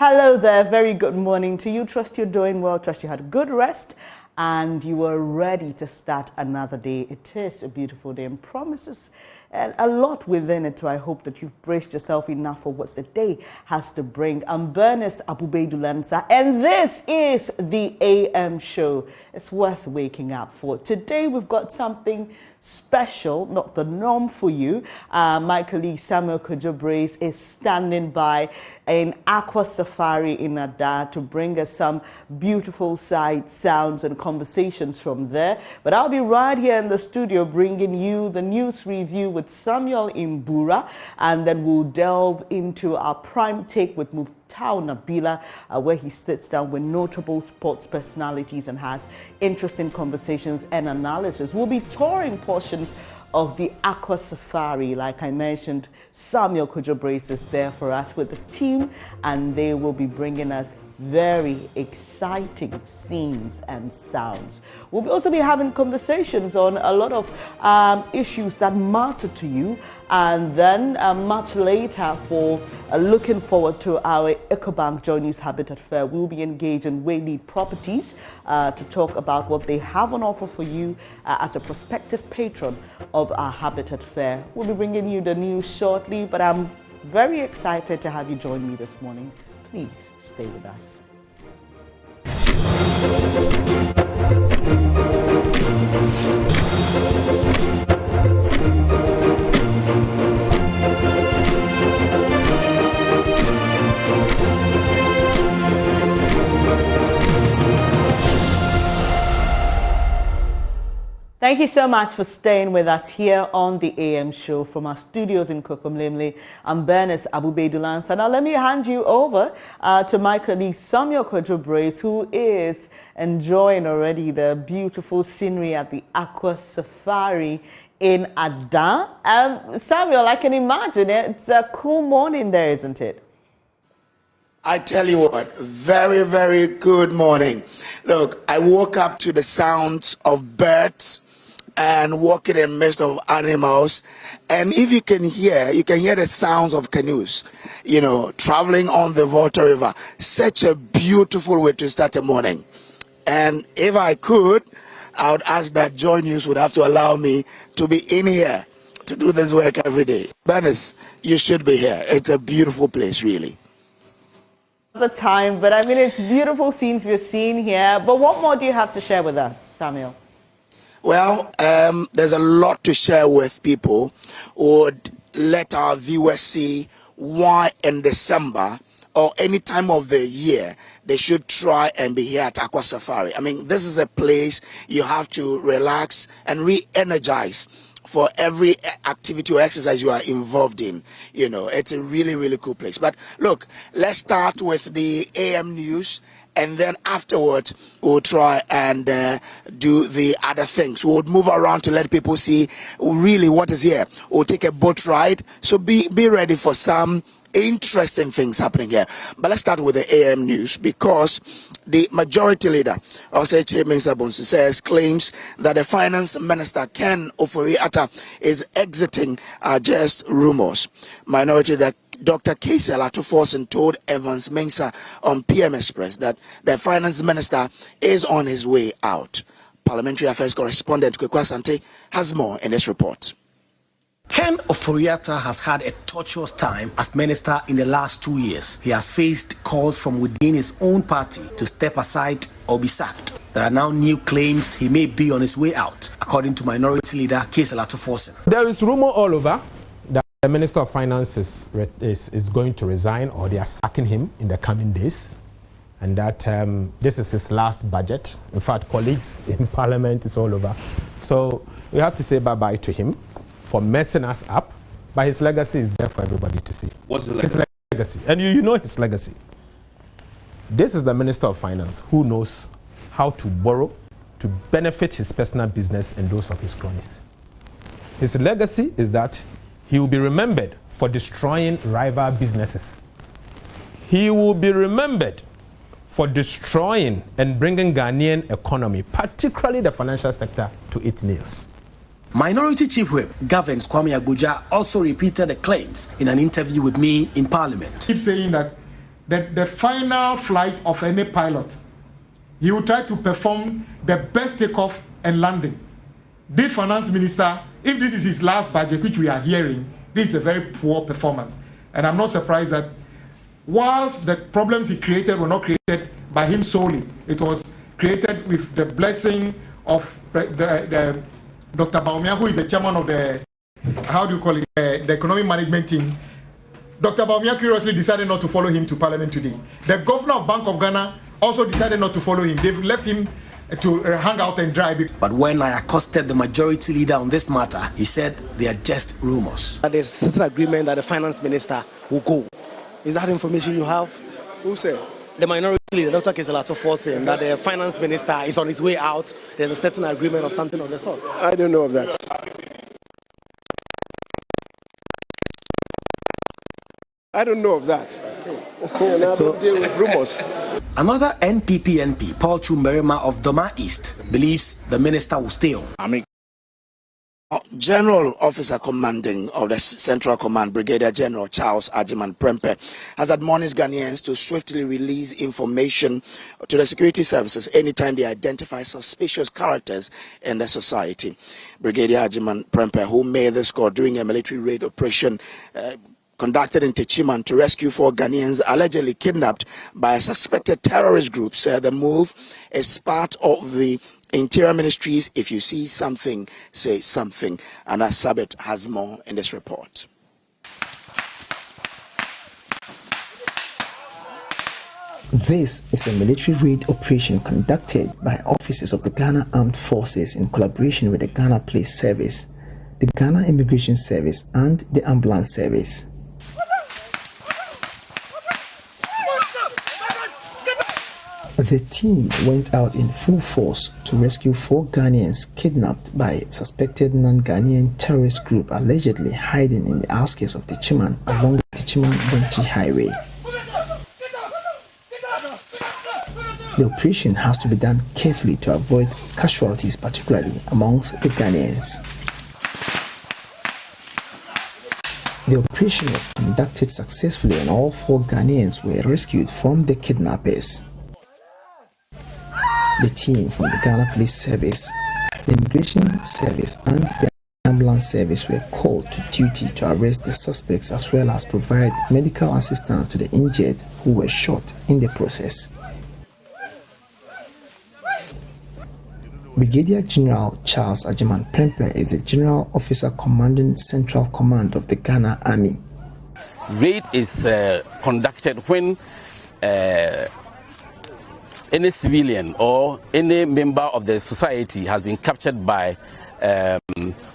Hello there, very good morning to you. Trust you're doing well, trust you had a good rest and you are ready to start another day. It is a beautiful day and promises a lot within it, so I hope that you've braced yourself enough for what the day has to bring. I'm Bernice Abubedulansa and this is the AM show. It's worth waking up for. Today we've got something special, not the norm for you. My colleague Samuel Kojo-Brace is standing by in Aqua Safari in Ada to bring us some beautiful sights, sounds and conversations from there. But I'll be right here in the studio bringing you the news review with Samuel Imbura, and then we'll delve into our prime take with Muftau Nabila, where he sits down with notable sports personalities and has interesting conversations and analysis. We'll be touring portions of the Aqua Safari. Like I mentioned, Samuel Kojo-Brace is there for us with the team, and they will be bringing us very exciting scenes and sounds. We'll also be having conversations on a lot of issues that matter to you, and then much later for looking forward to our EcoBank Journeys Habitat Fair, we'll be engaged in Waylead Properties to talk about what they have on offer for you as a prospective patron of our Habitat Fair. We'll be bringing you the news shortly, but I'm very excited to have you join me this morning. Please stay with us. Thank you so much for staying with us here on the AM show from our studios in Kokomlemle. I'm Bernice Abubedulansa. Now let me hand you over to my colleague Samuel Kojo-Brace, who is enjoying already the beautiful scenery at the Aqua Safari in Ada. Samuel, I can imagine it's a cool morning there, isn't it? I tell you what, very, very good morning. Look, I woke up to the sounds of birds and walking in the midst of animals. And if you can hear the sounds of canoes, you know, traveling on the Volta River. Such a beautiful way to start a morning. And if I could, I would ask that Joy News would have to allow me to be in here to do this work every day. Bernice, you should be here. It's a beautiful place, really. The time, but I mean, it's beautiful scenes we're seeing here. But what more do you have to share with us, Samuel? Well, there's a lot to share with people. Would let our viewers see why in December or any time of the year they should try and be here at Aqua Safari. I mean, this is a place you have to relax and re-energize for every activity or exercise you are involved in. You know, it's a really, really cool place. But look, let's start with the AM news, and then afterwards we'll try and do the other things. We'll move around to let people see really what is here. We'll take a boat ride, so be ready for some interesting things happening here. But let's start with the AM news, because the majority leader of says claims that the finance minister Ken Ofori-Atta is exiting just rumors. Minority leader Dr. Casey Latoforsen told Evans Mensah on PM Express that the finance minister is on his way out. Parliamentary Affairs correspondent Kwekwa Sante has more in this report. Ken Ofori-Atta has had a tortuous time as minister in the last 2 years. He has faced calls from within his own party to step aside or be sacked. There are now new claims he may be on his way out, according to Minority Leader Casey Latoforsen. There is rumor all over that the Minister of Finance is going to resign, or they are sacking him in the coming days, and that this is his last budget. In fact, colleagues in Parliament is all over. So we have to say bye-bye to him for messing us up, but his legacy is there for everybody to see. What's the legacy? His legacy. And you know his legacy. This is the Minister of Finance who knows how to borrow to benefit his personal business and those of his cronies. His legacy is that he will be remembered for destroying rival businesses. He will be remembered for destroying and bringing Ghanaian economy, particularly the financial sector, to its knees. Minority Chief Whip Gavin Kwame Abuja also repeated the claims in an interview with me in Parliament. Keep saying that the final flight of any pilot, he will try to perform the best takeoff and landing. This finance minister, if this is his last budget, which we are hearing, this is a very poor performance. And I'm not surprised that whilst the problems he created were not created by him solely, it was created with the blessing of the Dr. Baumia, who is the chairman of the, the economic management team. Dr. Baumia curiously decided not to follow him to Parliament today. The governor of Bank of Ghana also decided not to follow him. They've left him to hang out and dry. But when I accosted the majority leader on this matter, he said they are just rumors. There's an agreement that the finance minister will go. Is that information you have? Who said? The minority leader, Dr. Keselato, saying that the finance minister is on his way out. There's a certain agreement of something of the sort. I don't know of that. I don't know of that. Okay. So deal with rumors. Another NPP MP, Paul Chumberima of Doma East, believes the minister will stay on. General Officer Commanding of the Central Command, Brigadier General Charles Ajiman Prempeh, has admonished Ghanaians to swiftly release information to the security services anytime they identify suspicious characters in the society. Brigadier Ajiman Prempeh, who made this call during a military raid operation conducted in Techiman to rescue 4 Ghanaians allegedly kidnapped by a suspected terrorist group, said the move is part of the Interior Ministry's "If you see something, say something." And Sabit has more in this report. This is a military raid operation conducted by officers of the Ghana Armed Forces in collaboration with the Ghana Police Service, the Ghana Immigration Service, and the Ambulance Service. The team went out in full force to rescue 4 Ghanaians kidnapped by a suspected non-Ghanaian terrorist group allegedly hiding in the outskirts of Techiman along the Techiman-Bonchi Highway. The operation has to be done carefully to avoid casualties, particularly amongst the Ghanaians. The operation was conducted successfully and all 4 Ghanaians were rescued from the kidnappers. The team from the Ghana Police Service, the Immigration Service, and the Ambulance Service were called to duty to arrest the suspects as well as provide medical assistance to the injured who were shot in the process. Brigadier General Charles Ajiman Prempeh is the General Officer Commanding Central Command of the Ghana Army. Raid is conducted when any civilian or any member of the society has been captured by a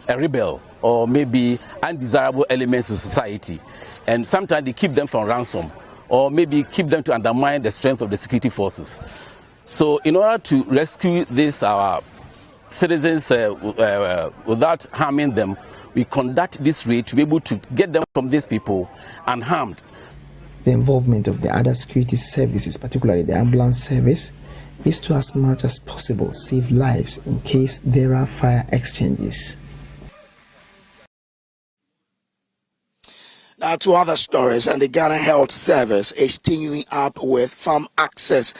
rebel or maybe undesirable elements of society, and sometimes they keep them from ransom or maybe keep them to undermine the strength of the security forces. So in order to rescue these our citizens without harming them, we conduct this raid to be able to get them from these people unharmed. The involvement of the other security services, particularly the ambulance service, is to as much as possible save lives in case there are fire exchanges. Now to other stories, and the Ghana Health Service is teaming up with Farm Access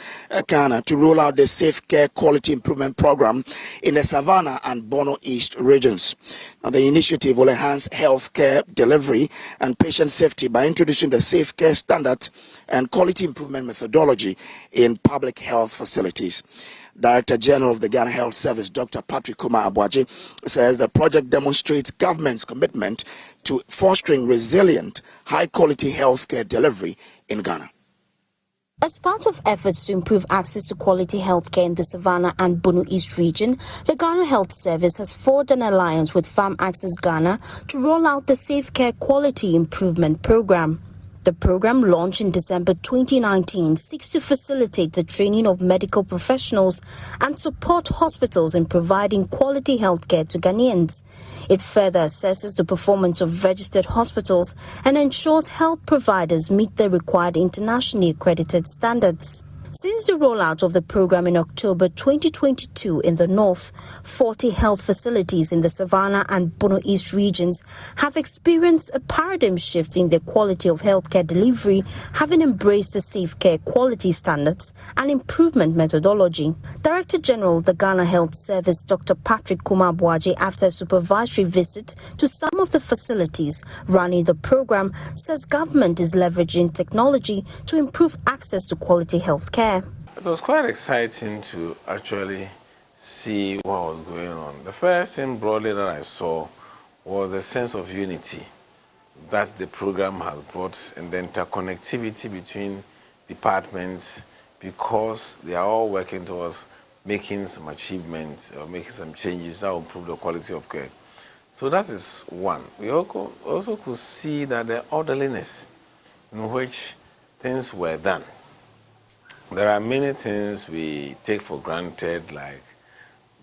Ghana to roll out the Safe Care Quality Improvement Program in the Savannah and Bono East regions. Now, the initiative will enhance health care delivery and patient safety by introducing the Safe Care Standards and Quality Improvement Methodology in public health facilities. Director General of the Ghana Health Service, Dr. Patrick Kumar Abuaji, says the project demonstrates government's commitment to fostering resilient, high-quality healthcare delivery in Ghana. As part of efforts to improve access to quality healthcare in the Savannah and Bono East region, the Ghana Health Service has forged an alliance with Farm Access Ghana to roll out the Safe Care Quality Improvement Program. The program, launched in December 2019, seeks to facilitate the training of medical professionals and support hospitals in providing quality healthcare to Ghanaians. It further assesses the performance of registered hospitals and ensures health providers meet the required internationally accredited standards. Since the rollout of the program in October 2022 in the north, 40 health facilities in the Savannah and Bono East regions have experienced a paradigm shift in their quality of healthcare delivery, having embraced the safe care quality standards and improvement methodology. Director General of the Ghana Health Service, Dr. Patrick Kumabwaje, after a supervisory visit to some of the facilities running the program, says government is leveraging technology to improve access to quality health care. It was quite exciting to actually see what was going on. The first thing broadly that I saw was a sense of unity that the program has brought and the interconnectivity between departments, because they are all working towards making some achievements or making some changes that will improve the quality of care. So that is one. We also could see that the orderliness in which things were done. There are many things we take for granted, like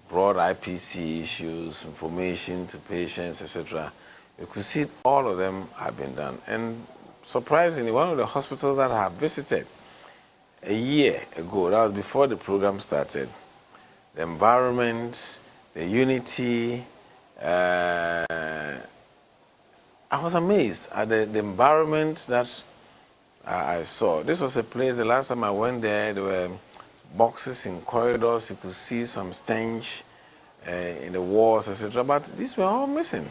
broad IPC issues, information to patients, etc. You could see all of them have been done. And surprisingly, one of the hospitals that I have visited a year ago, that was before the program started, the environment, the unity, I was amazed at the environment that I saw. This was a place, the last time I went there were boxes in corridors, you could see some stench in the walls, etc. But these were all missing.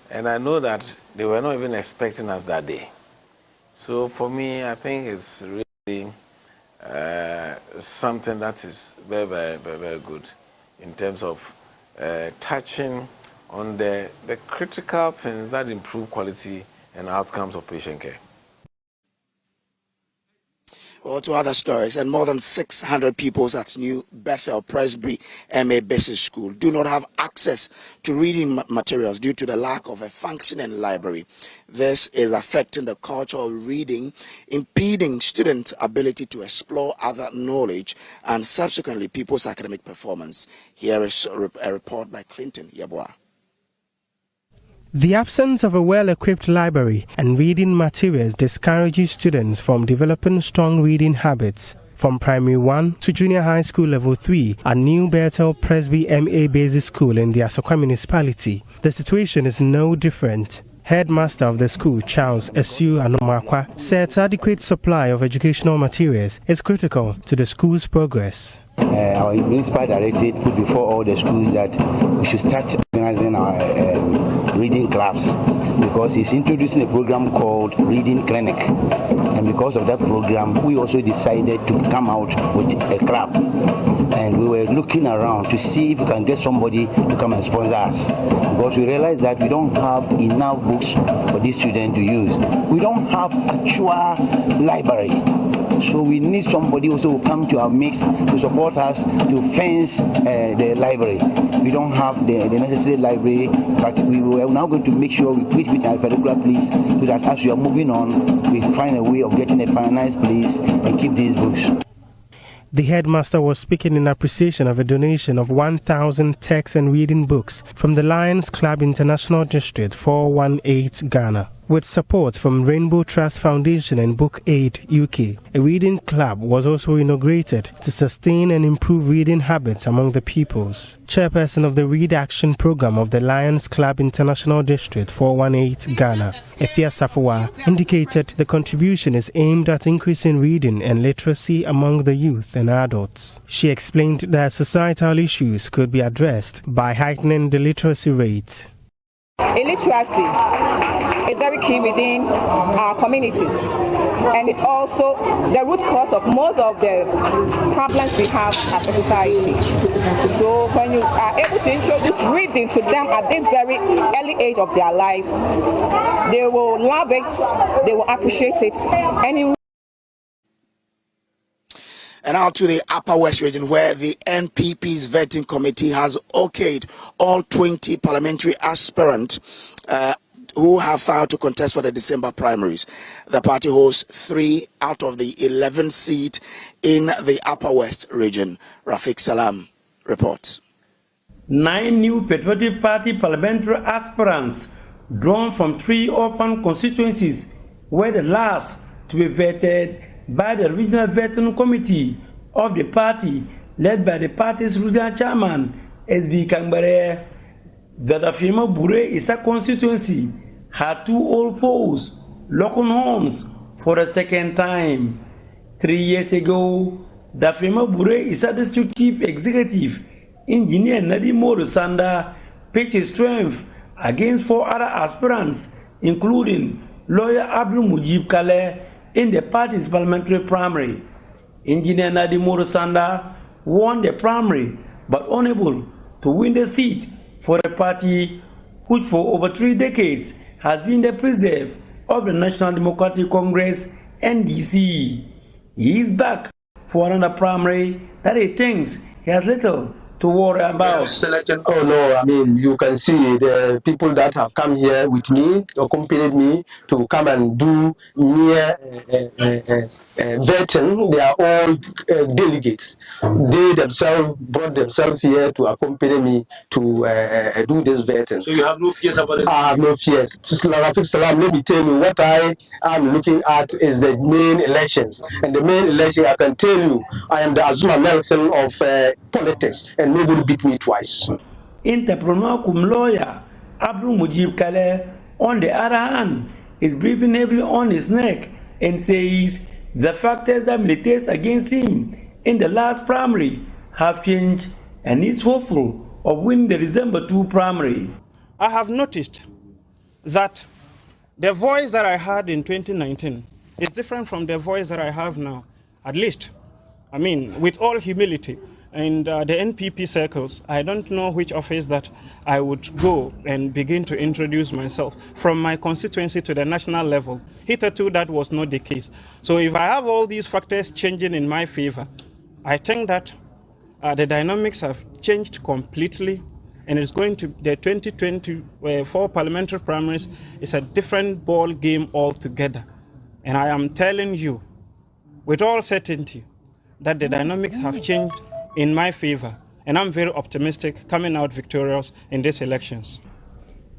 And I know that they were not even expecting us that day. So for me, I think it's really something that is very, very, very, very good in terms of touching on the critical things that improve quality and outcomes of patient care. Or to other stories, and more than 600 pupils at new Bethel Presby MA Basic School do not have access to reading materials due to the lack of a functioning library. This is affecting the culture of reading, impeding students' ability to explore other knowledge and subsequently people's academic performance. Here is a report by Clinton Yeboah. The absence of a well-equipped library and reading materials discourages students from developing strong reading habits. From primary 1 to junior high school level 3 at New Berto Presby MA Basic School in the Asokwa municipality, the situation is no different. Headmaster of the school, Charles Esu Anomakwa, said adequate supply of educational materials is critical to the school's progress. Our municipal directive put before all the schools that we should start organizing our reading clubs, because he's introducing a program called Reading Clinic, and because of that program we also decided to come out with a club, and we were looking around to see if we can get somebody to come and sponsor us, because we realized that we don't have enough books for these students to use. We don't have actual library, so we need somebody also who come to our mix to support us to fence the library. We don't have the necessary library, but we are now going to make sure we put it in a particular place so that as we are moving on, we find a way of getting a nice place and keep these books. The headmaster was speaking in appreciation of a donation of 1,000 text and reading books from the Lions Club International District 418 Ghana. With support from Rainbow Trust Foundation and Book Aid UK, a reading club was also inaugurated to sustain and improve reading habits among the pupils. Chairperson of the Read Action Program of the Lions Club International District 418 Ghana, Efia Safoa, indicated the contribution is aimed at increasing reading and literacy among the youth and adults. She explained that societal issues could be addressed by heightening the literacy rate. Illiteracy is very key within our communities, and it's also the root cause of most of the problems we have as a society. So when you are able to introduce reading to them at this very early age of their lives, they will love it, they will appreciate it. And now to the Upper West region, where the NPP's vetting committee has okayed all 20 parliamentary aspirants who have filed to contest for the December primaries. The party holds 3 out of the 11 seats in the Upper West region. Rafiq Salam reports. 9 new Patriotic Party parliamentary aspirants drawn from 3 orphan constituencies were the last to be vetted by the Regional Veteran Committee of the party, led by the party's regional chairman, SB Kangbare. The Dafima Bure Isa constituency had two old foes locking horns for the second time. 3 years ago, Dafima Bure Isa district chief executive, engineer Nadimo Rusanda, pitched his strength against 4 other aspirants, including lawyer Abdul Mujib Kale, in the party's parliamentary primary. Engineer Nadimo Rusanda won the primary but unable to win the seat for a party which for over 3 decades has been the preserve of the National Democratic Congress, NDC. He is back for another primary that he thinks he has little to worry about. Oh no, I mean, you can see the people that have come here with me, accompanied me to come and do mere vetting. They are all delegates. They themselves brought themselves here to accompany me to do this vetting. So you have no fears about it? I have no fears. Let me tell you, what I am looking at is the main elections. And the main election, I can tell you, I am the Azuma Nelson of politics, and nobody beat me twice. Entrepreneur cum lawyer Abdul Mujib Kale, on the other hand, is breathing heavily on his neck and says the factors that militates against him in the last primary have changed, and is hopeful of winning the December 2 primary. I have noticed that the voice that I had in 2019 is different from the voice that I have now. At least, I mean, with all humility, in the NPP circles, I don't know which office that I would go and begin to introduce myself from my constituency to the national level. Hitherto, that was not the case. So if I have all these factors changing in my favor, I think that the dynamics have changed completely, and it's going to, the 2024 parliamentary primaries is a different ball game altogether. And I am telling you, with all certainty, that the dynamics have changed in my favor, and I'm very optimistic coming out victorious in these elections.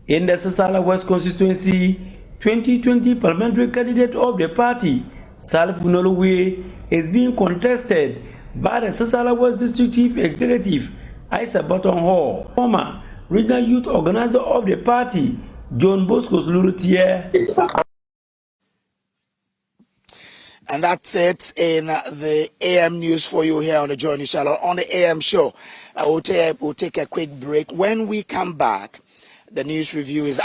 In the Sasala West constituency, 2020 parliamentary candidate of the party, Salif Nolowe, is being contested by the Sasala West district chief executive, Isa Button Hall, former regional youth organizer of the party, John Bosco Lurutier. And that's it in the AM news for you here on the Journey Channel. On the AM show, we'll take a quick break. When we come back, the news review is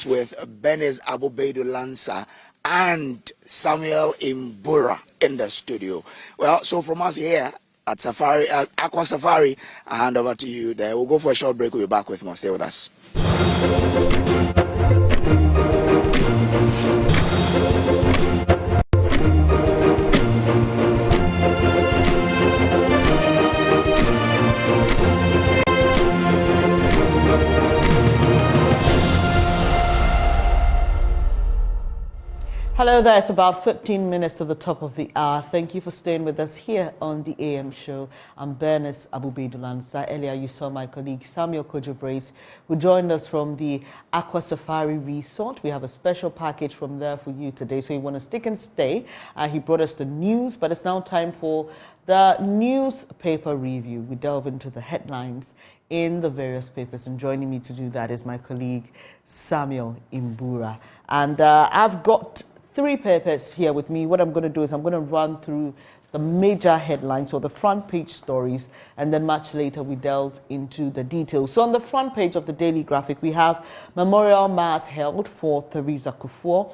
with Benes Abubedu Lansa and Samuel Imbura in the studio. Well, so from us here at Safari, Aqua Safari, I hand over to you there. We'll go for a short break. We'll be back with more. Stay with us. Hello there, it's about 15 minutes to the top of the hour. Thank you for staying with us here on the AM show. I'm Bernice Abubedulansa. Earlier you saw my colleague Samuel Kojo-Brace, who joined us from the Aqua Safari Resort. We have a special package from there for you today, so you want to stick and stay. He brought us the news, but it's now time for the newspaper review. We delve into the headlines in the various papers, and joining me to do that is my colleague Samuel Imbura. And I've got 3 papers here with me. What I'm going to do is I'm going to run through the major headlines or the front page stories, and then much later we delve into the details. So on the front page of the Daily Graphic, we have Memorial Mass held for Theresa Kufuor.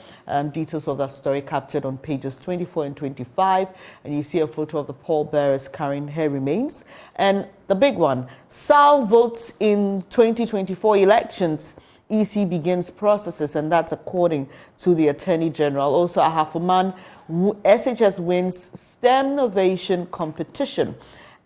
Details of that story captured on pages 24 and 25, and you see a photo of the pallbearers carrying her remains. And the big one, SAL votes in 2024 elections. EC begins processes, and that's according to the Attorney General. Also, Ahafuman, SHS wins STEM Innovation competition,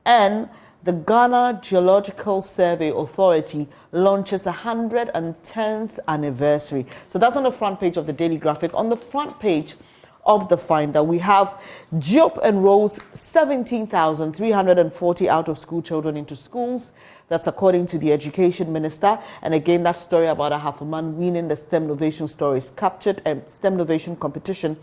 and the Ghana Geological Survey Authority launches 110th anniversary. So that's on the front page of the Daily Graphic. On the front page of the Finder, we have Diop enrolls 17,340 out-of-school children into schools. That's according to the Education Minister. And again, that story about Ahafuman winning the STEM Innovation story is captured, and STEM Innovation competition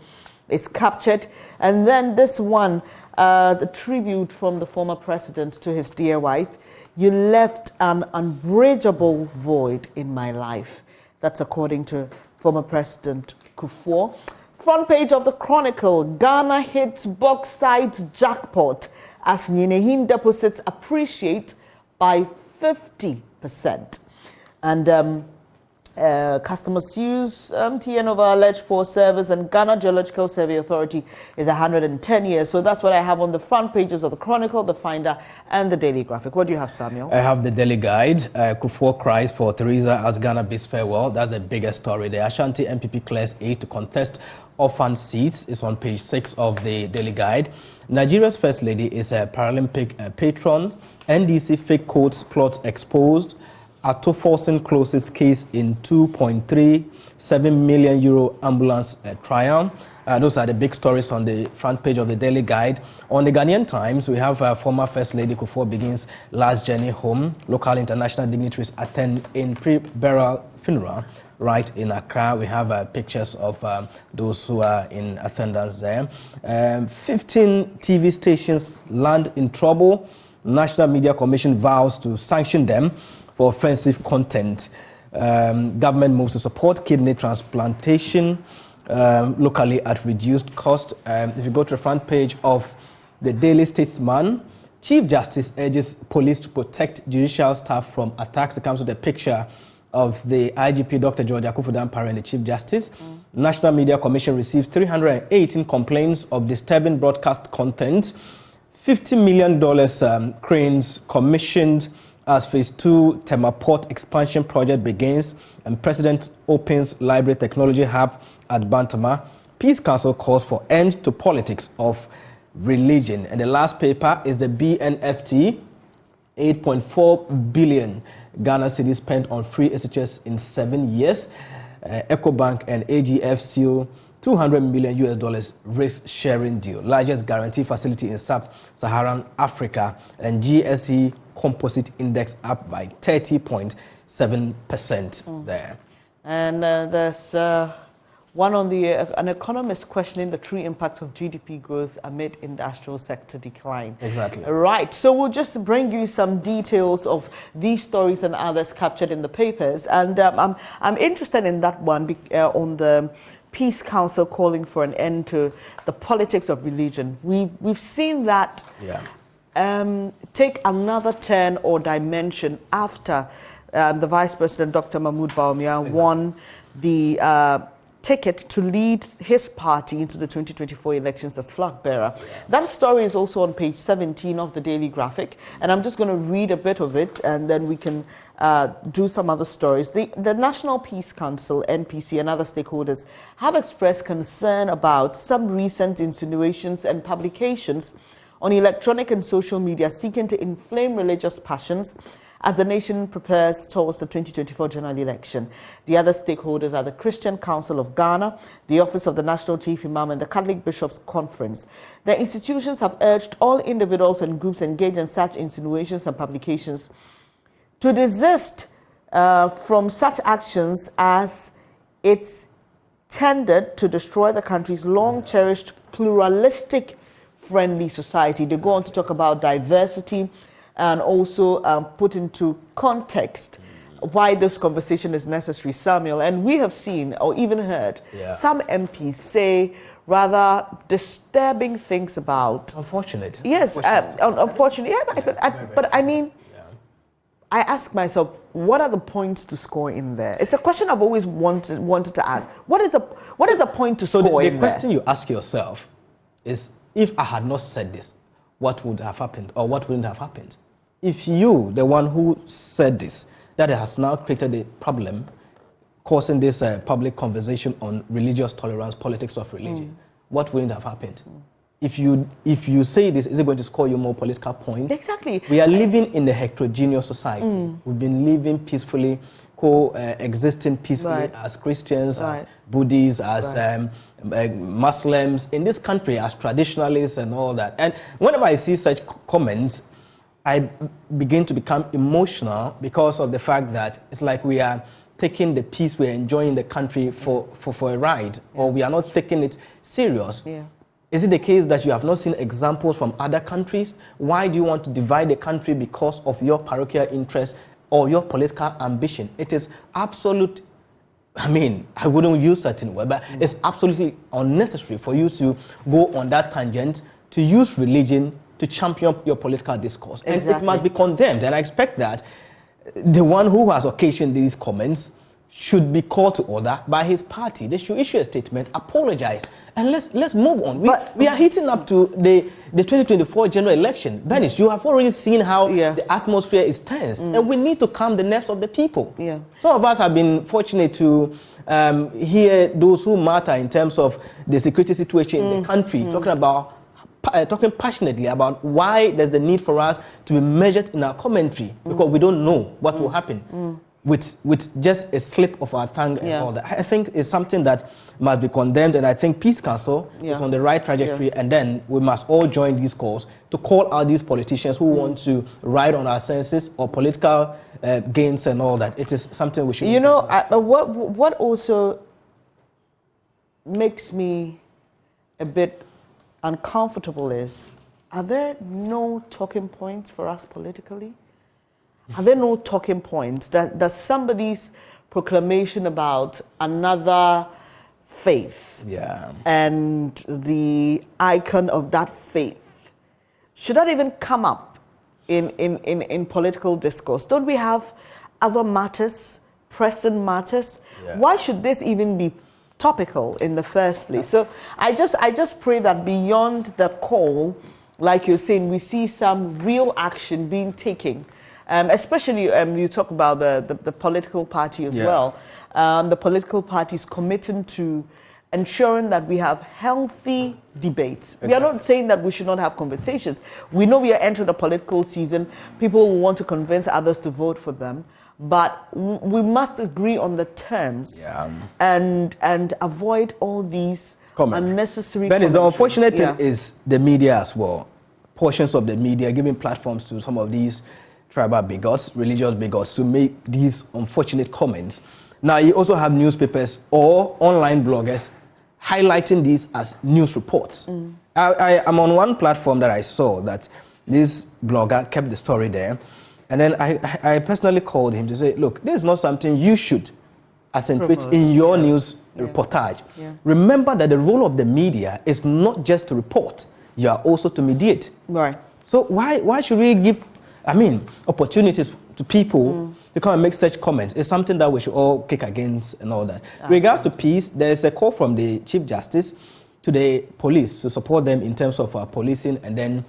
is captured. And then this one, the tribute from the former president to his dear wife. You left an unbridgeable void in my life. That's according to former President Kufuor. Front page of the Chronicle, Ghana hits bauxite jackpot as Nyenehin deposits appreciate by 50%. And customers use MTN over alleged poor service, and Ghana Geological Survey Authority is 110 years. So that's what I have on the front pages of the Chronicle, the Finder, and the Daily Graphic. What do you have, Samuel? I have the Daily Guide. Kufuor cries for Theresa as Ghana bids farewell. That's the biggest story. The Ashanti MPP clears aid to contest orphan seats. Is on page 6 of the Daily Guide. Nigeria's First Lady is a Paralympic patron. NDC fake quotes plot exposed. Atoforsen closes case in 2.37 million euro ambulance trial. Those are the big stories on the front page of the Daily Guide. On the Ghanaian Times, we have former First Lady Kufuor begins last journey home. Local international dignitaries attend in pre-burial funeral right in Accra. We have pictures of those who are in attendance there. 15 TV stations land in trouble. National Media Commission vows to sanction them for offensive content. Government moves to support kidney transplantation locally at reduced cost. If you go to the front page of the Daily Statesman, Chief Justice urges police to protect judicial staff from attacks. It comes with a picture of the IGP, Dr. George Akufuo-Dampare, and the Chief Justice. National Media Commission receives 318 complaints of disturbing broadcast content. $50 million cranes commissioned as Phase 2 Tema Port expansion project begins, and President opens Library Technology Hub at Bantama. Peace Council calls for end to politics of religion. And the last paper is the BNFT, 8.4 billion Ghana cedis spent on free SHS in 7 years. EcoBank and AGF seal $200 million risk sharing deal, largest guarantee facility in sub-Saharan Africa, and GSE composite index up by 30.7% there. And there's one on an economist questioning the true impact of GDP growth amid industrial sector decline. Exactly. Right. So we'll just bring you some details of these stories and others captured in the papers. And I'm interested in that one on the Peace Council calling for an end to the politics of religion. We've seen that take another turn or dimension after the Vice President, Dr. Mahmoud Bawumia, won the ticket to lead his party into the 2024 elections as flag bearer. That story is also on page 17 of the Daily Graphic, and I'm just going to read a bit of it, and then we can do some other stories. The National Peace Council, NPC, and other stakeholders have expressed concern about some recent insinuations and publications on electronic and social media seeking to inflame religious passions as the nation prepares towards the 2024 general election. The other stakeholders are the Christian Council of Ghana, the Office of the National Chief Imam, and the Catholic Bishops' Conference. The institutions have urged all individuals and groups engaged in such insinuations and publications to desist from such actions, as it's tended to destroy the country's long-cherished pluralistic friendly society. They go on to talk about diversity and also put into context why this conversation is necessary, Samuel. And we have seen or even heard some MPs say rather disturbing things about... Unfortunate. Yes, unfortunate. Yeah, but I mean, I ask myself, what are the points to score in there? It's a question I've always wanted to ask. What is the point to score in there? The question you ask yourself is, if I had not said this, what would have happened or what wouldn't have happened? If you, the one who said this, that has now created a problem, causing this public conversation on religious tolerance, politics of religion, what wouldn't have happened? If you say this, is it going to score you more political points? Exactly. We are living in a heterogeneous society. We've been living peacefully, coexisting peacefully as Christians, as Buddhists, as Muslims in this country, as traditionalists and all that. And whenever I see such comments, I begin to become emotional because of the fact that it's like we are taking the peace we're enjoying in the country for a ride, or we are not taking it serious. Yeah. Is it the case that you have not seen examples from other countries? Why do you want to divide the country because of your parochial interest or your political ambition? It is absolute, I mean, I wouldn't use certain word, but it's absolutely unnecessary for you to go on that tangent, to use religion to champion your political discourse. And it must be condemned. And I expect that the one who has occasioned these comments should be called to order by his party. They should issue a statement, apologize, and let's move on. We are heating up to the 2024 general election. Dennis, you have already seen how the atmosphere is tense, and we need to calm the nerves of the people. Yeah. Some of us have been fortunate to hear those who matter in terms of the security situation in the country talking passionately about why there's the need for us to be measured in our commentary, because we don't know what will happen. With just a slip of our tongue and all that. I think it's something that must be condemned, and I think Peace Council is on the right trajectory, and then we must all join these calls to call out these politicians who want to ride on our senses or political gains and all that. It is something we should... You know, what also makes me a bit uncomfortable is, are there no talking points for us politically? Are there no talking points that somebody's proclamation about another faith and the icon of that faith should not even come up in political discourse? Don't we have other matters, pressing matters? Why should this even be topical in the first place? So I just pray that beyond the call, like you're saying, we see some real action being taken. Especially you talk about the political party as well. The political parties committing to ensuring that we have healthy debates. We are not saying that we should not have conversations. We know we are entering a political season. People will want to convince others to vote for them. But we must agree on the terms and avoid all these unnecessary But the unfortunate thing is the media as well. Portions of the media giving platforms to some of these tribal bigots, religious bigots, to make these unfortunate comments. Now, you also have newspapers or online bloggers highlighting these as news reports. I'm on one platform that I saw that this blogger kept the story there, and then I personally called him to say, look, this is not something you should accentuate in your news reportage. Remember that the role of the media is not just to report, you are also to mediate. Right. So why should we give opportunities to people to come and make such comments? It's something that we should all kick against and all that. Regards to peace, there is a call from the Chief Justice to the police to support them in terms of policing and then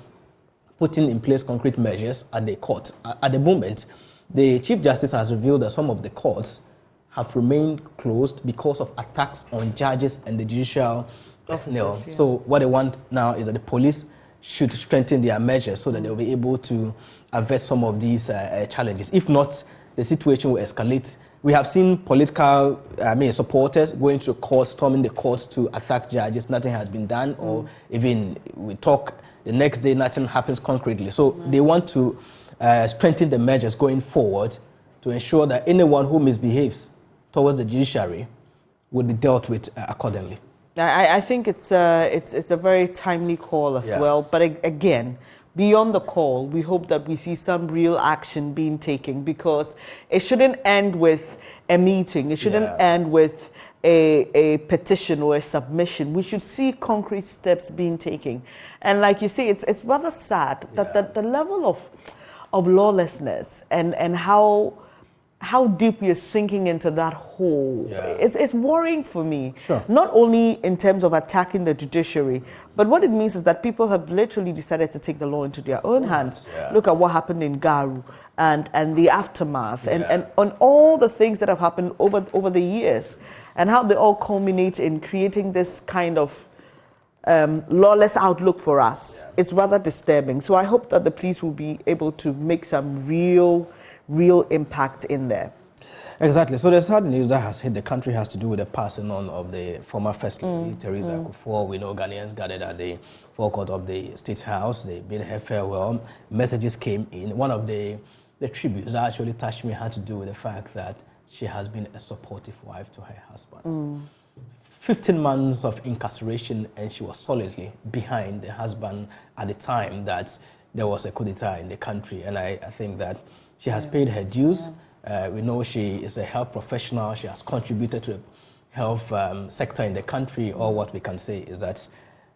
putting in place concrete measures at the court. At the moment, the Chief Justice has revealed that some of the courts have remained closed because of attacks on judges and the judicial personnel. So what they want now is that the police should strengthen their measures so that they'll be able to avert some of these challenges. If not, the situation will escalate. We have seen political supporters going to court, storming the courts to attack judges. Nothing has been done, or even we talk the next day, nothing happens concretely. So they want to strengthen the measures going forward to ensure that anyone who misbehaves towards the judiciary will be dealt with accordingly. I think it's a very timely call as well. But again, beyond the call, we hope that we see some real action being taken, because it shouldn't end with a meeting. It shouldn't end with a petition or a submission. We should see concrete steps being taken. And like you say, it's rather sad that the level of lawlessness and how deep we are sinking into that hole is worrying for me. Not only in terms of attacking the judiciary, but what it means is that people have literally decided to take the law into their own hands. Look at what happened in Garu and the aftermath and on all the things that have happened over the years, and how they all culminate in creating this kind of lawless outlook for us. It's rather disturbing. So I hope that the police will be able to make some real impact in there. Exactly. So the sad news that has hit the country has to do with the passing on of the former First Lady, Teresa Kufuor. We know Ghanaians gathered at the forecourt of the State House. They bid her farewell. Messages came in. One of the tributes that actually touched me had to do with the fact that she has been a supportive wife to her husband. 15 months of incarceration, and she was solidly behind the husband at the time that there was a coup d'etat in the country. And I think that she has paid her dues. We know she is a health professional. She has contributed to the health sector in the country. All what we can say is that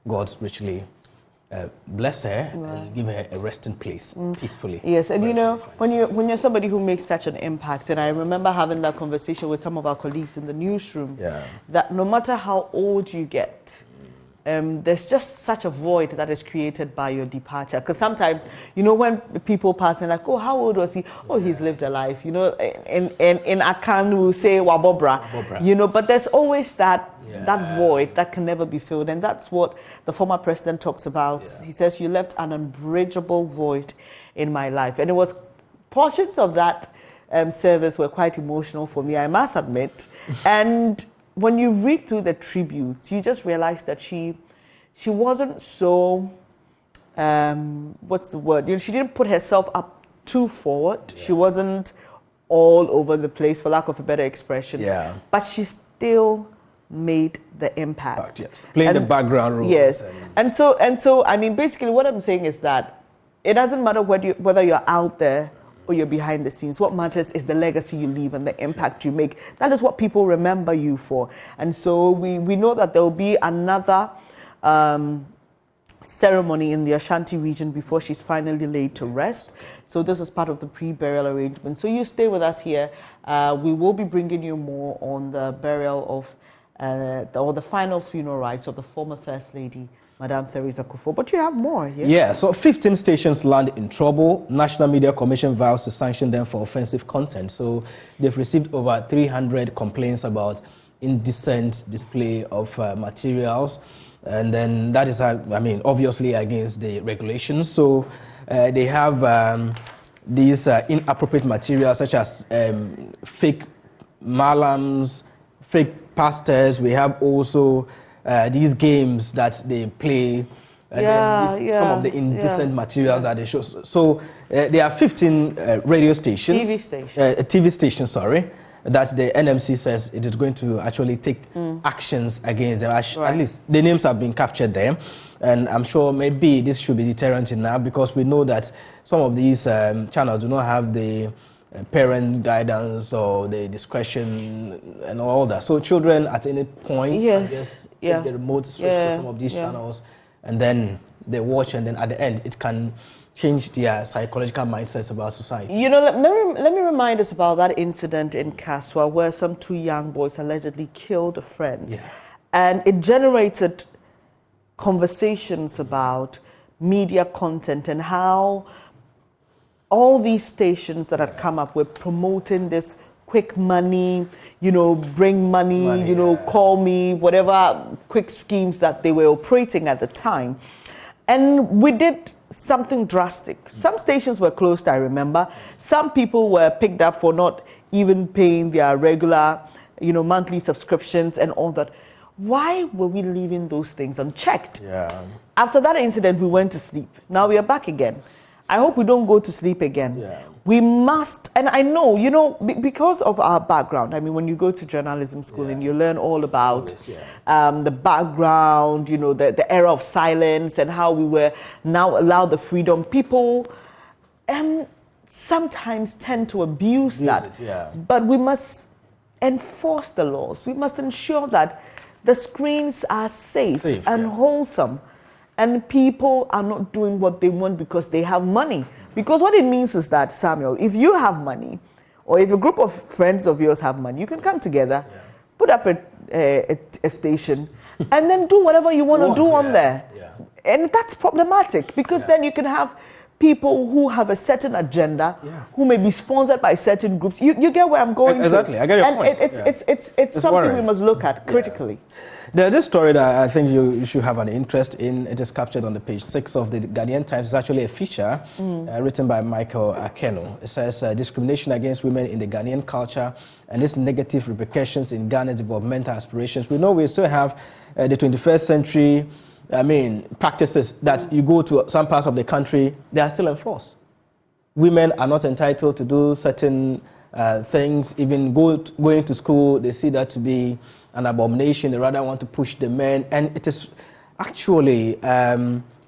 God richly bless her and give her a resting place peacefully. Yes, and you know, when you're somebody who makes such an impact, and I remember having that conversation with some of our colleagues in the newsroom, that no matter how old you get, there's just such a void that is created by your departure. Because sometimes, you know, when people pass and like, oh, how old was he? Oh, he's lived a life. You know, in Akan we'll say Wabobra. You know, but there's always that void that can never be filled, and that's what the former president talks about. He says, you left an unbridgeable void in my life, and it was portions of that service were quite emotional for me, I must admit. And when you read through the tributes, you just realize that she wasn't so, what's the word? You know, she didn't put herself up too forward. She wasn't all over the place, for lack of a better expression. But she still made the impact. Playing the background role. Yes. And so, I mean, basically what I'm saying is that it doesn't matter whether you're out there or you're behind the scenes. What matters is the legacy you leave and the impact you make. That is what people remember you for. And so we know that there will be another ceremony in the Ashanti region before she's finally laid to rest. So this is part of the pre-burial arrangement. So you stay with us here. We will be bringing you more on the burial of, or the final funeral rites of the former First Lady, Madam Theresa Kufuor. But you have more here. Yeah, so 15 stations land in trouble. National Media Commission vows to sanction them for offensive content. So they've received over 300 complaints about indecent display of materials. And then that is, I mean, obviously against the regulations. So they have these inappropriate materials such as fake malams, fake pastors. We have also these games that they play, some of the indecent materials that they show. So there are 15 radio stations, TV stations, that the NMC says it is going to actually take actions against them. At least the names have been captured there, and I'm sure maybe this should be deterrent enough, because we know that some of these channels do not have the parent guidance or the discretion and all that. So children at any point just take the remote, switch to some of these channels, and then they watch, and then at the end it can change their psychological mindsets about society. You know, let me remind us about that incident in Kaswa where some 2 young boys allegedly killed a friend. And it generated conversations about media content and how all these stations that had come up with promoting this quick money, you know, bring money, you know, call me, whatever quick schemes that they were operating at the time. And we did something drastic. Some stations were closed, I remember. Some people were picked up for not even paying their regular, you know, monthly subscriptions and all that. Why were we leaving those things unchecked? After that incident, we went to sleep. Now we are back again. I hope we don't go to sleep again. We must, and I know, you know, because of our background, I mean, when you go to journalism school and you learn all about the background, you know, the era of silence and how we were now allowed the freedom, people sometimes tend to abuse that. But we must enforce the laws. We must ensure that the screens are safe and wholesome. And people are not doing what they want because they have money. Because what it means is that, Samuel, if you have money, or if a group of friends of yours have money, you can come together, put up a station, and then do whatever you want to do on there. And that's problematic, because then you can have people who have a certain agenda, who may be sponsored by certain groups. You get where I'm going to. I get your point. It's something worrying. We must look at critically. There's this story that I think you should have an interest in. It is captured on the page 6 of the Ghanaian Times. It's actually a feature written by Michael Akeno. It says, discrimination against women in the Ghanaian culture and its negative repercussions in Ghana's developmental aspirations. We know we still have the 21st century, practices that you go to some parts of the country, they are still enforced. Women are not entitled to do certain things, even going to school, they see that to be an abomination. They rather want to push the men, and it is actually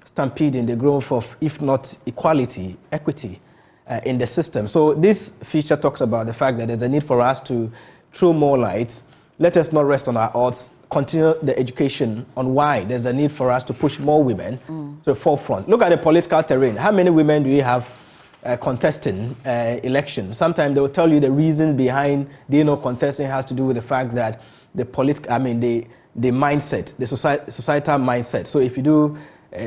stampeding the growth of, if not equality, equity in the system. So this feature talks about the fact that there's a need for us to throw more light. Let us not rest on our odds. Continue the education on why there's a need for us to push more women to the forefront. Look at the political terrain. How many women do we have contesting elections? Sometimes they will tell you the reasons behind they not contesting has to do with the fact that the mindset, the societal mindset. So if you do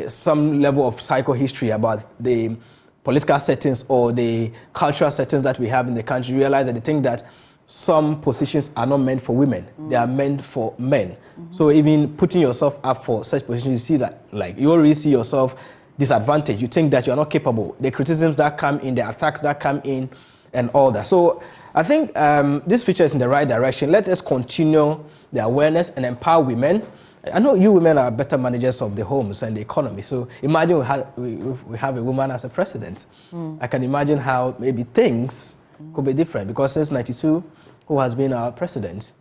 some level of psychohistory about the political settings or the cultural settings that we have in the country, you realize that they think that some positions are not meant for women, they are meant for men. So even putting yourself up for such positions, you see that, like, you already see yourself disadvantaged. You think that you're not capable. The criticisms that come in, the attacks that come in, and all that. So I think this feature is in the right direction. Let us continue the awareness and empower women. I know you women are better managers of the homes and the economy. So imagine we have a woman as a president. I can imagine how maybe things could be different, because since 92, who has been our president?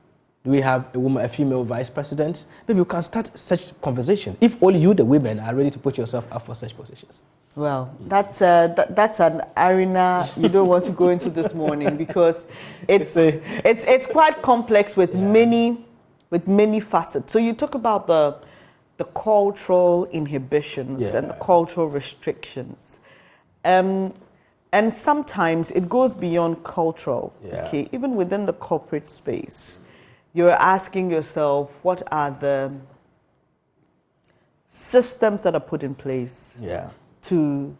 Do we have a female vice president? Maybe we can start such conversation if only you, the women, are ready to put yourself up for such positions. Well, that's an arena you don't want to go into this morning, because it's quite complex with many facets. So you talk about the cultural inhibitions and the cultural restrictions. And sometimes it goes beyond cultural, okay? Even within the corporate space, you're asking yourself, what are the systems that are put in place to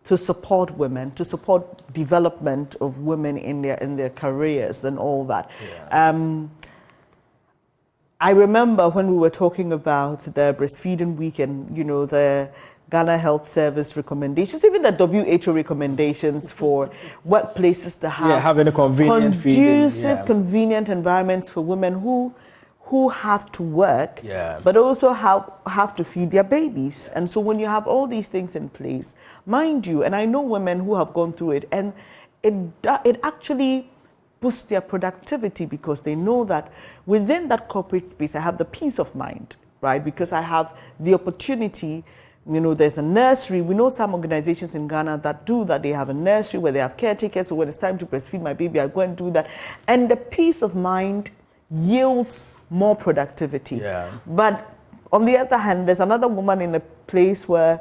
support women, to support development of women in their careers and all that? I remember when we were talking about the breastfeeding week and, you know, the Ghana Health Service recommendations, even the WHO recommendations for workplaces to have having a conducive, convenient environments for women who have to work, but also have to feed their babies. And so when you have all these things in place, mind you, and I know women who have gone through it, and it actually boosts their productivity, because they know that within that corporate space, I have the peace of mind, right? Because I have the opportunity. You know, there's a nursery. We know some organizations in Ghana that do that. They have a nursery where they have caretakers. So when it's time to breastfeed my baby, I go and do that. And the peace of mind yields more productivity. But on the other hand, there's another woman in a place where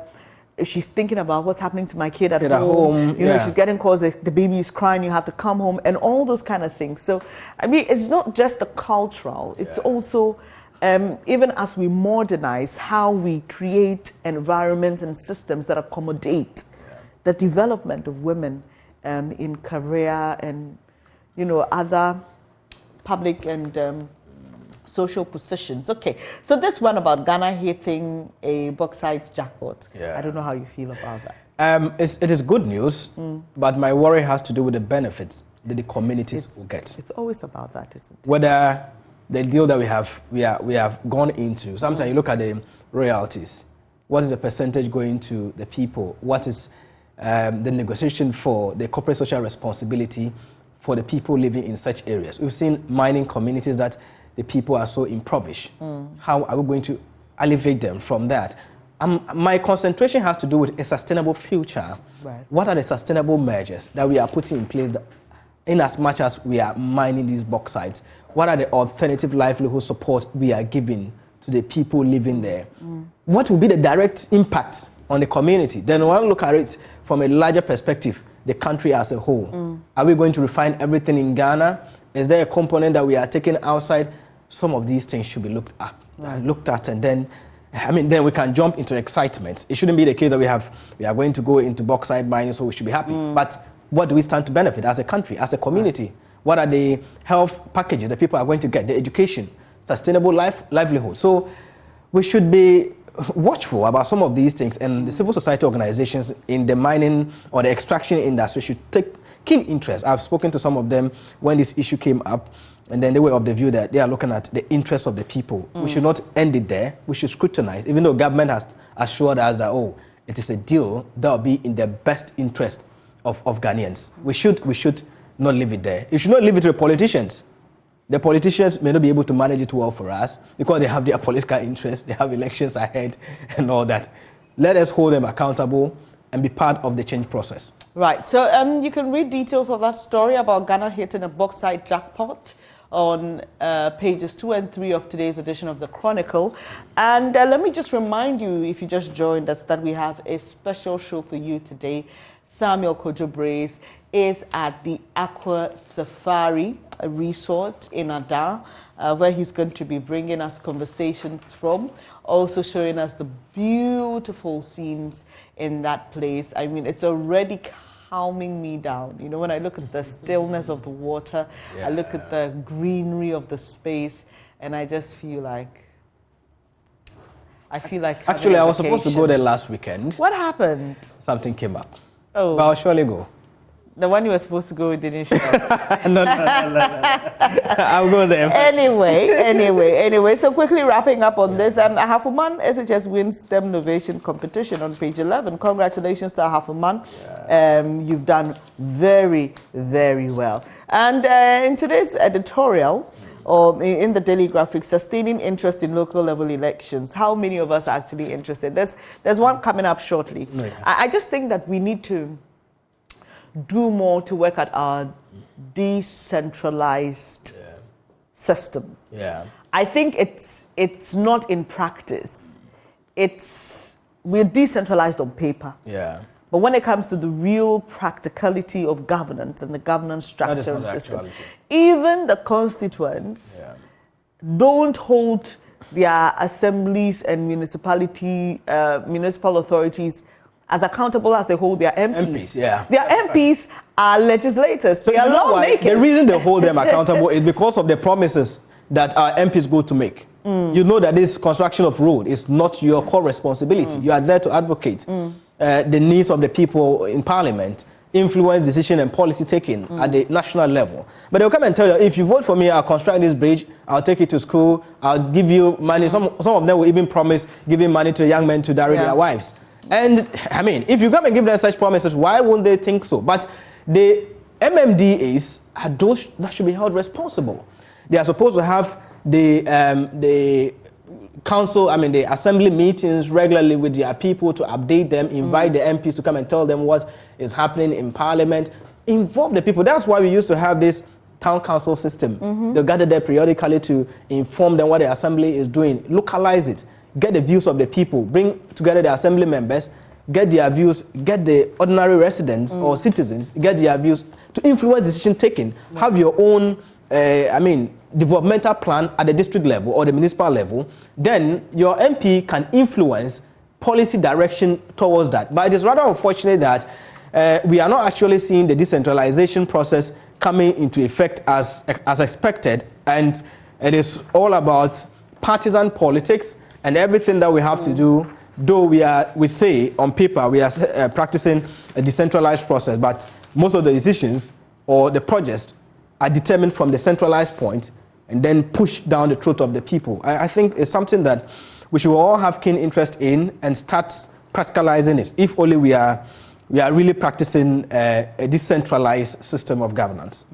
she's thinking about what's happening to my kid at home. You know, she's getting calls, the baby is crying, you have to come home, and all those kind of things. So, I mean, it's not just the cultural. It's also... even as we modernize how we create environments and systems that accommodate the development of women in career and, you know, other public and social positions. Okay, so this one about Ghana hitting a bauxite jackpot. I don't know how you feel about that. It is good news, but my worry has to do with the benefits that the communities will get. It's always about that, isn't it? Whether the deal that we have gone into, sometimes you look at the royalties. What is the percentage going to the people? What is the negotiation for the corporate social responsibility for the people living in such areas? We've seen mining communities that the people are so impoverished. How are we going to elevate them from that? My concentration has to do with a sustainable future. What are the sustainable measures that we are putting in place in as much as we are mining these bauxites? What are the alternative livelihood support we are giving to the people living there? What will be the direct impact on the community? Then when we look at it from a larger perspective, the country as a whole. Are we going to refine everything in Ghana? Is there a component that we are taking outside? Some of these things should be looked at, and then, then we can jump into excitement. It shouldn't be the case that we are going to go into bauxite mining, so we should be happy. But what do we stand to benefit as a country, as a community? What are the health packages that people are going to get, the education, sustainable livelihood? So we should be watchful about some of these things, and the civil society organizations in the mining or the extraction industry should take keen interest. I've spoken to some of them when this issue came up, and then they were of the view that they are looking at the interests of the people. We should not end it there. We should scrutinize, even though government has assured us that, it is a deal that will be in the best interest of Ghanaians. We should not leave it there. You should not leave it to the politicians. The politicians may not be able to manage it well for us because they have their political interests, they have elections ahead and all that. Let us hold them accountable and be part of the change process. Right, so you can read details of that story about Ghana hitting a bauxite jackpot on pages 2 and 3 of today's edition of the Chronicle. And let me just remind you, if you just joined us, that we have a special show for you today. Samuel Kojo-Brace is at the Aqua Safari Resort in Ada, where he's going to be bringing us conversations from, also showing us the beautiful scenes in that place. I mean, it's already calming me down. You know, when I look at the stillness of the water, I look at the greenery of the space, and I just feel like, Actually, I was supposed to go there last weekend. What happened? Something came up. Oh. But I'll surely go. The one you were supposed to go with didn't show up. No. I'll go there. Anyway. So quickly wrapping up on this, Ahafuman SHS wins STEM Innovation Competition on page 11. Congratulations to Ahafuman. You've done very, very well. And in today's editorial, or in the Daily Graphic, sustaining interest in local level elections. How many of us are actually interested? There's one coming up shortly. Yeah. I just think that we need to do more to work at our decentralized system. Yeah. I think it's not in practice. We're decentralized on paper. Yeah. But when it comes to the real practicality of governance and the governance structure and system, even the constituents don't hold their assemblies and municipal authorities as accountable as they hold their MPs. Their MPs are legislators. So they are lawmakers. The reason they hold them accountable is because of the promises that our MPs go to make. You know that this construction of road is not your core responsibility. You are there to advocate the needs of the people in Parliament, influence decision and policy taking at the national level. But they'll come and tell you, if you vote for me, I'll construct this bridge, I'll take you to school, I'll give you money. Some of them will even promise giving money to young men to marry their wives. And I mean, if you come and give them such promises, why won't they think so? But the MMDAs are those that should be held responsible. They are supposed to have the council, the assembly meetings regularly with their people to update them, invite the MPs to come and tell them what is happening in Parliament, involve the people. That's why we used to have this town council system. They gather there periodically to inform them what the assembly is doing, localize it, get the views of the people, bring together the assembly members, get their views, get the ordinary residents or citizens, get their views to influence decision taking. Have your own, developmental plan at the district level or the municipal level. Then your MP can influence policy direction towards that. But it is rather unfortunate that we are not actually seeing the decentralization process coming into effect as expected, and it is all about partisan politics and everything that we have to do. Though we say on paper we are practicing a decentralized process, but most of the decisions or the projects are determined from the centralized point and then pushed down the throat of the people. I think it's something that we should all have keen interest in and start practicalizing it, if only we are really practicing a decentralized system of governance.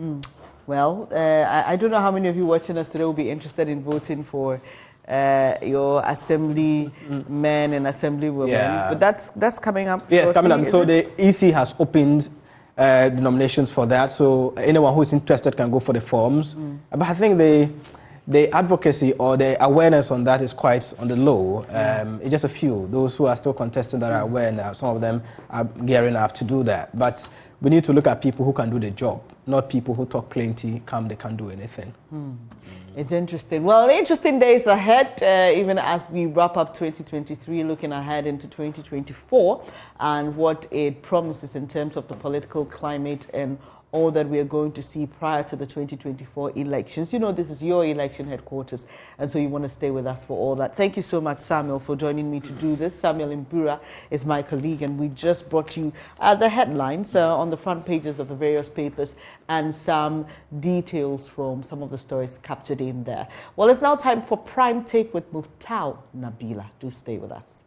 Well, I don't know how many of you watching us today will be interested in voting for your assembly men and assembly women, but that's coming up. Yes, coming up. So the EC has opened the nominations for that, so anyone who is interested can go for the forms. But I think the advocacy or the awareness on that is quite on the low. It's just a few, those who are still contesting that are aware now. Some of them are gearing up to do that. But we need to look at people who can do the job, not people who talk plenty, they can't do anything. It's interesting. Well, interesting days ahead, even as we wrap up 2023, looking ahead into 2024 and what it promises in terms of the political climate and all that we are going to see prior to the 2024 elections. You know, this is your election headquarters, and so you want to stay with us for all that. Thank you so much, Samuel, for joining me to do this. Samuel Mbura is my colleague, and we just brought you the headlines on the front pages of the various papers and some details from some of the stories captured in there. Well, it's now time for Prime Take with Muftau Nabila. Do stay with us.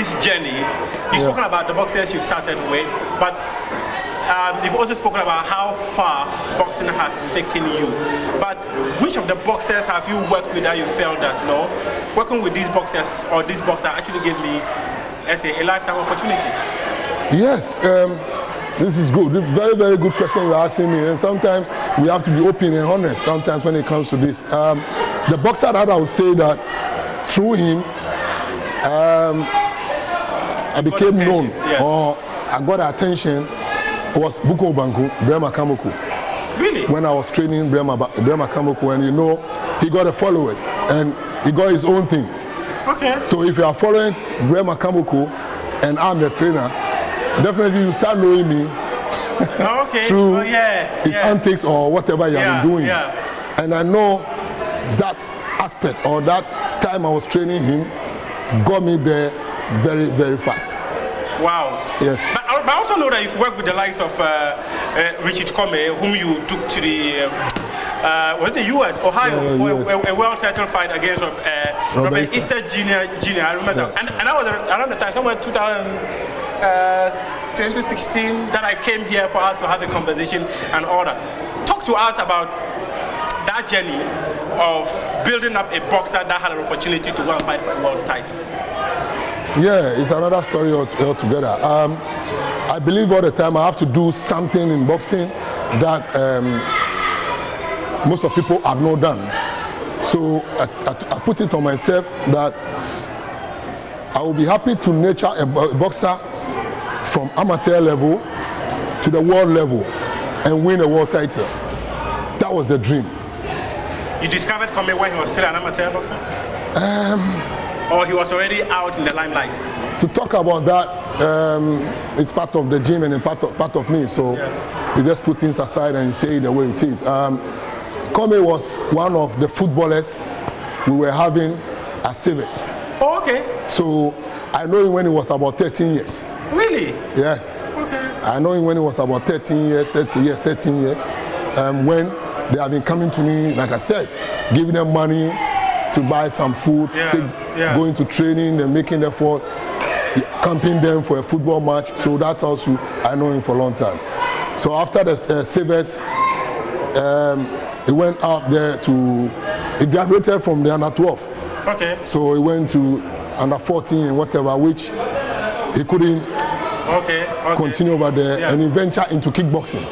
this journey, you've spoken about the boxers you started with, but you've also spoken about how far boxing has taken you. But which of the boxers have you worked with that you felt that, no, working with these boxers or this boxer actually gave me, let's say, a lifetime opportunity? Yes, this is good. Very, very good question you're asking me. And sometimes we have to be open and honest sometimes when it comes to this. The boxer that I would say that through him, I became known, or I got attention, was Buko Banku, Brema Kamoku. Really? When I was training Brema Kamoku, and he got the followers and he got his own thing. Okay. So if you are following Brema Kamoku and I'm the trainer, definitely you start knowing me through his antics or whatever you have been doing. And I know that aspect or that time I was training him got me there very, very fast. Wow. Yes. But I also know that you've worked with the likes of Richard Comey, whom you took to the the US, Ohio, for a world title fight against Robert Easter Jr. I remember that. And that was around the time, somewhere 2016, that I came here for us to have a conversation and all that. Talk to us about that journey of building up a boxer that had an opportunity to go and fight for a world title. Yeah, it's another story altogether. I believe all the time I have to do something in boxing that most of people have not done. So I put it on myself that I will be happy to nurture a boxer from amateur level to the world level and win a world title. That was the dream. You discovered Comey when he was still an amateur boxer? Or he was already out in the limelight? To talk about that, it's part of the gym and part of me. So you just put things aside and say it the way it is. Comey was one of the footballers we were having as savers. Oh, okay. So I know him when he was about 13 years. Really? Yes. Okay. I know him when he was about 13 years. When they have been coming to me, like I said, giving them money to buy some food, going to training and making effort, camping them for a football match. So that's also, I know him for a long time. So after the Savers, he went out there he graduated from the under 12. Okay. So he went to under 14 and whatever, which he couldn't continue over there, and he ventured into kickboxing.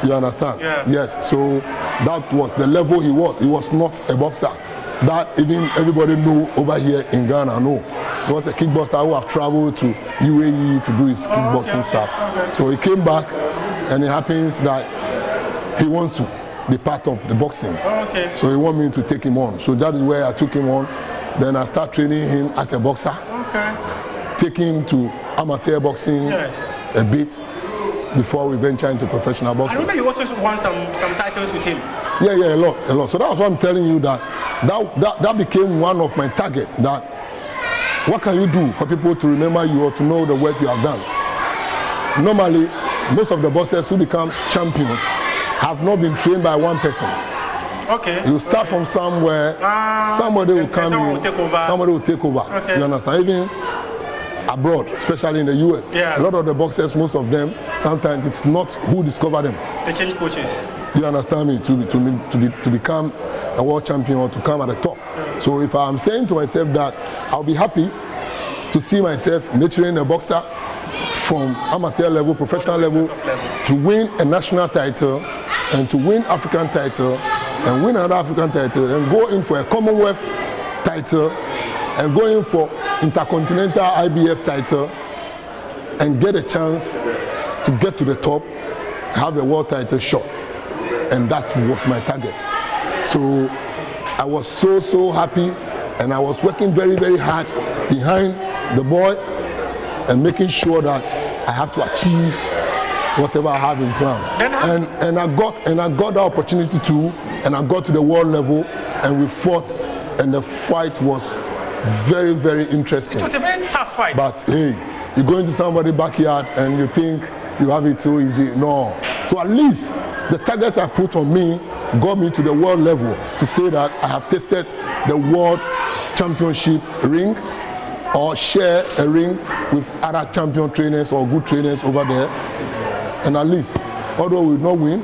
You understand? Yeah. Yes. So that was the level he was. He was not a boxer. That even everybody knew over here in Ghana. No, he was a kickboxer who have traveled to UAE to do his kickboxing stuff. Okay. So he came back, and it happens that he wants to be part of the boxing. Okay. So he want me to take him on. So that is where I took him on. Then I start training him as a boxer. Okay. Take him to amateur boxing a bit before we venture into professional boxing. I remember you also won some titles with him. Yeah, a lot. So that's why I'm telling you that became one of my targets. That what can you do for people to remember you or to know the work you have done? Normally, most of the boxers who become champions have not been trained by one person. Okay. You start from somewhere, somebody will come in, somebody will take over. Okay. You understand? Even abroad, especially in the US, a lot of the boxers, most of them, sometimes it's not who discover them. They change coaches. You understand me? To become a world champion or to come at the top. So if I'm saying to myself that I'll be happy to see myself nurturing a boxer from amateur level, professional level, to win a national title and to win African title and win another African title and go in for a Commonwealth title and go in for Intercontinental IBF title and get a chance to get to the top, have a world title shot. And that was my target. So I was so happy, and I was working very, very hard behind the boy and making sure that I have to achieve whatever I have in plan. And I got the opportunity to, and I got to the world level, and we fought, and the fight was very, very interesting. It was a very tough fight. But hey, you go into somebody's backyard and you think you have it so easy. No. So at least the target I put on me got me to the world level to say that I have tasted the world championship ring or share a ring with other champion trainers or good trainers over there. And at least, although we will not win,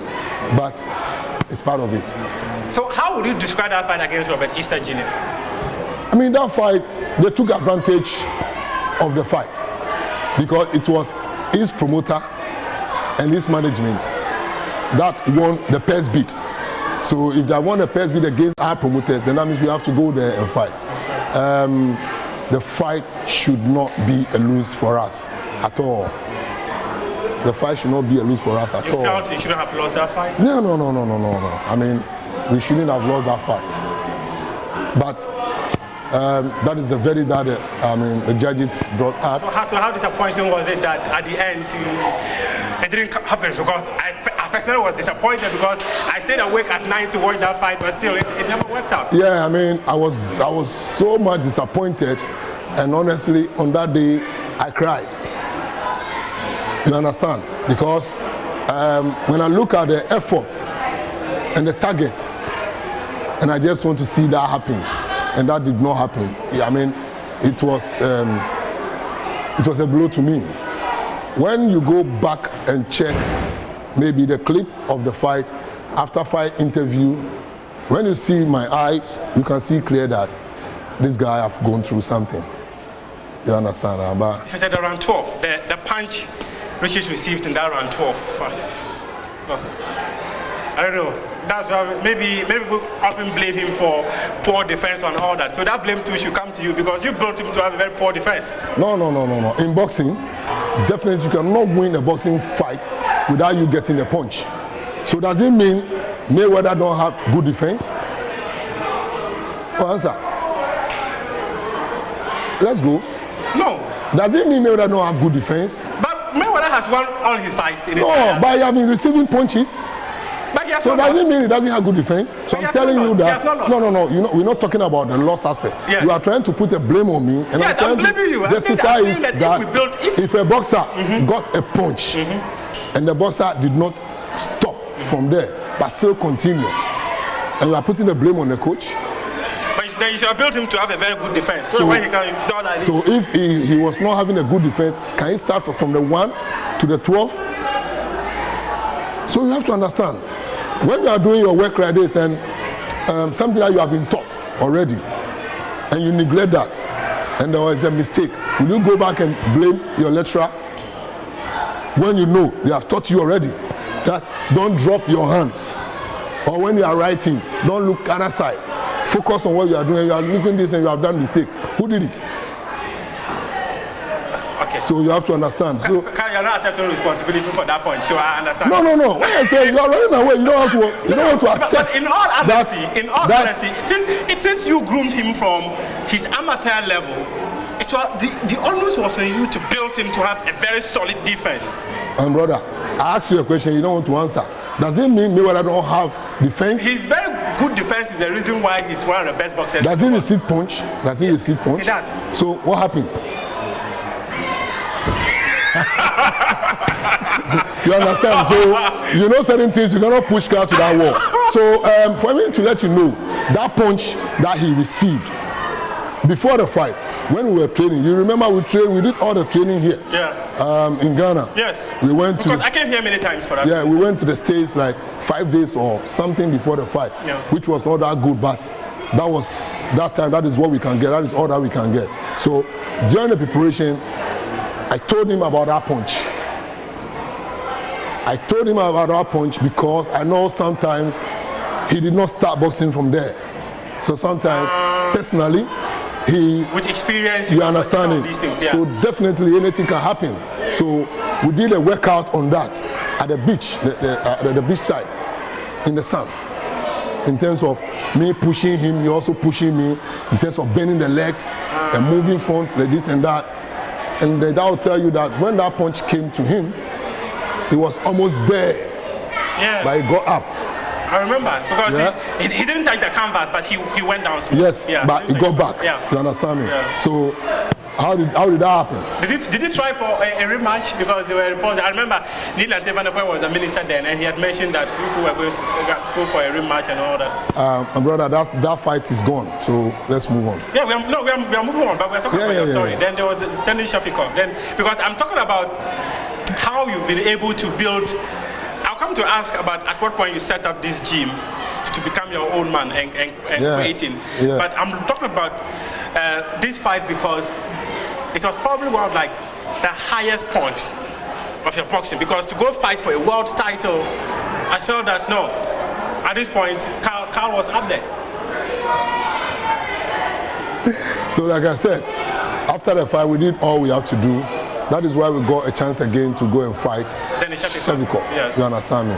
but it's part of it. So how would you describe that fight against Robert Easter Jr.? I mean, that fight, they took advantage of the fight because it was his promoter and his management that won the purse bid. So if they won the purse bid against our promoters, then that means we have to go there and fight. The fight should not be a lose for us at all. The fight should not be a lose for us at all. You felt you shouldn't have lost that fight? No. I mean, we shouldn't have lost that fight. But that is the very that the judges brought up. So how disappointing was it that at the end it didn't happen? Because I personally was disappointed because I stayed awake at night to watch that fight, but still it never worked out. Yeah, I mean, I was so much disappointed, and honestly, on that day, I cried. You understand? Because when I look at the effort and the target, and I just want to see that happen, and that did not happen. Yeah, I mean, it was a blow to me. When you go back and check maybe the clip of the fight, after fight interview, when you see my eyes, you can see clear that this guy have gone through something. You understand? Especially the round 12, the punch Richard received in that round 12 was I don't know. That's why maybe we often blame him for poor defense and all that. So that blame too should come to you because you built him to have a very poor defense. No. In boxing, definitely you cannot win a boxing fight without you getting a punch. So does it mean Mayweather don't have good defense? Answer. Let's go. No. Does it mean Mayweather don't have good defense? But Mayweather has won all his fights in his career. No, but he has been receiving punches. So does it mean he doesn't have good defense? So I'm telling you that. No. We're not talking about the loss aspect. Yes. You are trying to put a blame on me, and yes, I'm trying to justify it that if a boxer got a punch and the boxer did not stop from there but still continue, and you are putting the blame on the coach. But then you should have built him to have a very good defense. So when he can do like so if he was not having a good defense, can he start from the 1 to the 12? So you have to understand. When you are doing your work like this and something that you have been taught already and you neglect that and there was a mistake, will you go back and blame your lecturer when you know they have taught you already that don't drop your hands, or when you are writing, don't look other side, focus on what you are doing. You are looking this and you have done mistake. Who did it? So you have to understand. So you're not accepting responsibility for that point. So I understand. No. When I say you are running away, you don't want to accept. But in all honesty, since you groomed him from his amateur level, it was the onus was on you to build him to have a very solid defense. Brother, I asked you a question you don't want to answer. Does it mean Mayweather don't have defense? His very good defense is the reason why he's one of the best boxers. Does he receive punch? He receive punch? He does. So what happened? You understand? So you know certain things, you cannot push car to that wall. So for me to let you know, that punch that he received before the fight, when we were training, you remember we did all the training here. In Ghana. Yes. We went because I came here many times for that. Yeah, we went to the States like 5 days or something before the fight, which was not that good, but that was that time. That is what we can get. That is all that we can get. So during the preparation, I told him about that punch. Because I know sometimes he did not start boxing from there. So sometimes, personally, with experience, you understand it. These things, So definitely anything can happen. So we did a workout on that at the beach, the beach side, in the sun. In terms of me pushing him, you also pushing me. In terms of bending the legs and moving front like this and that. And that will tell you that when that punch came to him, he was almost there. Yeah. But he got up. I remember because he didn't touch the canvas, but he went down. Yes, but he got back. You understand me? Yeah. So How did that happen? Did you try for a rematch? Because there were reports. I remember Neil Antevanapoi was the minister then, and he had mentioned that people were going to go for a rematch and all that. My brother, that fight is gone. So let's move on. Yeah, we are moving on, but we're talking about your story. Then there was the Stanley Shafikov. Then because I'm talking about how you've been able to build. I'll come to ask about at what point you set up this gym to become your own man and creating. Yeah. But I'm talking about this fight because it was probably one of like the highest points of your boxing. Because to go fight for a world title, I felt that no, at this point, Carl was up there. So like I said, after the fight, we did all we have to do. That is why we got a chance again to go and fight Shafikov. Yes. You understand me?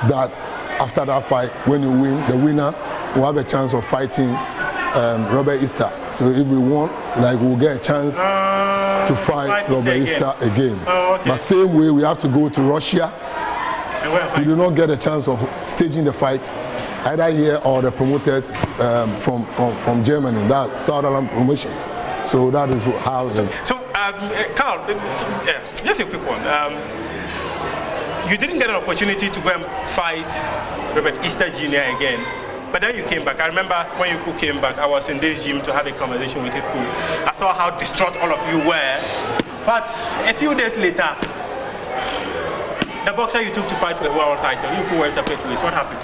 That after that fight, when you win, the winner will have a chance of fighting Robert Easter. So if we won, like we'll get a chance to fight Robert Easter again. Oh, okay. But same way, we have to go to Russia. We do not get a chance of staging the fight either here or the promoters from Germany. That's Sutherland Promotions. So that is how. Carl, just a quick one. You didn't get an opportunity to go and fight Robert Easter Jr. again, but then you came back. I remember when you came back, I was in this gym to have a conversation with you. I saw how distraught all of you were. But a few days later, the boxer you took to fight for the world title, you were separate ways. What happened?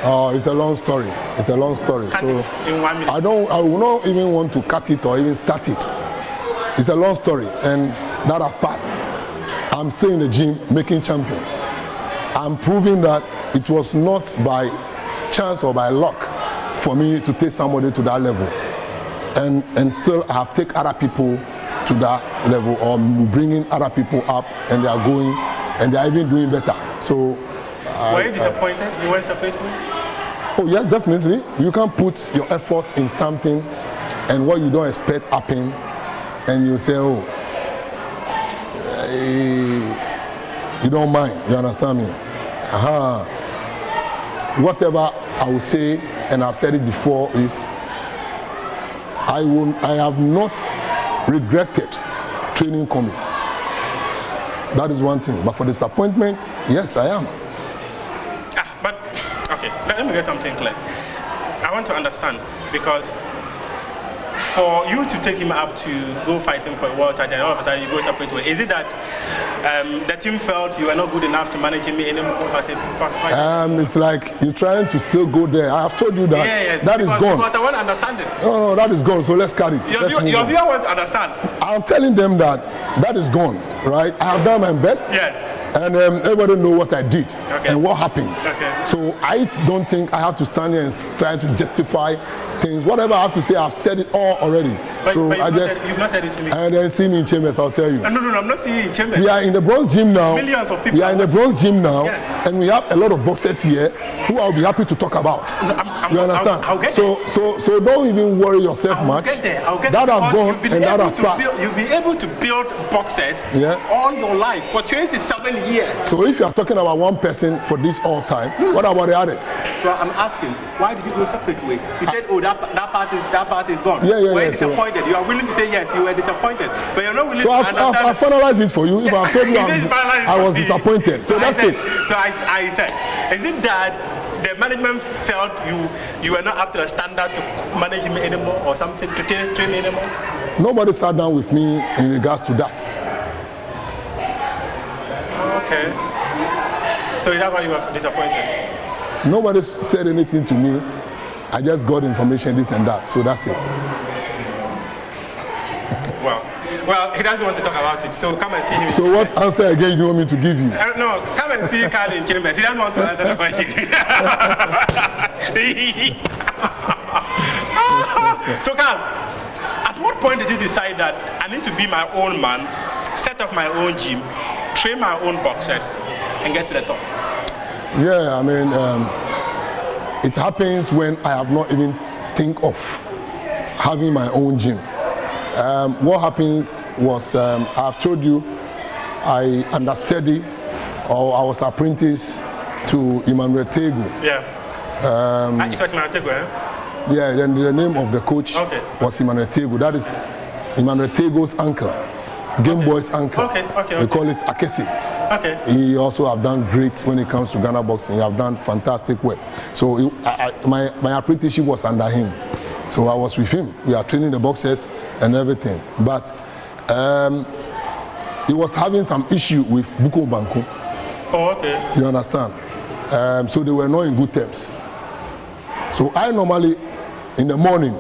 Oh, it's a long story. It's a long story. Cut it in 1 minute. I will not even want to cut it or even start it. It's a long story, and that has passed. I'm still in the gym making champions. I'm proving that it was not by chance or by luck for me to take somebody to that level. And still I have taken other people to that level, or bringing other people up, and they are going, and they are even doing better. So. Were you disappointed? You went separate ways? Oh yes, definitely. You can't put your effort in something and what you don't expect happen, and you say, oh, you don't mind. You understand me? Whatever I will say, and I've said it before, is I have not regretted training coming. That is one thing. But for disappointment, yes, I am. But, okay, let me get something clear. I want to understand, because for you to take him up to go fight him for a world title and all of a sudden you go separate way, is it that the team felt you were not good enough to manage him anymore as a fighter? It's like you're trying to still go there. I have told you that. Yes, that is gone. Because I want to understand it. No, that is gone. So let's cut it. Your viewer wants to understand. I'm telling them that is gone, right? I have done my best. Yes. And everybody know what I did and what happens. Okay. So I don't think I have to stand here and try to justify things. Whatever I have to say, I've said it all already. But You've not said it to me. And then see me in Chambers, I'll tell you. No, I'm not seeing you in Chambers. We are in the bronze gym now. Millions of people. We are in the bronze gym now, yes. And we have a lot of boxers here who I'll be happy to talk about. No, you understand? I'll get so don't even worry yourself much. I'll get that there. I've gone and that I've passed. You've been able to build boxers all your life for 27 years. So if you are talking about one person for this all time, what about the others? So I'm asking, why did you go separate ways? You said, oh, that part is gone. Yeah, were you disappointed? You are willing to say yes, you were disappointed, but you're not willing to understand. I've finalized it for you. If I told you I was disappointed, so that's it. So I said, is it that the management felt you were not up to the standard to manage him anymore, or something, to train anymore? Nobody sat down with me in regards to that. Okay. So is that why you were disappointed? Nobody said anything to me. I just got information, this and that. So that's it. Well, he doesn't want to talk about it. So come and see him. So what answer again do you want me to give you? No, come and see Carl in Chambers. He doesn't want to answer the question. So Carl, at what point did you decide that I need to be my own man, set up my own gym, train my own boxers, and get to the top? Yeah, I mean, it happens when I have not even think of having my own gym. What happens was, I've told you, I understudied, or I was apprentice to Emmanuel Tego. Yeah. You said Emmanuel Tego, eh? Yeah, then the name of the coach was Emmanuel Tego. That is Emmanuel Tego's uncle, Game Boy's uncle. We call it Akesi. He also have done great when it comes to Ghana boxing. He have done fantastic work. So my apprenticeship was under him. So I was with him. We are training the boxers and everything. But he was having some issue with Buko Banku. You understand? So they were not in good terms. So I normally, in the morning,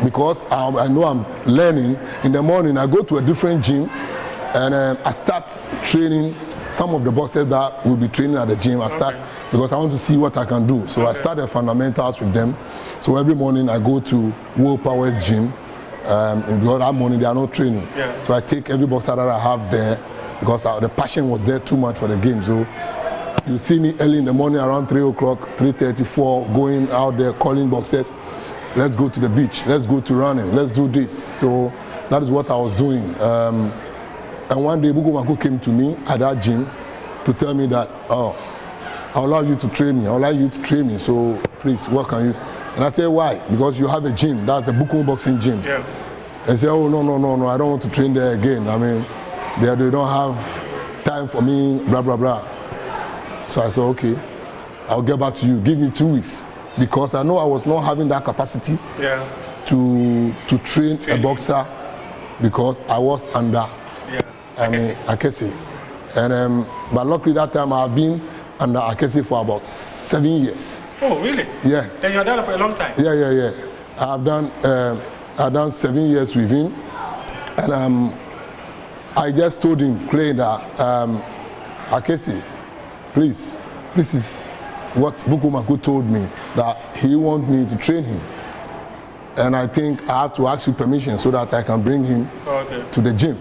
because I know I'm learning, in the morning I go to a different gym and I start training some of the boxers that will be training at the gym. I start because I want to see what I can do. So I start the fundamentals with them. So every morning I go to Will Power's gym. Because that morning they are not training. So I take every boxer that I have there because the passion was there too much for the game. So you see me early in the morning around 3 o'clock, 3:34, going out there calling boxers. Let's go to the beach. Let's go to running. Let's do this. So that is what I was doing. And one day Buko Banku came to me at that gym to tell me that, oh, I'll allow you to train me. I'll allow you to train me. So please, what can you? And I said, why? Because you have a gym. That's the Buko boxing gym. And say, oh, no, I don't want to train there again. I mean, they don't have time for me, blah, blah, blah. So I said, okay, I'll get back to you. Give me 2 weeks. Because I know I was not having that capacity to train a boxer because I was under Akesi. And but luckily that time I've been under Akesi for about 7 years. Oh, really? Yeah. Then you're done for a long time? Yeah. I've done 7 years with him. And I just told him, Clay, that Akesi, please, this is what Buko Banku told me, that he wants me to train him. And I think I have to ask you permission so that I can bring him to the gym.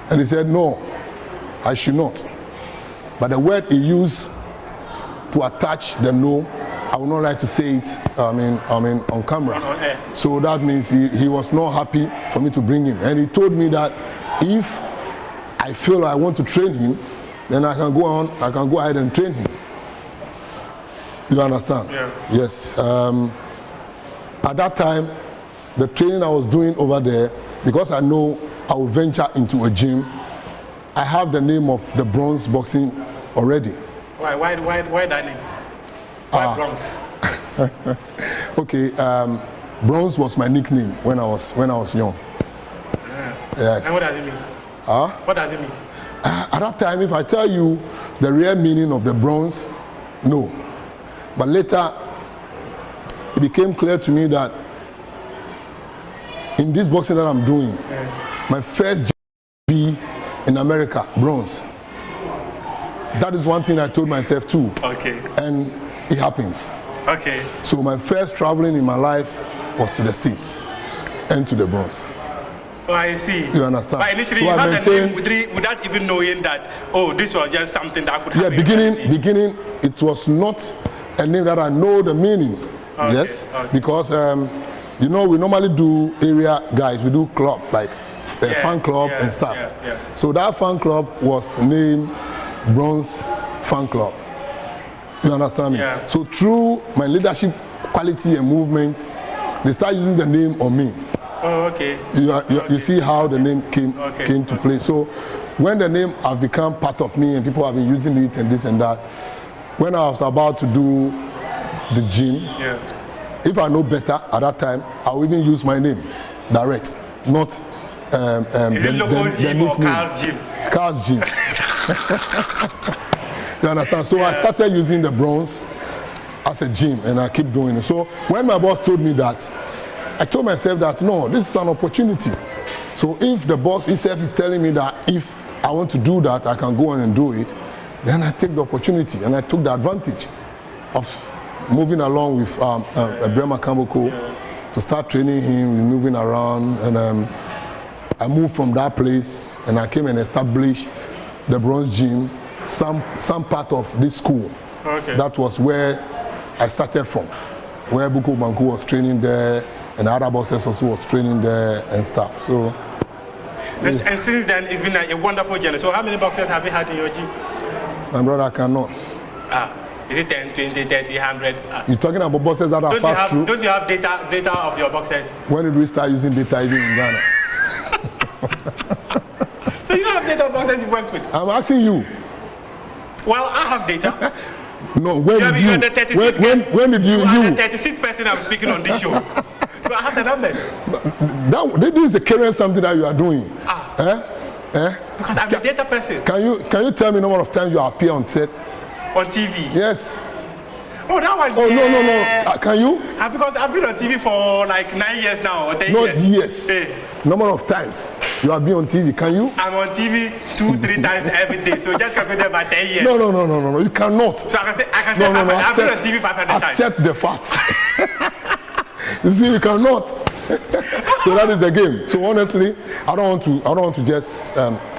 And he said, no, I should not. But the word he used to attach the no, I would not like to say it on camera. So that means he was not happy for me to bring him. And he told me that if I feel I want to train him, then I can go ahead and train him. You understand? Yes. At that time, the training I was doing over there, because I know I will venture into a gym, I have the name of the bronze boxing already. Why that name? Why bronze? Okay, bronze was my nickname when I was young. Yes. And what does it mean? What does it mean? At that time, if I tell you the real meaning of the bronze, no. But later, it became clear to me that in this boxing that I'm doing, my first gym will be in America, bronze. That is one thing I told myself too. And it happens. So my first traveling in my life was to the States and to the bronze. Oh, I see. You understand? But initially, so you had the name without even knowing that, oh, this was just something that could happen. Yeah, beginning, it was not a name that I know the meaning. Yes, because we normally do area guys. We do club like a fan club and stuff. So that fan club was named Bronze Fan Club. You understand me? So through my leadership quality and movement, they start using the name on me. You see how the name came to play. So when the name has become part of me and people have been using it and this and that, when I was about to do the gym, if I know better at that time, I will even use my name direct, not Is it Loco's gym or Carl's gym? Carl's gym. You understand? So I started using the bronze as a gym and I keep doing it. So when my boss told me that, I told myself that no, this is an opportunity. So if the boss himself is telling me that if I want to do that, I can go on and do it, then I take the opportunity and I took the advantage of moving along with Brema Kamboko to start training him, moving around, and I moved from that place and I came and established the bronze gym, some part of this school. That was where I started from, where Buko Banku was training there and other boxers also was training there and stuff. So. And since then, it's been a wonderful journey. So how many boxers have you had in your gym? My brother, I cannot. Is it 10, 20, 30, 100? You're talking about boxers that are passed through? Don't you have data of your boxers? When did we start using data even in Ghana? data of boxers you worked with? I'm asking you. Well, I have data. No, when did you? The 36th When did you? You are the 36th person I'm speaking on this show. So I have the numbers. This is the current something that you are doing. Because I'm a data person. Can you tell me the number of times you appear on set? On TV? Yes. Oh, that one. Oh, no. Can you? Because I've been on TV for like 9 years now, or 10 Not years. Number of times you have been on TV. Can you? I'm on TV 2-3 times every day. So just calculate by 10 years. No. You cannot. So I can say 500. I've been on TV 500 times. Accept the facts. You see, you cannot. So that is the game. So honestly, I don't want to just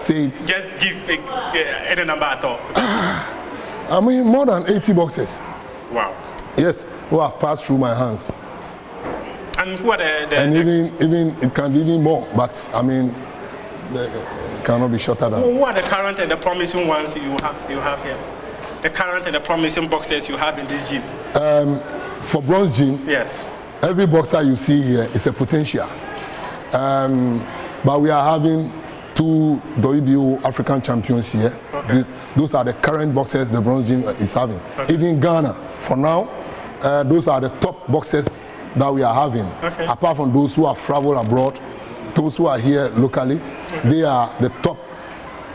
say it. Just give any number at all. I mean, more than 80 boxes. Wow. Yes, who have passed through my hands. And who are and even it can be even more, but I mean, it cannot be shorter than. Who are the current and the promising ones you have here? The current and the promising boxers you have in this gym? For bronze gym, yes. Every boxer you see here is a potential. But we are having 2 WBO African champions here. Okay. Those are the current boxers the bronze gym is having. Okay. Even Ghana, for now, those are the top boxers that we are having. Okay. Apart from those who have traveled abroad, those who are here locally, they are the top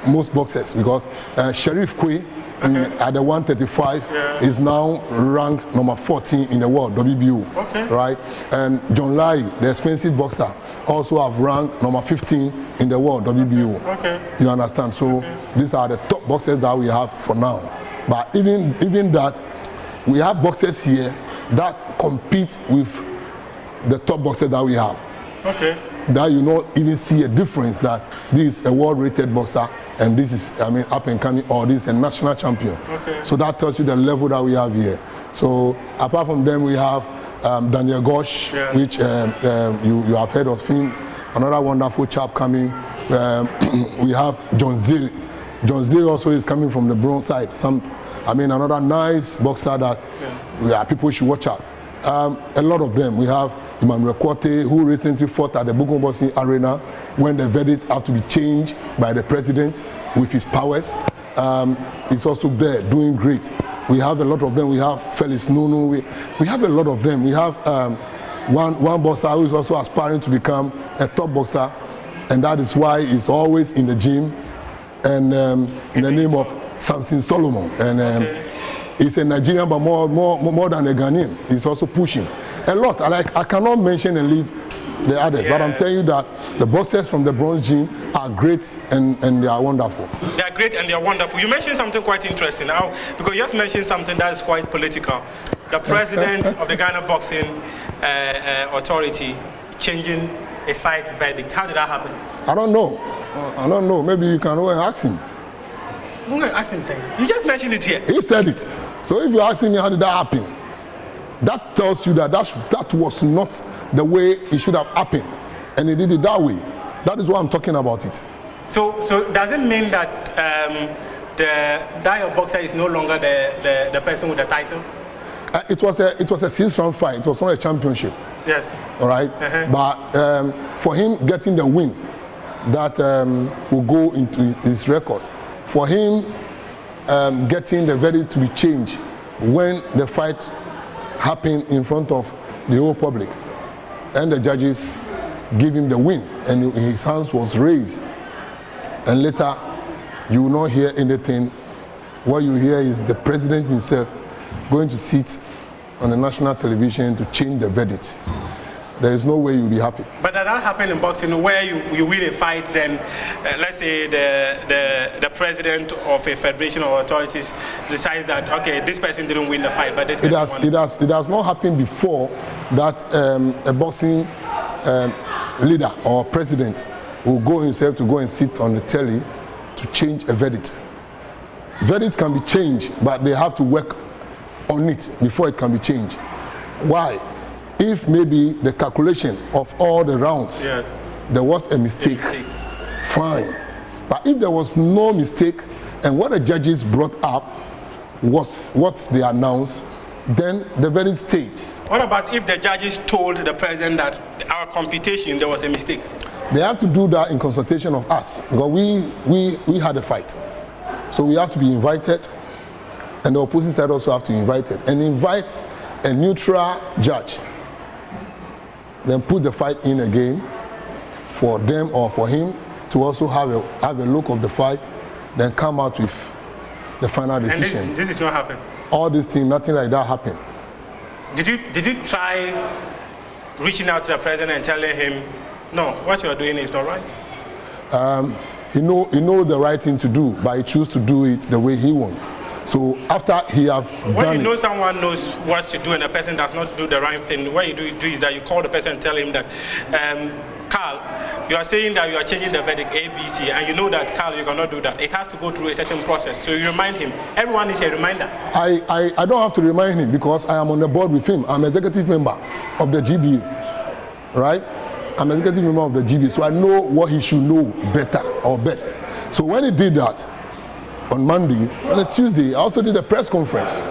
most boxers because Sheriff Kwe at the 135 is now ranked number 14 in the world, WBO, right? And John Lai, the expensive boxer, also have ranked number 15 in the world, WBO. Okay. You understand? So these are the top boxers that we have for now. But even that, we have boxers here that compete with the top boxers that we have. Okay. That you not even see a difference that this is a world-rated boxer and this is, up and coming, or this is a national champion. Okay. So that tells you the level that we have here. So apart from them, we have Daniel Gosh, which you have heard of him. Another wonderful chap coming. We have John Zil. John Zil also is coming from the bronze side. Another nice boxer that people should watch out. A lot of them. We have Emmanuel Kwate, who recently fought at the Bugon Boxing Arena when the verdict had to be changed by the president with his powers. He's also there doing great. We have a lot of them. We have Felix Nunu. We have a lot of them. We have one boxer who is also aspiring to become a top boxer, and that is why he's always in the gym, and in the name of Samson Solomon. And he's a Nigerian, but more than a Ghanaian. He's also pushing a lot. I cannot mention and leave the others, but I'm telling you that the boxers from the bronze gym are great and they are wonderful. They are great and they are wonderful. You mentioned something quite interesting now, because you just mentioned something that is quite political. The president of the Ghana Boxing Authority changing a fight verdict. How did that happen? I don't know. Maybe you can go and ask him. I'm going to ask him, say. You just mentioned it here. He said it. So if you're asking me how did that happen, that tells you that that was not the way it should have happened, and he did it that way. That is why I'm talking about it. So does it mean that that your boxer is no longer the person with the title? It was a 6-round fight. It was not a championship. Yes. All right. But for him getting the win, that will go into his records. For him getting the verdict to be changed when the fight happened in front of the whole public, and the judges give him the win, and his hands was raised, and later you will not hear anything. What you hear is the president himself going to sit on the national television to change the verdict. There is no way you'll be happy. But does that happen in boxing, where you win a fight, then let's say the president of a federation or authorities decides that, okay, this person didn't win the fight, but this person won. It has not happened before that a boxing leader or president will go himself to go and sit on the telly to change a verdict. Verdict can be changed, but they have to work on it before it can be changed. Why? If maybe the calculation of all the rounds, there was a mistake, fine. But if there was no mistake and what the judges brought up was what they announced, then the verdict stays. What about if the judges told the president that our computation, there was a mistake? They have to do that in consultation of us, because we had a fight. So we have to be invited, and the opposing side also have to be invited, and invite a neutral judge. Then put the fight in again for them or for him to also have a look of the fight, then come out with the final decision. And this is not happening. All these things, nothing like that happened. Did you try reaching out to the president and telling him, no, what you are doing is not right? He know the right thing to do, but he chooses to do it the way he wants. So after he have when you know someone knows what to do and the person does not do the right thing, what you do is that you call the person and tell him that, Carl, you are saying that you are changing the verdict A, B, C, and you know that, Carl, you cannot do that. It has to go through a certain process. So you remind him. Everyone is a reminder. I don't have to remind him because I am on the board with him. I'm executive member of the GBA, right? I'm executive member of the GBA, so I know what he should know better or best. So when he did that on Monday, on a Tuesday, I also did a press conference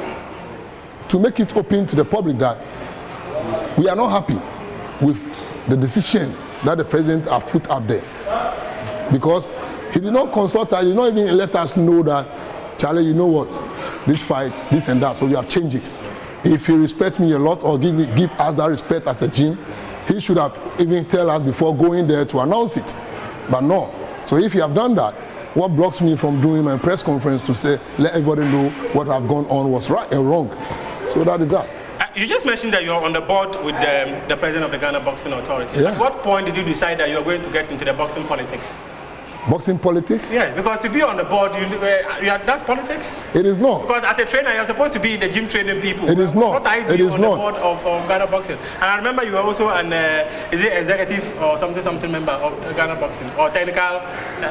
to make it open to the public that we are not happy with the decision that the president has put up there, because he did not consult us, he did not even let us know that, Charlie, you know what, this fight, this and that, so you have changed it. If he respects me a lot or give us that respect as a gym, he should have even tell us before going there to announce it, but no. So if you have done that, what blocks me from doing my press conference to say, let everybody know what have gone on was right and wrong? So that is that. You just mentioned that you're on the board with the president of the Ghana Boxing Authority. Yeah. At what point did you decide that you're going to get into the boxing politics? Boxing politics? Yes, because to be on the board, that's politics. It is not. Because as a trainer, you're supposed to be in the gym training people. It is not. What I do on the board of Ghana Boxing. And I remember you were also an executive or something member of Ghana Boxing, or technical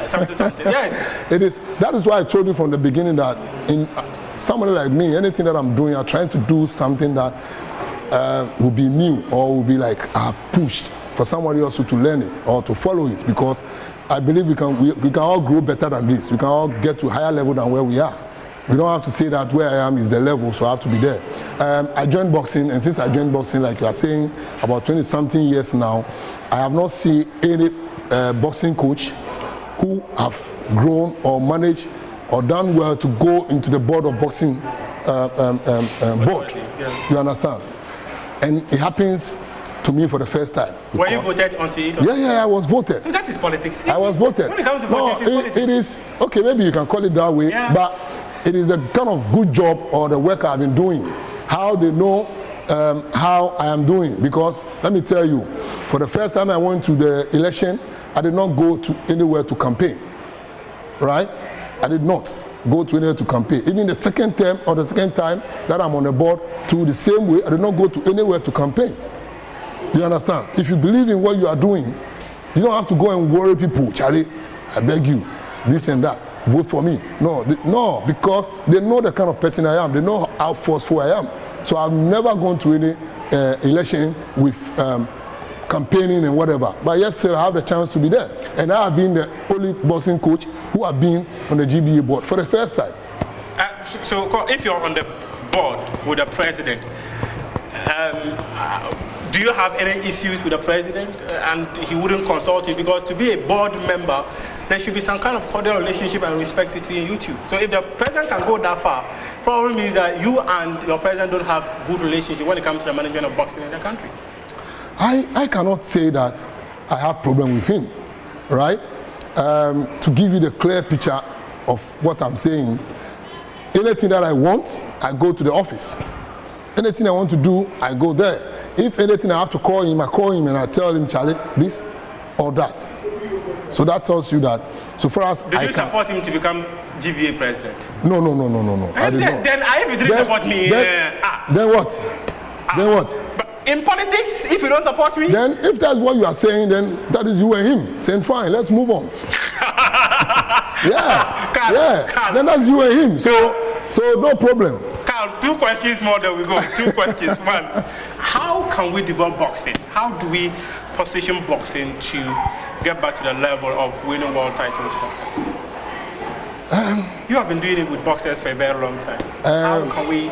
something. Yes. It is. That is why I told you from the beginning that in somebody like me, anything that I'm doing, I'm trying to do something that will be new or will be like I've pushed for somebody else to learn it or to follow it, because I believe we can all grow better than this. We can all get to a higher level than where we are. We don't have to say that where I am is the level, so I have to be there. I joined boxing, and since I joined boxing, like you are saying, about 20-something years now, I have not seen any boxing coach who have grown or managed or done well to go into the board of boxing board. Yeah. You understand? And it happens to me for the first time. Were you voted onto it? Yeah, I was voted. So that is politics. I was voted. When it comes to politics, it's politics. It is, okay, maybe you can call it that way, but it is the kind of good job or the work I've been doing. How they know how I am doing. Because let me tell you, for the first time I went to the election, I did not go to anywhere to campaign. Right? I did not go to anywhere to campaign. Even the second term or the second time that I'm on the board, to the same way, I did not go to anywhere to campaign. You understand? If you believe in what you are doing, you don't have to go and worry people. Charlie, I beg you, this and that, vote for me. No, because they know the kind of person I am. They know how forceful I am. So I've never gone to any election with campaigning and whatever. But yet still I have the chance to be there. And I have been the only boxing coach who have been on the GBA board for the first time. So if you're on the board with the president, do you have any issues with the president and he wouldn't consult you? Because to be a board member, there should be some kind of cordial relationship and respect between you two. So if the president can go that far, probably means that you and your president don't have good relationship when it comes to the management of boxing in the country. I cannot say that I have problem with him, right? To give you the clear picture of what I'm saying, anything that I want, I go to the office. Anything I want to do, I go there. If anything I have to call him, I call him and I tell him, Charlie, this or that. So that tells you that, so far as Did you support him to become GBA president? No. I did not. Then if you didn't support me, then what? Then what? But in politics, if you don't support me? Then if that's what you are saying, then that is you and him. Saying fine, let's move on. Carl. Then that's you and him. So no problem. Carl, 2 questions more, then we go. 2 questions. One, how can we develop boxing? How do we position boxing to get back to the level of winning world titles for us? You have been doing it with boxers for a very long time. How can we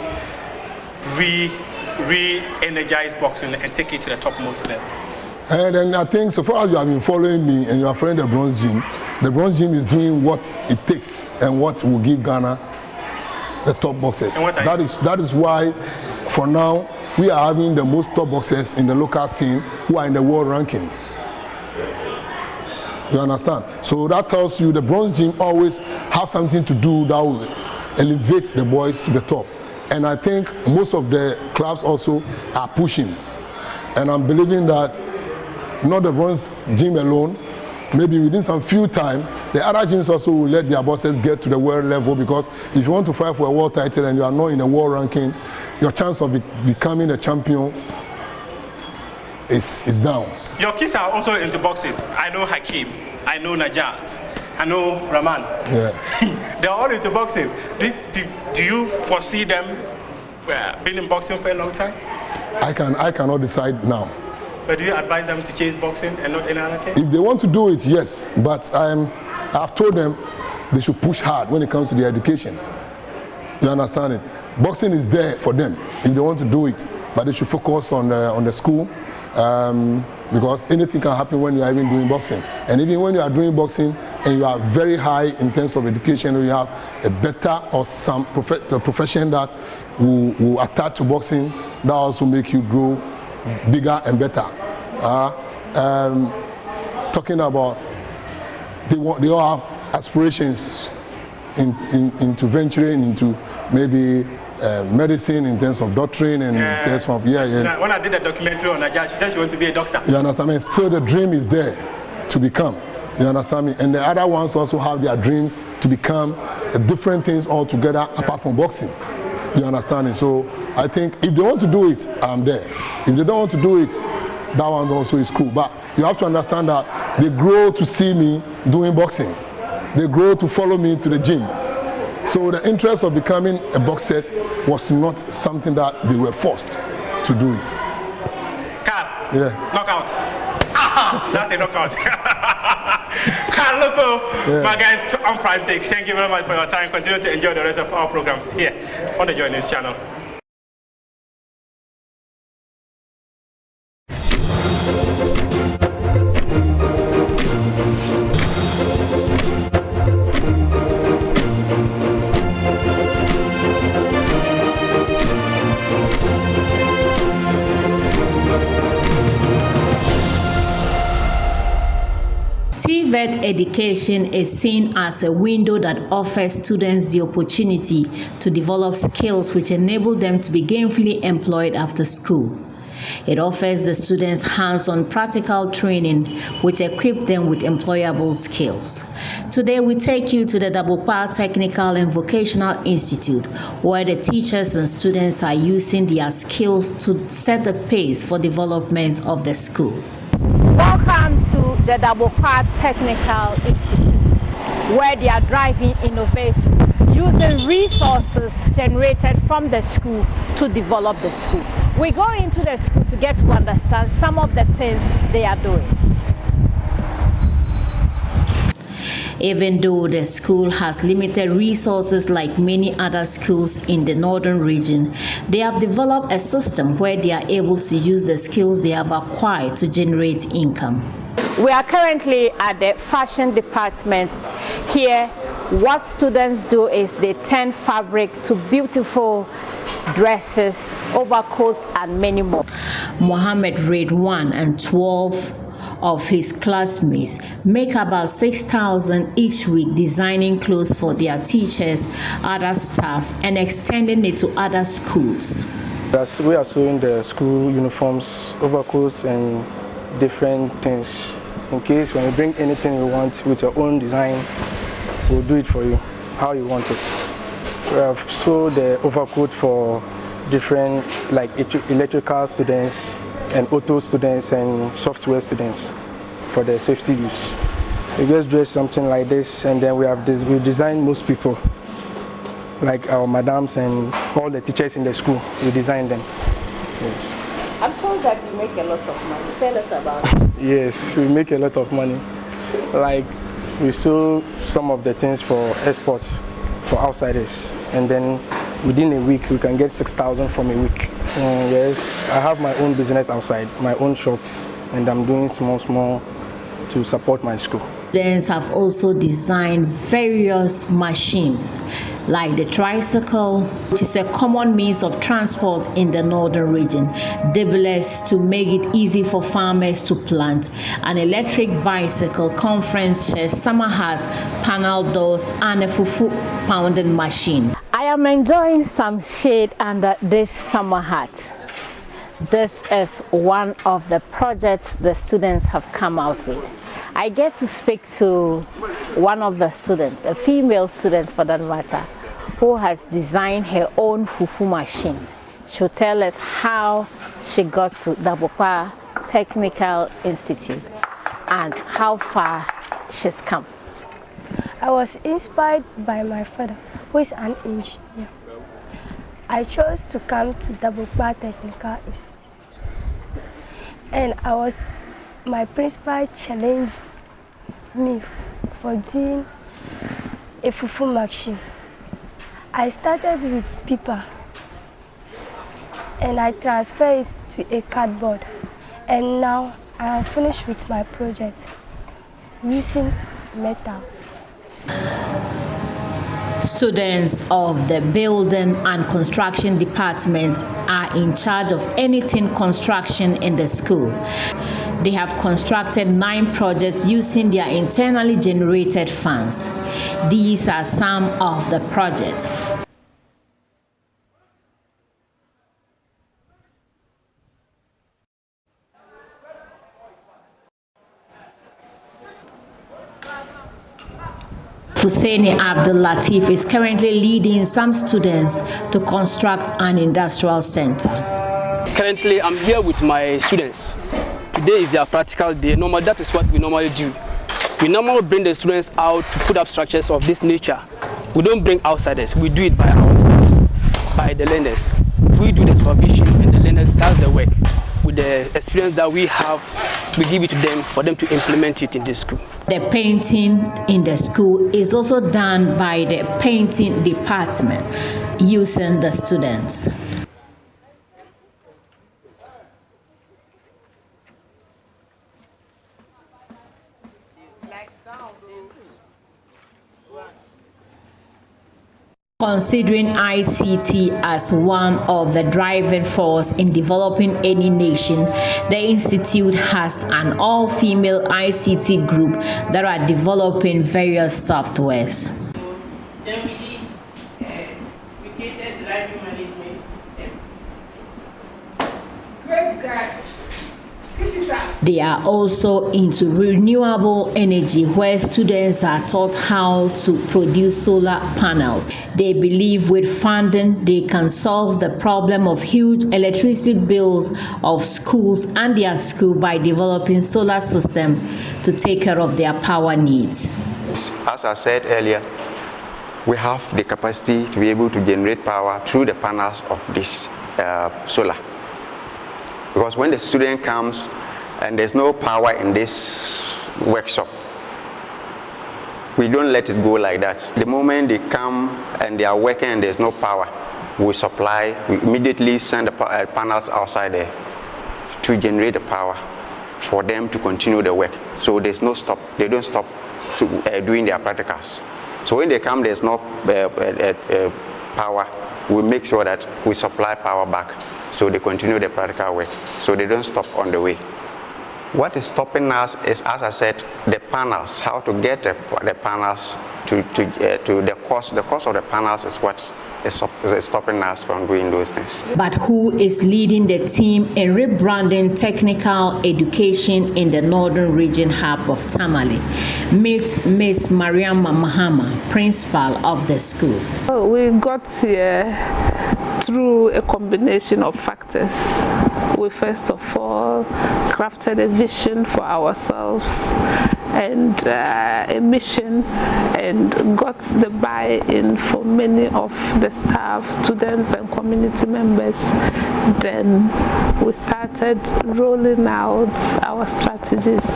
re-energize boxing and take it to the topmost level? And then I think so far as you have been following me and you are following the Bronze Gym is doing what it takes and what will give Ghana the top boxers. That is why, for now, we are having the most top boxers in the local scene who are in the world ranking. You understand? So that tells you the Bronze Gym always have something to do that will elevate the boys to the top. And I think most of the clubs also are pushing. And I'm believing that not the Bronze Gym alone, maybe within some few time, the other gyms also will let their bosses get to the world level, because if you want to fight for a world title and you are not in the world ranking, your chance of becoming a champion is down. Your kids are also into boxing. I know Hakeem, I know Najat, I know Rahman. Yeah. They're all into boxing. Do you foresee them being in boxing for a long time? I cannot decide now. But do you advise them to chase boxing and not any other thing? If they want to do it, yes. But I've told them they should push hard when it comes to their education. You understand it? Boxing is there for them if they want to do it, but they should focus on the school, because anything can happen when you are even doing boxing. And even when you are doing boxing and you are very high in terms of education, or you have a better or some profession that will attach to boxing, that also make you grow bigger and better. Talking about they all have aspirations into venturing into maybe medicine in terms of doctrine and in terms of Now, when I did a documentary on Najat, she said she wanted to be a doctor. You understand me? So the dream is there to become. You understand me? And the other ones also have their dreams to become different things altogether apart from boxing. You understand it? So I think if they want to do it, I'm there. If they don't want to do it, that one also is cool. But you have to understand that they grow to see me doing boxing. They grow to follow me to the gym. So the interest of becoming a boxer was not something that they were forced to do it. Carl, yeah. Knockout. That's a knockout. Carl Loco, my guys on Prime Take, thank you very much for your time. Continue to enjoy the rest of our programs here on the Joy News channel. TVET education is seen as a window that offers students the opportunity to develop skills which enable them to be gainfully employed after school. It offers the students hands-on practical training which equip them with employable skills. Today we take you to the Dabokpa Technical and Vocational Institute, where the teachers and students are using their skills to set the pace for development of the school. Welcome to the Dabokpa Technical Institute, where they are driving innovation, using resources generated from the school to develop the school. We go into the school to get to understand some of the things they are doing. Even though the school has limited resources like many other schools in the northern region, they have developed a system where they are able to use the skills they have acquired to generate income. We are currently at the fashion department. Here, what students do is they turn fabric to beautiful dresses, overcoats, and many more. Mohammed read 1 and 12 of his classmates make about 6,000 each week designing clothes for their teachers, other staff, and extending it to other schools. We are sewing the school uniforms, overcoats, and different things. In case when you bring anything you want with your own design, we'll do it for you, how you want it. We have sewed the overcoat for different, like electrical students, and auto students and software students for their safety use. We just dress something like this, and then we design most people, like our madams and all the teachers in the school. We design them. Yes. I'm told that you make a lot of money. Tell us about it. Yes, we make a lot of money. Like we sew some of the things for export for outsiders, and then within a week we can get 6,000 from a week. Yes, I have my own business outside, my own shop, and I'm doing small to support my school. Students have also designed various machines like the tricycle, which is a common means of transport in the northern region, dibblers to make it easy for farmers to plant, an electric bicycle, conference chairs, summer hats, panel doors, and a fufu pounding machine. I am enjoying some shade under this summer hat. This is one of the projects the students have come out with. I get to speak to one of the students, a female student for that matter, who has designed her own fufu machine. She'll tell us how she got to Dabokwa Technical Institute and how far she's come. I was inspired by my father, who is an engineer. I chose to come to Dabokwa Technical Institute. And my principal challenged me for doing a fufu machine. I started with paper and I transferred it to a cardboard, and now I am finished with my project using metals. Students of the building and construction departments are in charge of anything construction in the school. They have constructed 9 projects using their internally generated funds. These are some of the projects. Husseini Abdul Latif is currently leading some students to construct an industrial center. Currently, I'm here with my students. Today is their practical day. Normally, that is what we normally do. We normally bring the students out to put up structures of this nature. We don't bring outsiders. We do it by ourselves, by the learners. We do the supervision, and the learners does the work. With the experience that we have, we give it to them for them to implement it in the school. The painting in the school is also done by the painting department using the students. Considering ICT as one of the driving force in developing any nation, the Institute has an all-female ICT group that are developing various softwares. Then we created library management system. Great God. They are also into renewable energy, where students are taught how to produce solar panels. They believe with funding they can solve the problem of huge electricity bills of schools and their school by developing solar system to take care of their power needs. As I said earlier, we have the capacity to be able to generate power through the panels of this solar. Because when the student comes and there's no power in this workshop, we don't let it go like that. The moment they come and they are working and there's no power, we immediately send the panels outside there to generate the power for them to continue the work. So there's no stop. They don't stop doing their practicals. So when they come, there's no power. We make sure that we supply power back so they continue the practical work. So they don't stop on the way. What is stopping us is, as I said, the panels. How to get the panels to the cost. The cost of the panels is what is stopping us from doing those things. But who is leading the team in rebranding technical education in the northern region hub of Tamale? Meet Miss Mariama Mahama, principal of the school. We got here through a combination of factors. We first of all crafted a vision for ourselves and a mission, and got the buy-in for many of the staff, students and community members. Then we started rolling out our strategies.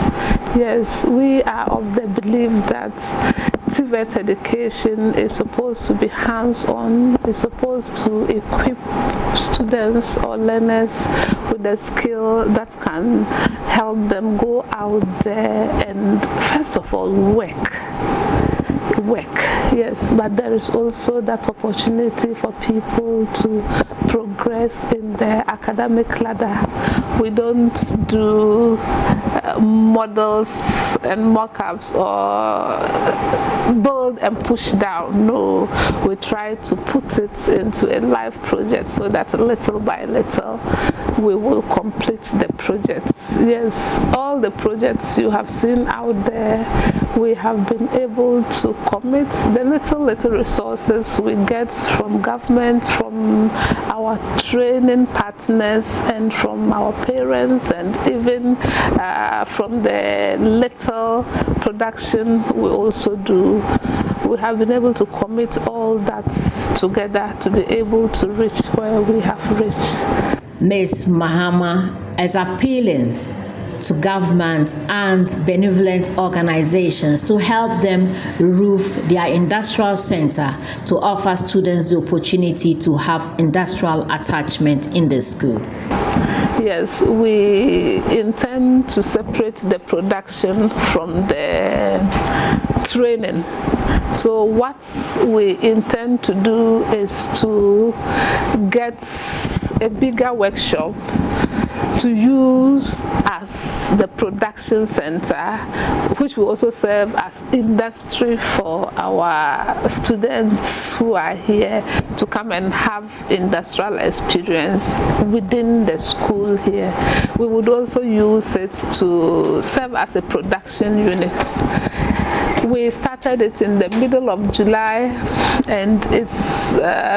Yes, we are of the belief that TVET education is supposed to be hands-on, is supposed to equip students or learners with the skill that can help them go out there and first of all work, yes, but there is also that opportunity for people to progress in their academic ladder. We don't do models and mock-ups or build and push down. No, we try to put it into a live project so that little by little we will complete the projects. Yes, all the projects you have seen out there, we have been able to commit the little resources we get from government, from our training partners, and from our parents, and even from the little production we also do. We have been able to commit all that together to be able to reach where we have reached. Ms. Mahama is appealing to government and benevolent organizations to help them roof their industrial center to offer students the opportunity to have industrial attachment in the school. Yes, we intend to separate the production from the training. So what we intend to do is to get a bigger workshop to use as the production center, which will also serve as industry for our students who are here to come and have industrial experience within the school here. We would also use it to serve as a production unit. We started it in the middle of July, and it's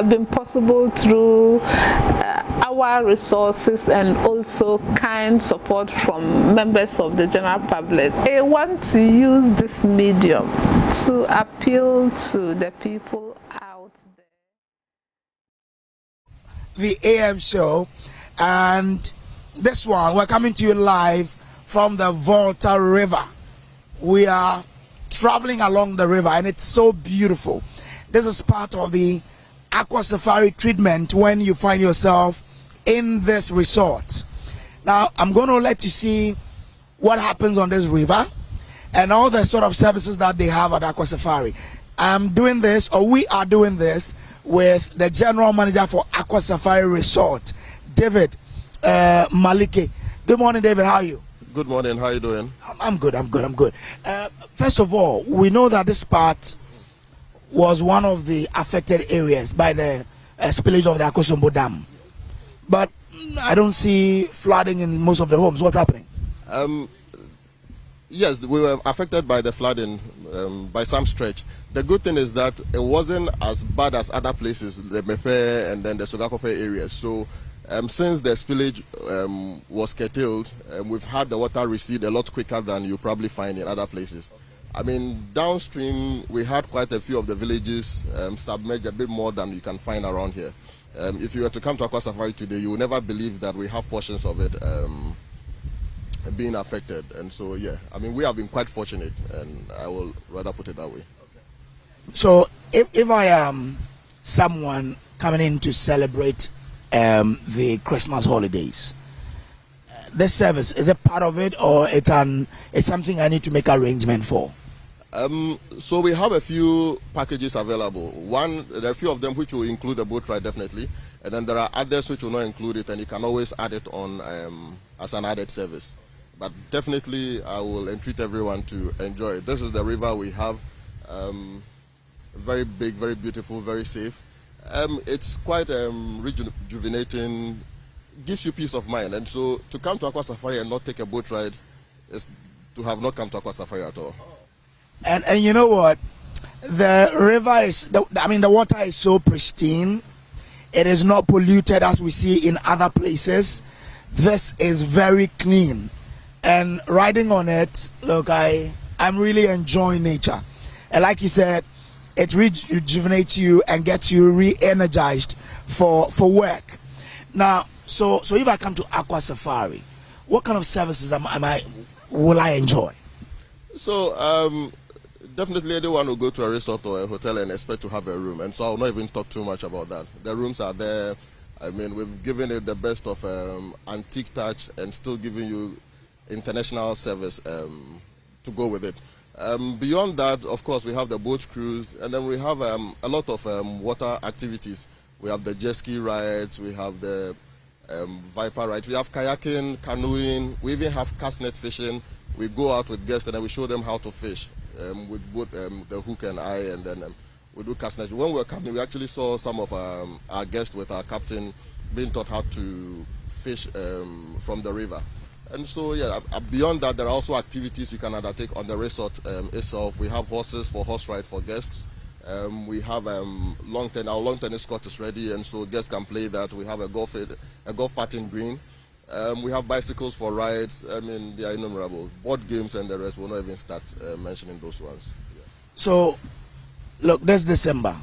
been possible through our resources and also kind support from members of the general public. I want to use this medium to appeal to the people out there. The AM show, and this one, we're coming to you live from the Volta River. We are traveling along the river, and it's so beautiful. This is part of the Aqua Safari treatment when you find yourself in this resort. Now, I'm going to let you see what happens on this river and all the sort of services that they have at Aqua Safari. I'm doing this, or we are doing this, with the general manager for Aqua Safari Resort, David Malike. Good morning, David. How are you? Good morning. How are you doing? I'm good. First of all, we know that this part was one of the affected areas by the spillage of the Akosombo Dam. But I don't see flooding in most of the homes. What's happening? Yes, we were affected by the flooding by some stretch. The good thing is that it wasn't as bad as other places, the Mepe and then the Sogakope areas. So since the spillage was curtailed, we've had the water recede a lot quicker than you probably find in other places. I mean, downstream, we had quite a few of the villages submerged a bit more than you can find around here. If you were to come to Aqua Safari today, you will never believe that we have portions of it being affected. And so, yeah, I mean, we have been quite fortunate, and I will rather put it that way. So, if I am someone coming in to celebrate the Christmas holidays, this service, is it part of it, or it's something I need to make arrangement for? So we have a few packages available. There are a few of them which will include the boat ride, definitely, and then there are others which will not include it, and you can always add it on as an added service. But definitely, I will entreat everyone to enjoy it. This is the river we have, very big, very beautiful, very safe. It's quite rejuvenating, gives you peace of mind, and so to come to Aqua Safari and not take a boat ride is to have not come to Aqua Safari at all. And you know what? The river is, the water is so pristine. It is not polluted as we see in other places. This is very clean. And riding on it, look, I'm really enjoying nature. And like you said, it rejuvenates you and gets you re-energized for work. Now, so if I come to Aqua Safari, what kind of services will I enjoy? So, definitely anyone will go to a resort or a hotel and expect to have a room, and so I'll not even talk too much about that. The rooms are there, I mean, we've given it the best of antique touch and still giving you international service to go with it. Beyond that, of course, we have the boat cruise, and then we have a lot of water activities. We have the jet ski rides, we have the viper rides, we have kayaking, canoeing, we even have cast net fishing. We go out with guests and then we show them how to fish with both the hook and eye, and then we do cast net. When we were coming, we actually saw some of our guests with our captain being taught how to fish from the river. And so, yeah, beyond that, there are also activities you can undertake on the resort itself. We have horses for horse ride for guests. We have our long tennis court is ready, and so guests can play that. We have a golf patting green. We have bicycles for rides. I mean, they are innumerable. Board games and the rest, we'll not even start mentioning those ones. Yeah. So, look, this December,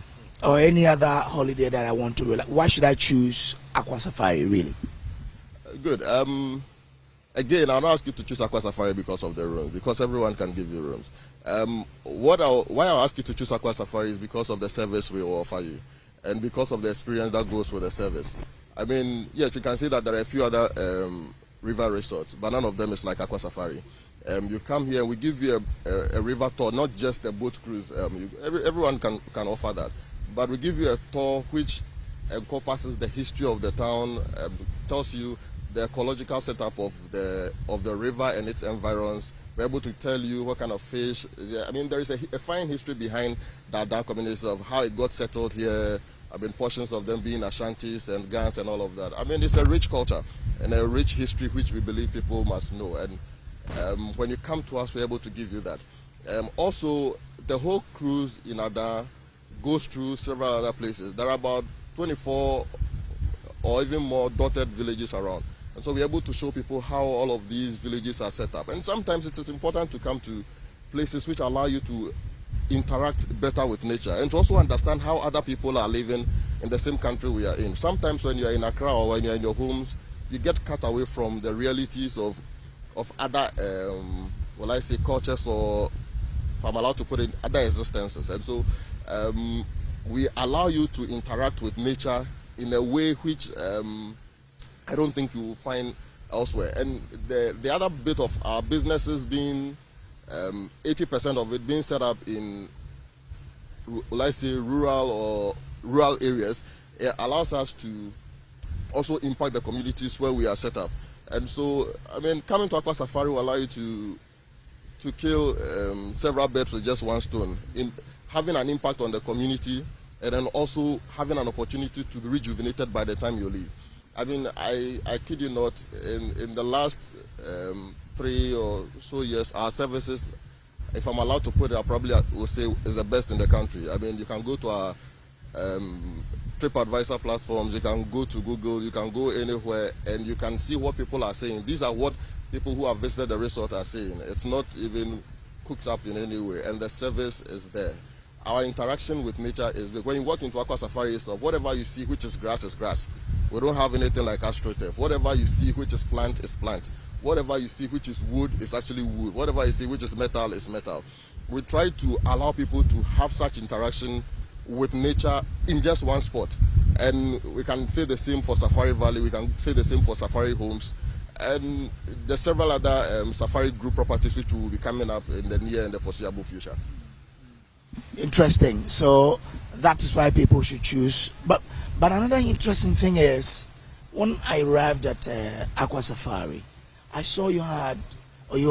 or any other holiday that I want to relax, why should I choose Aqua Safari, really? Good. Again, I'll not ask you to choose Aqua Safari because of the rooms, because everyone can give you rooms. Why I'll ask you to choose Aqua Safari is because of the service we will offer you, and because of the experience that goes with the service. I mean, yes, you can see that there are a few other river resorts, but none of them is like Aqua Safari. You come here, we give you a river tour, not just a boat cruise. Everyone can offer that, but we give you a tour which encompasses the history of the town, tells you the ecological setup of the river and its environs. We're able to tell you what kind of fish. I mean, there is a fine history behind that down community of how it got settled here. I mean, portions of them being Ashantis and Gans and all of that. I mean, it's a rich culture and a rich history which we believe people must know. And when you come to us, we're able to give you that. Also, the whole cruise in Ada goes through several other places. There are about 24 or even more dotted villages around. And so we're able to show people how all of these villages are set up. And sometimes it is important to come to places which allow you to interact better with nature and to also understand how other people are living in the same country we are in. Sometimes when you're in Accra or when you're in your homes, you get cut away from the realities of other, cultures, or, if I'm allowed to put it, other existences. And so we allow you to interact with nature in a way which I don't think you will find elsewhere. And the other bit of our businesses being 80% of it being set up in, rural areas, it allows us to also impact the communities where we are set up. And so, I mean, coming to Aqua Safari will allow you to kill several birds with just one stone, in having an impact on the community, and then also having an opportunity to be rejuvenated by the time you leave. I mean, I kid you not, in the last 3 or so years, our services, if I'm allowed to put it, I probably will say is the best in the country. I mean, you can go to our TripAdvisor platforms, you can go to Google, you can go anywhere, and you can see what people are saying. These are what people who have visited the resort are saying. It's not even cooked up in any way, and the service is there. Our interaction with nature is big. When you walk into Aqua Safari Resort, whatever you see which is grass is grass. We don't have anything like astroturf. Whatever you see which is plant is plant. Whatever you see which is wood is actually wood. Whatever you see which is metal is metal. We try to allow people to have such interaction with nature in just one spot. And we can say the same for Safari Valley, we can say the same for Safari Homes. And there's several other Safari Group properties which will be coming up in the near and the foreseeable future. Interesting. So that is why people should choose. But another interesting thing is, when I arrived at Aqua Safari, I saw you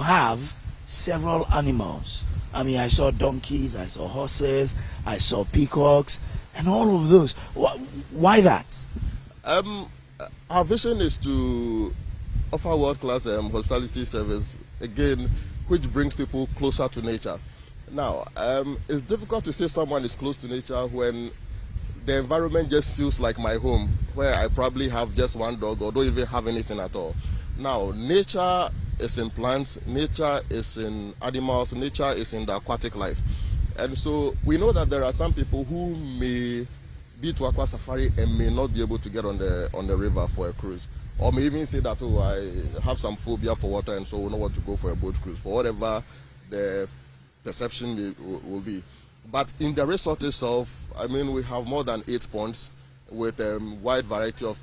have several animals. I mean, I saw donkeys, I saw horses, I saw peacocks, and all of those. Why that? Our vision is to offer world-class hospitality service, again, which brings people closer to nature. Now, it's difficult to say someone is close to nature when the environment just feels like my home, where I probably have just one dog or don't even have anything at all. Now, nature is in plants, nature is in animals, nature is in the aquatic life. And so we know that there are some people who may be to Aqua Safari and may not be able to get on the river for a cruise. Or may even say that, oh, I have some phobia for water and so will not want to go for a boat cruise, for whatever the perception will be. But in the resort itself, I mean, we have more than 8 ponds. with wide variety of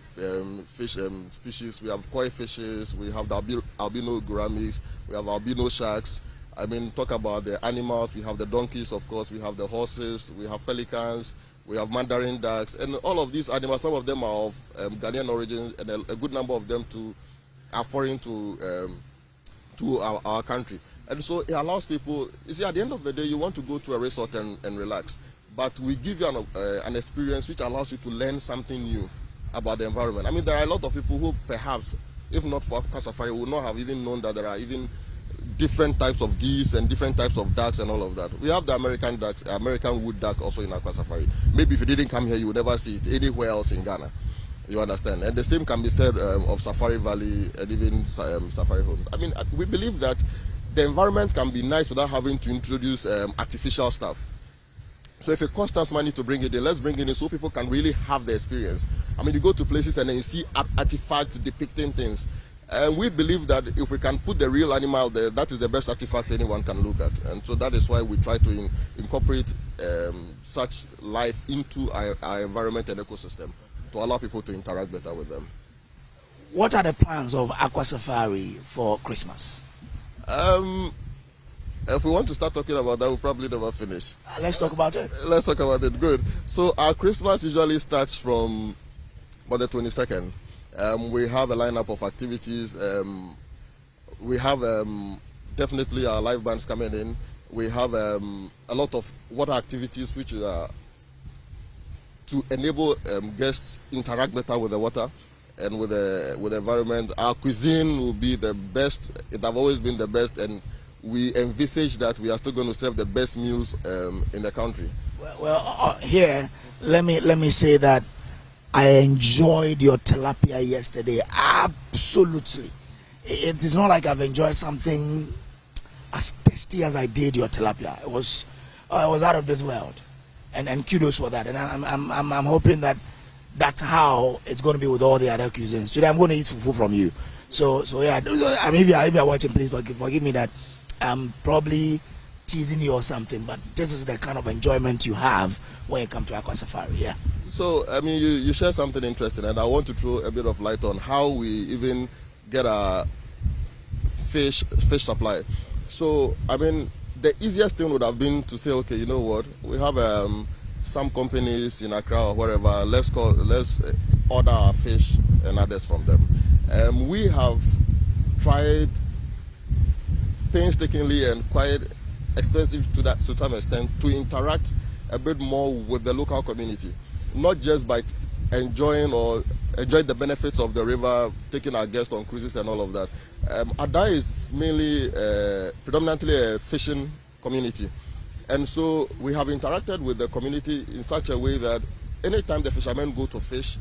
fish species. We have koi fishes, we have the albino gouramis, we have albino sharks. I mean, talk about the animals, we have the donkeys, of course, we have the horses, we have pelicans, we have mandarin ducks, and all of these animals, some of them are of Ghanaian origin, and a good number of them are foreign to our country. And so it allows people, you see, at the end of the day, you want to go to a resort and relax, but we give you an experience which allows you to learn something new about the environment. I mean, there are a lot of people who perhaps, if not for Aqua Safari, would not have even known that there are even different types of geese and different types of ducks and all of that. We have the American ducks, American wood duck also in Aqua Safari. Maybe if you didn't come here, you would never see it anywhere else in Ghana. You understand? And the same can be said of Safari Valley and even Safari Homes. I mean, we believe that the environment can be nice without having to introduce artificial stuff. So if it costs us money to bring it in, let's bring it in so people can really have the experience. I mean, you go to places and then you see artifacts depicting things. And we believe that if we can put the real animal there, that is the best artifact anyone can look at. And so that is why we try to incorporate such life into our environment and ecosystem to allow people to interact better with them. What are the plans of Aqua Safari for Christmas? If we want to start talking about that, we'll probably never finish. Let's talk about it. Let's talk about it. Good. So our Christmas usually starts from the 22nd. We have a lineup of activities. We have definitely our live bands coming in. We have a lot of water activities which are to enable guests interact better with the water and with the environment. Our cuisine will be the best. It have always been the best, and we envisage that we are still going to serve the best meals in the country. Well, here, let me say that I enjoyed your tilapia yesterday. Absolutely. It is not like I've enjoyed something as tasty as I did your tilapia. It was out of this world, and kudos for that. And I'm hoping that that's how it's going to be with all the other cuisines. Today I'm going to eat fufu from you. So yeah. I mean, if you're watching, please forgive me that I'm probably teasing you or something. But this is the kind of enjoyment you have when you come to Aqua Safari. Yeah. So, I mean, you share something interesting, and I want to throw a bit of light on how we even get our fish supply. So, I mean, the easiest thing would have been to say, okay, you know what, we have some companies in Accra or wherever, let's order our fish and others from them. We have tried painstakingly and quite expensive to some extent to interact a bit more with the local community. Not just by enjoying the benefits of the river, taking our guests on cruises and all of that. Ada is mainly predominantly a fishing community, and so we have interacted with the community in such a way that anytime the fishermen go to fish,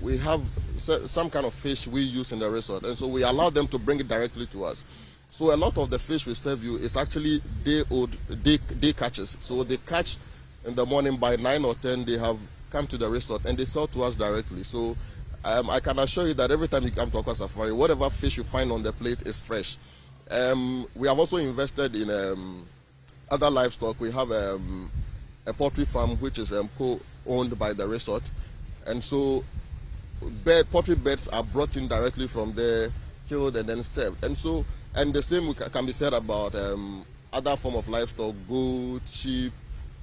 we have some kind of fish we use in the resort, and so we allow them to bring it directly to us. So a lot of the fish we serve you is actually day catches. So they catch in the morning by 9 or 10. They have come to the resort and they sell to us directly. So I can assure you that every time you come to Aqua Safari, whatever fish you find on the plate is fresh. We have also invested in other livestock. We have a poultry farm which is co-owned by the resort, and so poultry beds are brought in directly from there, killed and then served. And the same can be said about other form of livestock: goat, sheep,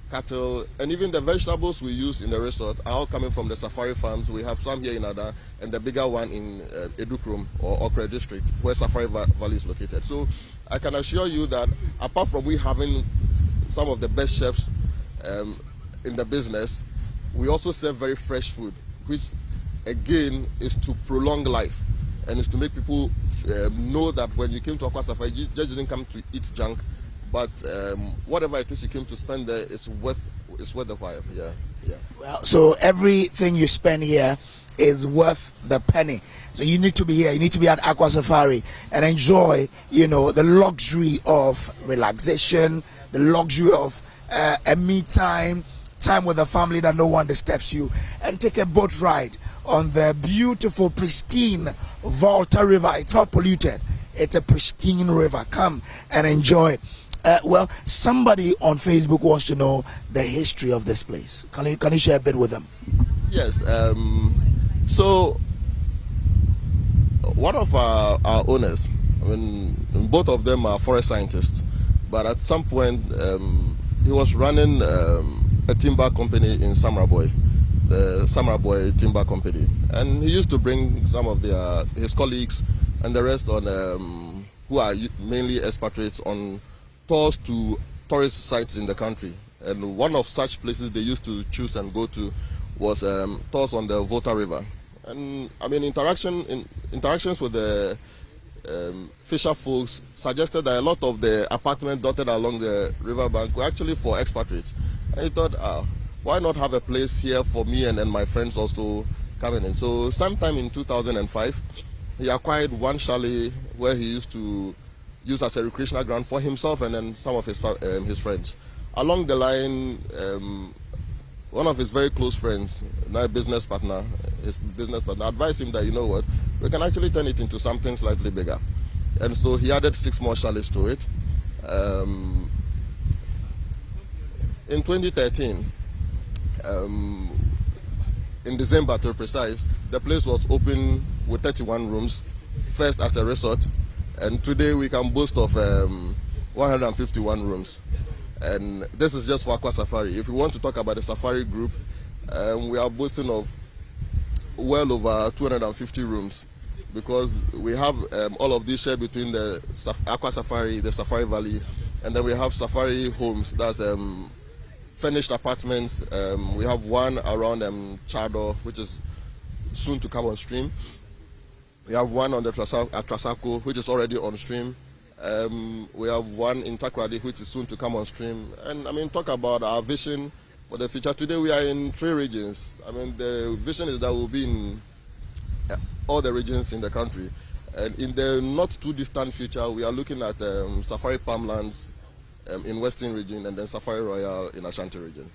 cattle, and even the vegetables we use in the resort are all coming from the safari farms. We have some here in Ada and the bigger one in Edukrum or Okra district where Safari Valley is located. So I can assure you that apart from we having some of the best chefs in the business, we also serve very fresh food, which again is to prolong life and is to make people know that when you came to Aqua Safari, you just didn't come to eat junk, but whatever it is you came to spend there is worth the while. Yeah. Well, so everything you spend here is worth the penny. So you need to be here. You need to be at Aqua Safari and enjoy, the luxury of relaxation, the luxury of a me time with the family that no one disturbs you, and take a boat ride on the beautiful, pristine Volta River. It's not polluted. It's a pristine river. Come and enjoy it. Well, somebody on Facebook wants to know the history of this place. Can you share a bit with them? Yes. So one of our owners, I mean, both of them are forest scientists, but at some point he was running a timber company in Samaraboy, the Samaraboy Timber Company, and he used to bring some of his colleagues and the rest on who are mainly expatriates on tours to tourist sites in the country. And one of such places they used to choose and go to was tours on the Volta River. And I mean, interactions with the fisher folks suggested that a lot of the apartments dotted along the riverbank were actually for expatriates. And he thought, why not have a place here for me and then my friends also coming in? So sometime in 2005, he acquired one chalet where he used to use as a recreational ground for himself and then some of his friends. Along the line, one of his very close friends, now his business partner, advised him that, you know what, we can actually turn it into something slightly bigger. And so he added 6 more chalets to it. In 2013, in December to be precise, the place was open with 31 rooms, first as a resort, and today we can boast of 151 rooms. And this is just for Aqua Safari. If we want to talk about the Safari group, we are boasting of well over 250 rooms, because we have all of these shared between the Aqua Safari, the Safari Valley, and then we have Safari Homes, that's furnished apartments. We have one around Chado, which is soon to come on stream. We have one on the Trasaco, which is already on stream. We have one in Takrady, which is soon to come on stream. And I mean, talk about our vision for the future. Today we are in 3 regions. I mean, the vision is that we'll be in all the regions in the country. And in the not too distant future, we are looking at Safari Palmlands in Western region, and then Safari Royal in Ashanti region.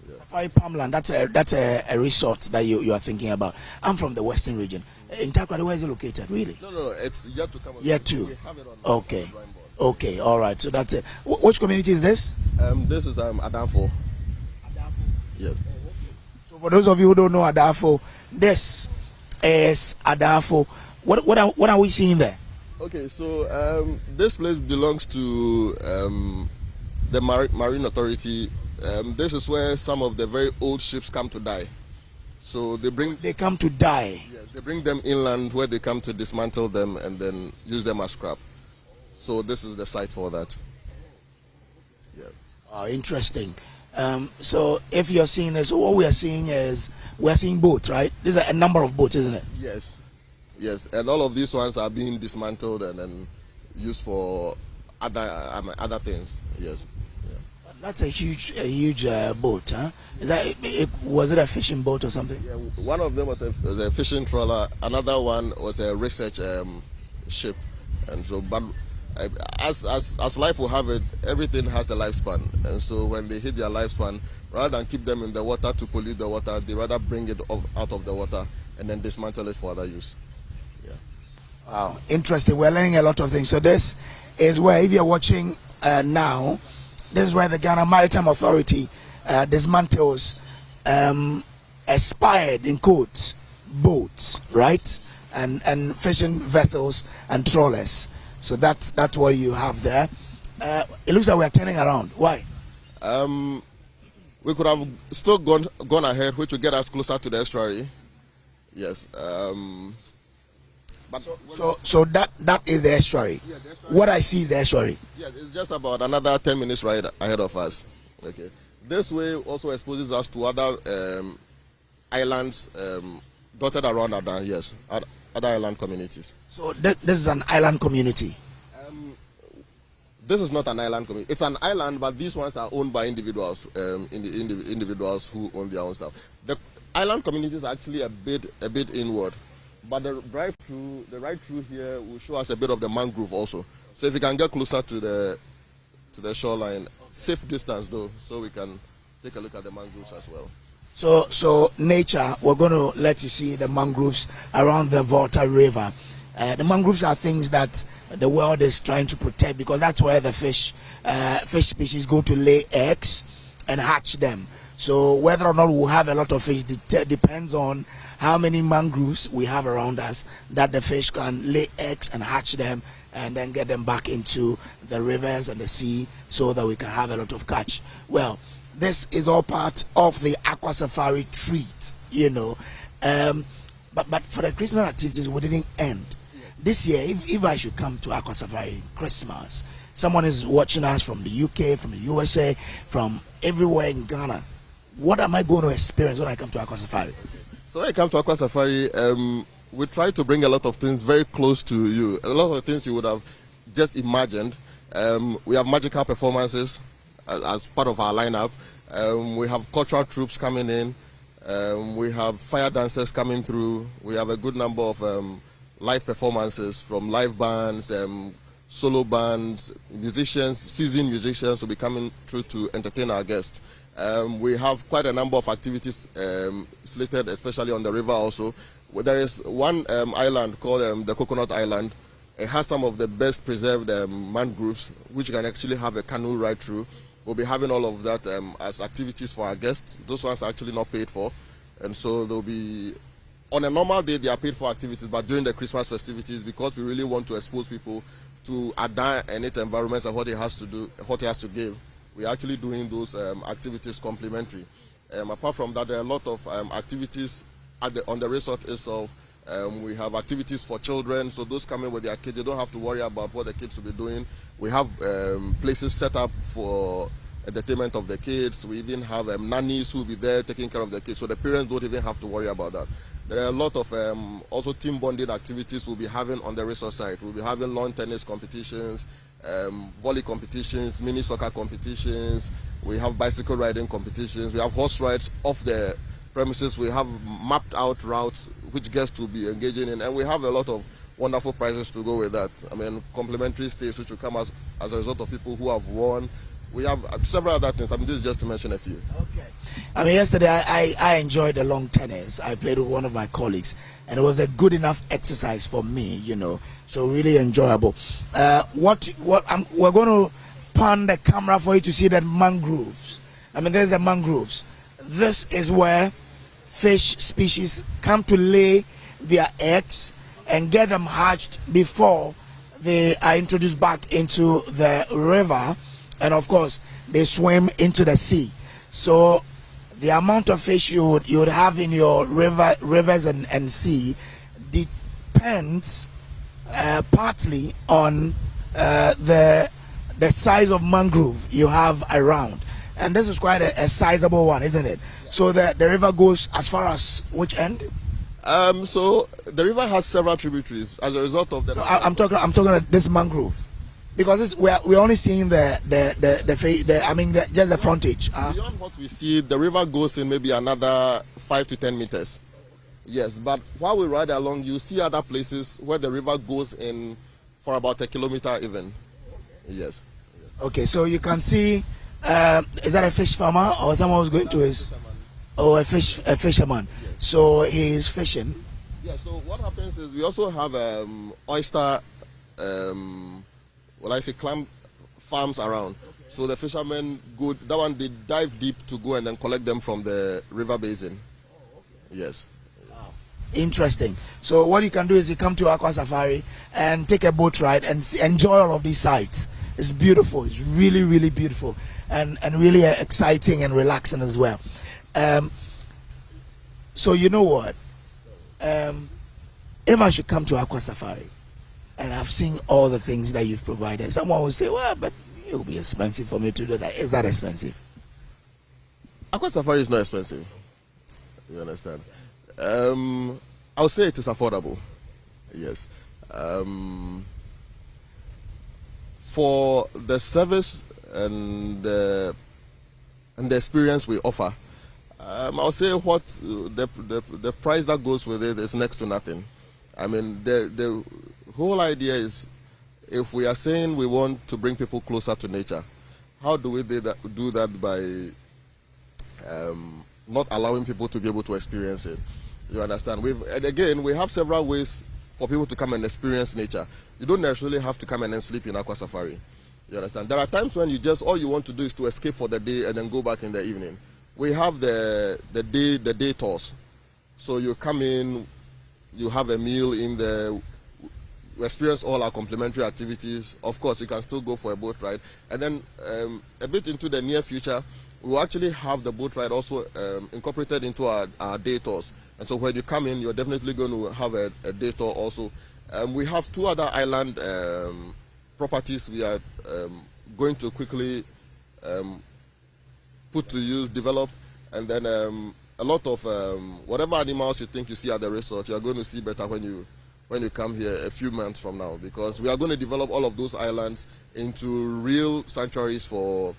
Yeah. Safari Palmland, that's a resort that you are thinking about. I'm from the Western region. In Takrady, where is it located, really? No, it's yet to come. Yet to. Okay. Okay, all right. So that's it. Which community is this? This is Adafo. Yes. So for those of you who don't know Adafo, this is Adafo. What are we seeing there? Okay, so this place belongs to the Marine Authority. This is where some of the very old ships come to die. So they come to die. Yeah, they bring them inland where they come to dismantle them and then use them as scrap. So this is the site for that. Yeah. Oh, interesting. So if you're seeing this, what we are seeing is we're seeing boats, right? There's a number of boats, isn't it? Yes. Yes, and all of these ones are being dismantled and then used for other things. Yes. Yeah. That's a huge boat, huh? Was it a fishing boat or something? Yeah, one of them was a fishing trawler. Another one was a research ship, and so but as life will have it, everything has a lifespan, and so when they hit their lifespan, rather than keep them in the water to pollute the water, they rather bring it out of the water and then dismantle it for other use. Yeah. Wow, interesting. We're learning a lot of things. So this is where, if you're watching now, this is where the Ghana Maritime Authority dismantles expired, in quotes, boats, right, and fishing vessels and trawlers. So that's what you have there. It looks like we're turning around. Why? We could have still gone ahead, which would get us closer to the estuary. Yes. But so that is the estuary. Yeah, the estuary. What I see is the estuary. Yeah, it's just about another 10 minutes ride ahead of us. Okay. This way also exposes us to other islands dotted around Adan, yes, other island communities. So this is an island community? This is not an island community. It's an island, but these ones are owned by individuals, individuals who own their own stuff. The island communities are actually a bit inward, but the right through here will show us a bit of the mangrove also. So if you can get closer to the shoreline, safe distance though, so we can take a look at the mangroves as well. So nature, we're going to let you see the mangroves around the Volta River. The mangroves are things that the world is trying to protect, because that's where the fish species go to lay eggs and hatch them. So whether or not we'll have a lot of fish depends on how many mangroves we have around us that the fish can lay eggs and hatch them and then get them back into the rivers and the sea so that we can have a lot of catch. Well, this is all part of the Aqua Safari treat, you know. But for the Christmas activities, we didn't end. This year, if I should come to Aqua Safari Christmas, someone is watching us from the UK, from the USA, from everywhere in Ghana, what am I going to experience when I come to Aqua Safari? So when I come to Aqua Safari, we try to bring a lot of things very close to you. A lot of things you would have just imagined. We have magical performances as part of our lineup. We have cultural troops coming in. We have fire dancers coming through. We have a good number of live performances from live bands, solo bands, musicians, seasoned musicians will be coming through to entertain our guests. We have quite a number of activities slated, especially on the river also. There is one island called the Coconut Island. It has some of the best preserved mangroves, which you can actually have a canoe ride through. We'll be having all of that as activities for our guests. Those ones are actually not paid for. And so they'll be, on a normal day, they are paid for activities, but during the Christmas festivities, because we really want to expose people to Ada and its environments and what it has to do, what it has to give, we're actually doing those activities complimentary. Apart from that, there are a lot of activities on the resort itself. We have activities for children, so those coming with their kids, they don't have to worry about what the kids will be doing. We have places set up for entertainment of the kids. We even have nannies who will be there taking care of the kids, so the parents don't even have to worry about that. There are a lot of also team bonding activities we'll be having on the resort site. We'll be having lawn tennis competitions, volley competitions, mini soccer competitions. We have bicycle riding competitions. We have horse rides off the premises. We have mapped out routes which guests will be engaging in, and we have a lot of wonderful prizes to go with that. I mean, complimentary stays which will come as a result of people who have won. We have several other things. I mean, this is just to mention a few. Okay. I mean, yesterday I enjoyed the long tennis. I played with one of my colleagues, and it was a good enough exercise for me, you know. So really enjoyable. We're going to pan the camera for you to see the mangroves. I mean, there's the mangroves. This is where fish species come to lay their eggs and get them hatched before they are introduced back into the river, and of course they swim into the sea. So the amount of fish you would have in your rivers and sea depends partly on the size of mangrove you have around, and this is quite a sizable one, isn't it? So the river goes as far as which end? So the river has several tributaries as a result of the. No, I'm talking about this mangrove, because we're only seeing just the frontage. Beyond what we see, the river goes in maybe another 5 to 10 meters. Yes, but while we ride along, you see other places where the river goes in for about 1 kilometer even. Yes. Okay, so you can see. Is that a fish farmer or someone who's going to his? Oh, a fisherman. Yes. So he's fishing. Yeah. So what happens is we also have oyster, clam farms around. Okay. So the fishermen go. That one they dive deep to go and then collect them from the river basin. Oh, okay. Yes. Wow. Interesting. So what you can do is you come to Aqua Safari and take a boat ride and enjoy all of these sights. It's beautiful. It's really, really beautiful. And really exciting and relaxing as well. So you know what? If I should come to Aqua Safari and I've seen all the things that you've provided, someone will say, well, but it will be expensive for me to do that. Is that expensive? Aqua Safari is not expensive. You understand? I would say it is affordable. Yes. For the service and the experience we offer, I'll say what the price that goes with it is next to nothing. I mean, the whole idea is, if we are saying we want to bring people closer to nature, how do we do that by not allowing people to be able to experience it? You understand? And again, we have several ways for people to come and experience nature. You don't necessarily have to come and then sleep in Aqua Safari. You understand? There are times when all you want to do is to escape for the day and then go back in the evening. We have the day tours. So you come in, you have a meal in the, you experience all our complimentary activities. Of course, you can still go for a boat ride. And then a bit into the near future, we will actually have the boat ride also incorporated into our day tours. And so when you come in, you're definitely going to have a day tour also. We have 2 other island properties we are going to quickly put to use, develop, and then a lot of whatever animals you think you see at the resort, you are going to see better when you come here a few months from now, because we are going to develop all of those islands into real sanctuaries for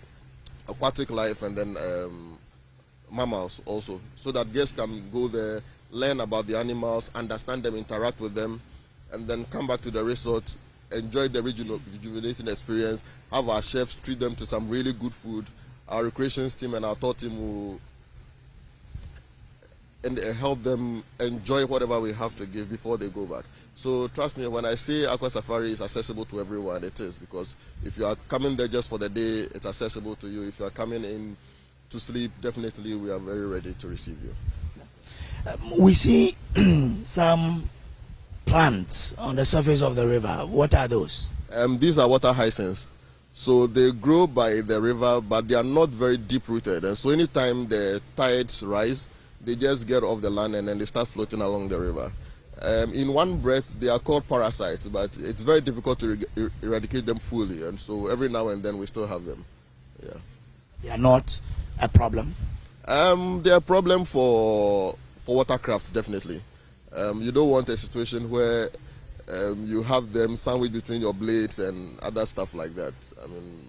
aquatic life and then mammals also, so that guests can go there, learn about the animals, understand them, interact with them, and then come back to the resort, enjoy the rejuvenating experience, have our chefs treat them to some really good food. Our recreations team and our tour team will help them enjoy whatever we have to give before they go back. So trust me, when I say Aqua Safari is accessible to everyone, it is, because if you are coming there just for the day, it's accessible to you. If you are coming in to sleep, definitely we are very ready to receive you. We see some plants on the surface of the river. What are those? These are water hyacinths. So they grow by the river, but they are not very deep rooted. And so anytime the tides rise, they just get off the land and then they start floating along the river. In one breath, they are called parasites, but it's very difficult to eradicate them fully. And so every now and then we still have them. Yeah. They are not a problem? They are a problem for watercrafts, definitely. You don't want a situation where you have them sandwiched between your blades and other stuff like that. I mean,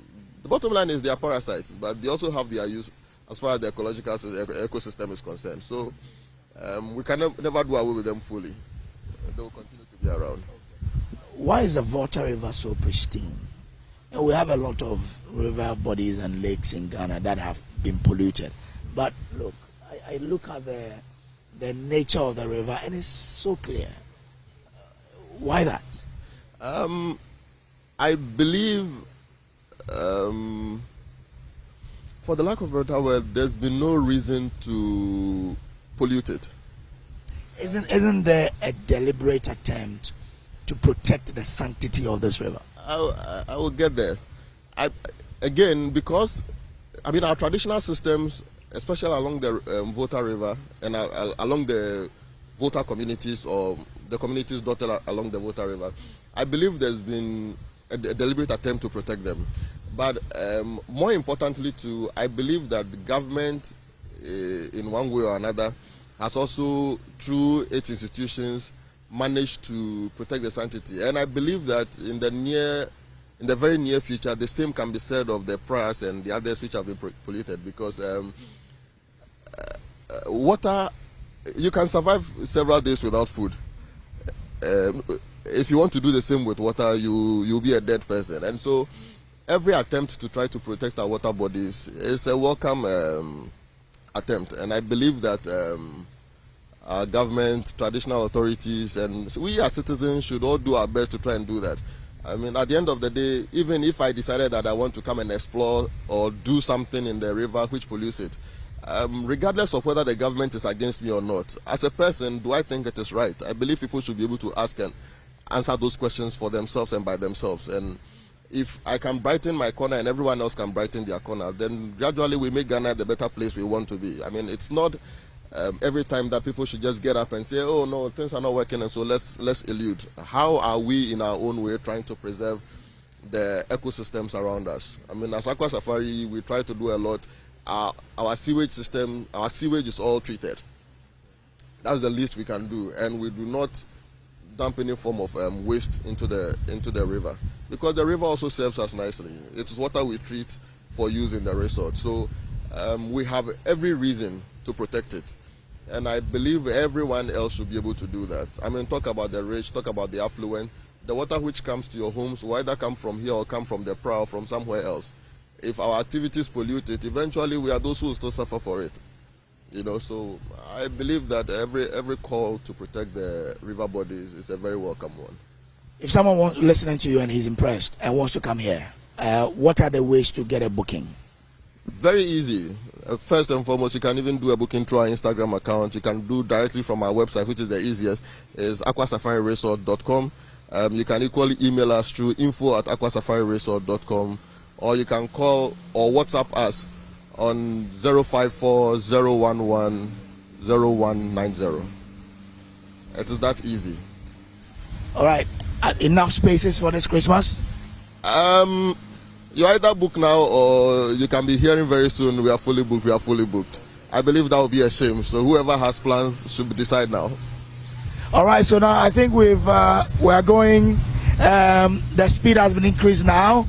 the bottom line is they are parasites, but they also have their use as far as the ecological ecosystem is concerned. So we can never do away with them fully. They will continue to be around. Why is the Volta River so pristine? We have a lot of river bodies and lakes in Ghana that have been polluted. But look, I look at the nature of the river and it's so clear. Why that? I believe, for the lack of a better word, there's been no reason to pollute it. Isn't there a deliberate attempt to protect the sanctity of this river? I will get there. Again, because our traditional systems, especially along the Volta River and along the Volta communities or the communities dotted along the Volta River, I believe there's been a deliberate attempt to protect them. But more importantly too, I believe that the government, in one way or another, has also, through its institutions, managed to protect the sanctity. And I believe that in the very near future, the same can be said of the Pras and the others which have been polluted, because water, you can survive several days without food. If you want to do the same with water, you'll be a dead person. And so every attempt to try to protect our water bodies is a welcome attempt. And I believe that our government, traditional authorities, and we as citizens should all do our best to try and do that. I mean, at the end of the day, even if I decided that I want to come and explore or do something in the river which pollutes it, regardless of whether the government is against me or not, as a person, do I think it is right? I believe people should be able to ask and answer those questions for themselves and by themselves. And if I can brighten my corner and everyone else can brighten their corner, then gradually we make Ghana the better place we want to be. I mean, it's not every time that people should just get up and say, oh no, things are not working, and so let's elude. How are we in our own way trying to preserve the ecosystems around us? I mean, as Aqua Safari, we try to do a lot. Our sewage system, our sewage is all treated. That's the least we can do, and we do not dump any form of waste into the river, because the river also serves us nicely. It's water we treat for use in the resort. So we have every reason to protect it. And I believe everyone else should be able to do that. I mean, talk about the rich, talk about the affluent. The water which comes to your homes will either come from here or come from the Pra or from somewhere else. If our activities pollute it, eventually we are those who will still suffer for it. So I believe that every call to protect the river bodies is a very welcome one. If someone listening to you and he's impressed and wants to come here, what are the ways to get a booking? Very easy. First and foremost, you can even do a booking through our Instagram account. You can do directly from our website, which is the easiest, is aquasafariresort.com. You can equally email us through info@aquasafariresort.com, or you can call or WhatsApp us on 054-011-0190. It is that easy. All right. Enough spaces for this Christmas? You either book now or you can be hearing very soon, we are fully booked, we are fully booked. I believe that would be a shame. So whoever has plans should decide now. All right, so now I think we are going, the speed has been increased now.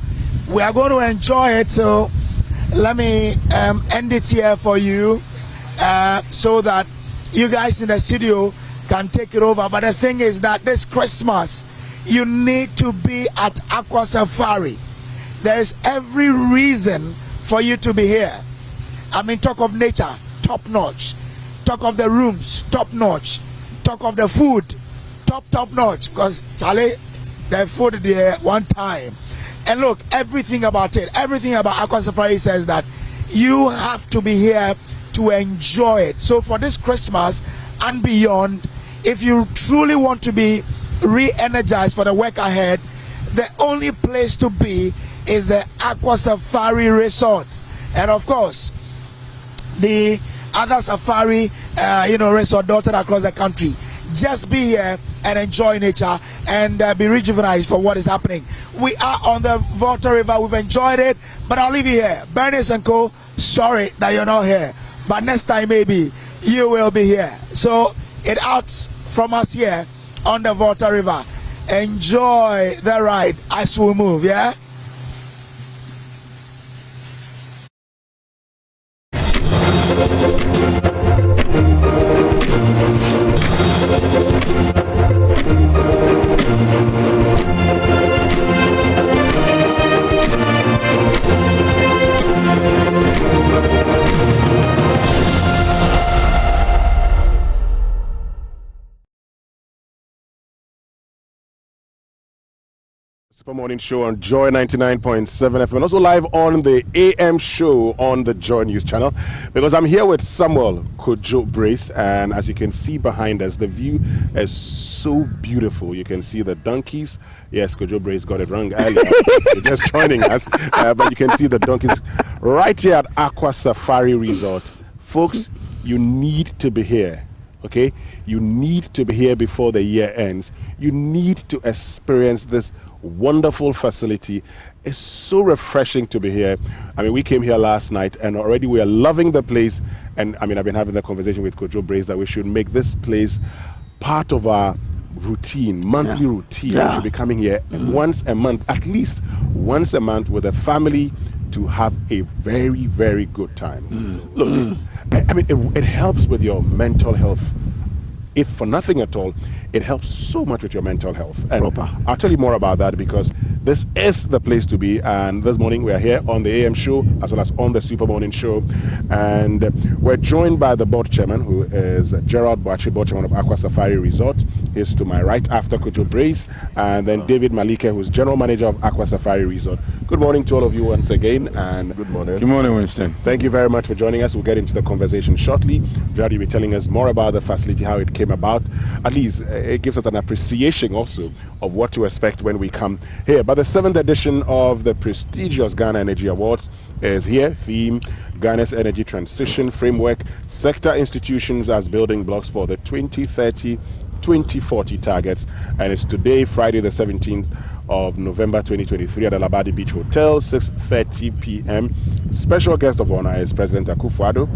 We are going to enjoy it, so let me end it here for you so that you guys in the studio can take it over. But the thing is that this Christmas, you need to be at Aqua Safari. There is every reason for you to be here. I mean, talk of nature, top notch. Talk of the rooms, top notch. Talk of the food, top notch. Because Charlie, the food there one time. And look, everything about it, everything about Aqua Safari says that you have to be here to enjoy it. So for this Christmas and beyond, if you truly want to be re-energized for the work ahead, the only place to be is the Aqua Safari Resort. And of course, the other safari resort dotted across the country. Just be here and enjoy nature and be rejuvenated for what is happening. We are on the Volta River. We've enjoyed it, but I'll leave you here. Bernice and Co, sorry that you're not here, but next time maybe you will be here. So it out from us here on the Volta River. Enjoy the ride as we move, yeah? Super Morning Show on Joy 99.7 FM and also live on the AM show on the Joy News channel, because I'm here with Samuel Kojo Brace, and as you can see behind us, the view is so beautiful. You can see the donkeys. Yes, Kojo Brace got it wrong earlier. You're just joining us, but you can see the donkeys right here at Aqua Safari Resort. Folks, you need to be here. Okay? You need to be here before the year ends. You need to experience this wonderful facility. It's so refreshing to be here. I mean, we came here last night and already we are loving the place. And I mean, I've been having the conversation with Kojo Brace that we should make this place part of our routine, monthly routine. We should be coming here once a month, at least once a month, with a family to have a very, very good time. Look, I mean, it helps with your mental health. If for nothing at all, it helps so much with your mental health. And I'll tell you more about that, because this is the place to be. And this morning we are here on the AM show as well as on the Super Morning Show. And we're joined by the board chairman, who is Gerald Boachi, board chairman of Aqua Safari Resort. He's to my right after Kojo Brace. And then David Malike, who's general manager of Aqua Safari Resort. Good morning to all of you once again. And good morning. Good morning, Winston. Thank you very much for joining us. We'll get into the conversation shortly. Gerald, you'll be telling us more about the facility, how it came about. At least it gives us an appreciation also of what to expect when we come here. But the 7th edition of the prestigious Ghana Energy Awards is here. Theme: Ghana's energy transition framework, sector institutions as building blocks for the 2030-2040 targets. And it's today, Friday the 17th of November 2023 at the Labadi Beach Hotel, 6:30 p.m. Special guest of honor is President Akufo-Addo.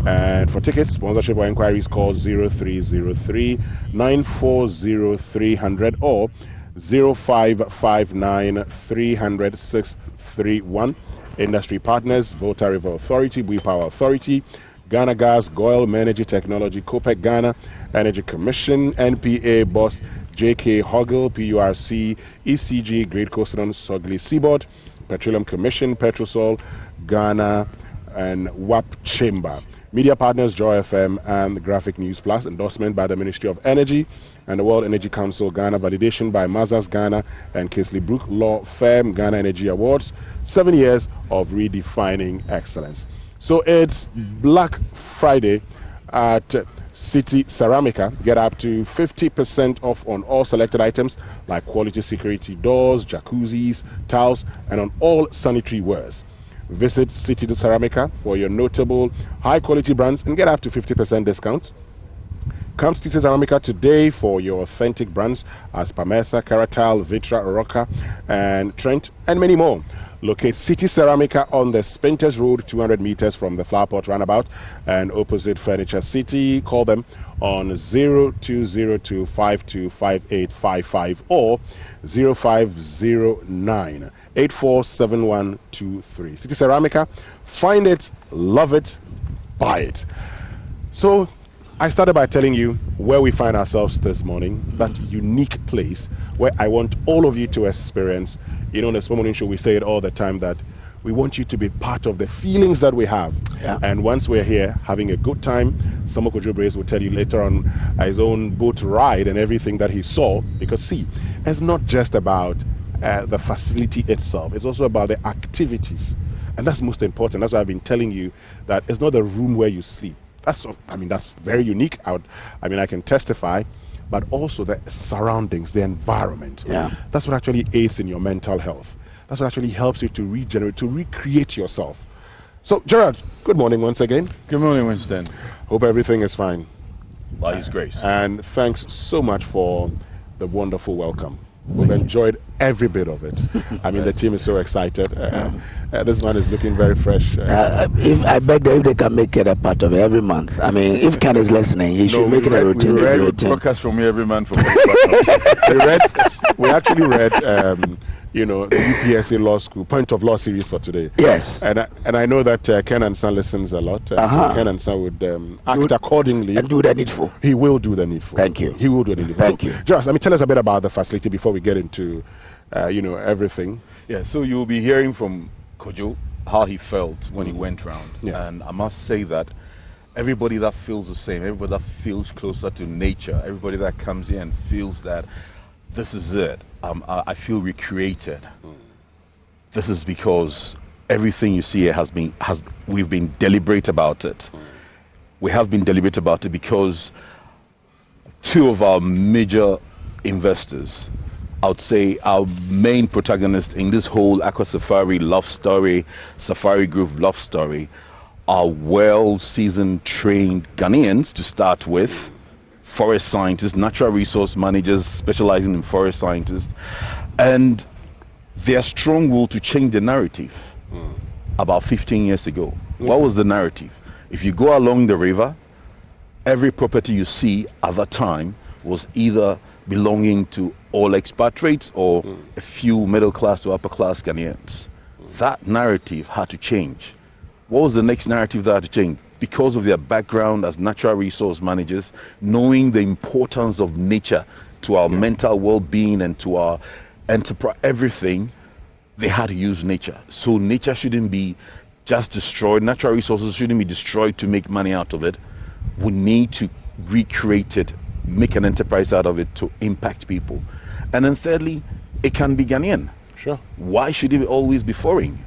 And for tickets, sponsorship or inquiries, call 0303-940-300 or 0559-300-631. Industry partners: Volta River Authority, Bui Power Authority, Ghana Gas, Goil, Energy Technology, COPEC Ghana, Energy Commission, NPA, Boss, JK Hoggle, PURC, ECG, Great Coastern, Sogli Seaboard, Petroleum Commission, Petrosol, Ghana, and WAP Chamber. Media partners Joy FM and the Graphic News Plus. Endorsement by the Ministry of Energy and the World Energy Council Ghana. Validation by Mazars Ghana and Casely Brook Law Firm Ghana Energy Awards. 7 years of redefining excellence. So it's Black Friday at City Ceramica. Get up to 50% off on all selected items like quality security doors, jacuzzis, tiles, and on all sanitary wares. Visit City Ceramica for your notable high-quality brands and get up to 50% discounts. Come to City Ceramica today for your authentic brands as Pamesa, Caratal, Vitra, Roca, and Trent, and many more. Locate City Ceramica on the Spinters Road, 200 meters from the Flowerpot Roundabout and opposite Furniture City. Call them on 0202525855 or 0509-847123. City Ceramica, find it, love it, buy it. So I started by telling you where we find ourselves this morning, that unique place where I want all of you to experience. You know, on the Small Morning Show, we say it all the time that we want you to be part of the feelings that we have. Yeah. And once we're here having a good time, Samuel Kojo Brace will tell you later on his own boat ride and everything that he saw. Because see, it's not just about the facility itself. It's also about the activities. And that's most important. That's why I've been telling you that it's not the room where you sleep. That's very unique. I can testify. But also the surroundings, the environment. Yeah. That's what actually aids in your mental health. That's what actually helps you to regenerate, to recreate yourself. So, Gerard, good morning once again. Good morning, Winston. Hope everything is fine. By His grace. And thanks so much for the wonderful welcome. We've enjoyed every bit of it. The team is so excited. This man is looking very fresh. If I beg them, if they can make it a part of it every month. If Ken is listening, he should make it a routine. We read broadcast from me every month. We actually read the UPSA Law School Point of Law series for today. Yes. And I know that Ken and Son listens a lot. So Ken and Son would act accordingly. And do the needful. He will do the needful. Thank you. He will do the needful. Thank you. Just, tell us a bit about the facility before we get into, everything. Yeah, so you'll be hearing from Kojo how he felt when he went round. Yeah. And I must say that everybody that feels the same, everybody that feels closer to nature, everybody that comes here and feels that this is it, I feel recreated. This is because everything you see here we've been deliberate about it. We have been deliberate about it because two of our major investors, I would say our main protagonist in this whole Aqua Safari love story, Safari Group love story, are well-seasoned, trained Ghanaians to start with, forest scientists, natural resource managers specializing in forest scientists, and their strong will to change the narrative about 15 years ago. What was the narrative? If you go along the river, every property you see at that time was either belonging to all expatriates or a few middle class to upper class Ghanaians. That narrative had to change. What was the next narrative that had to change? Because of their background as natural resource managers, knowing the importance of nature to our mental well-being and to our enterprise, everything, they had to use nature. So nature shouldn't be just destroyed. Natural resources shouldn't be destroyed to make money out of it. We need to recreate it, make an enterprise out of it to impact people. And then thirdly, it can be Ghanaian. Sure. Why should it always be foreign?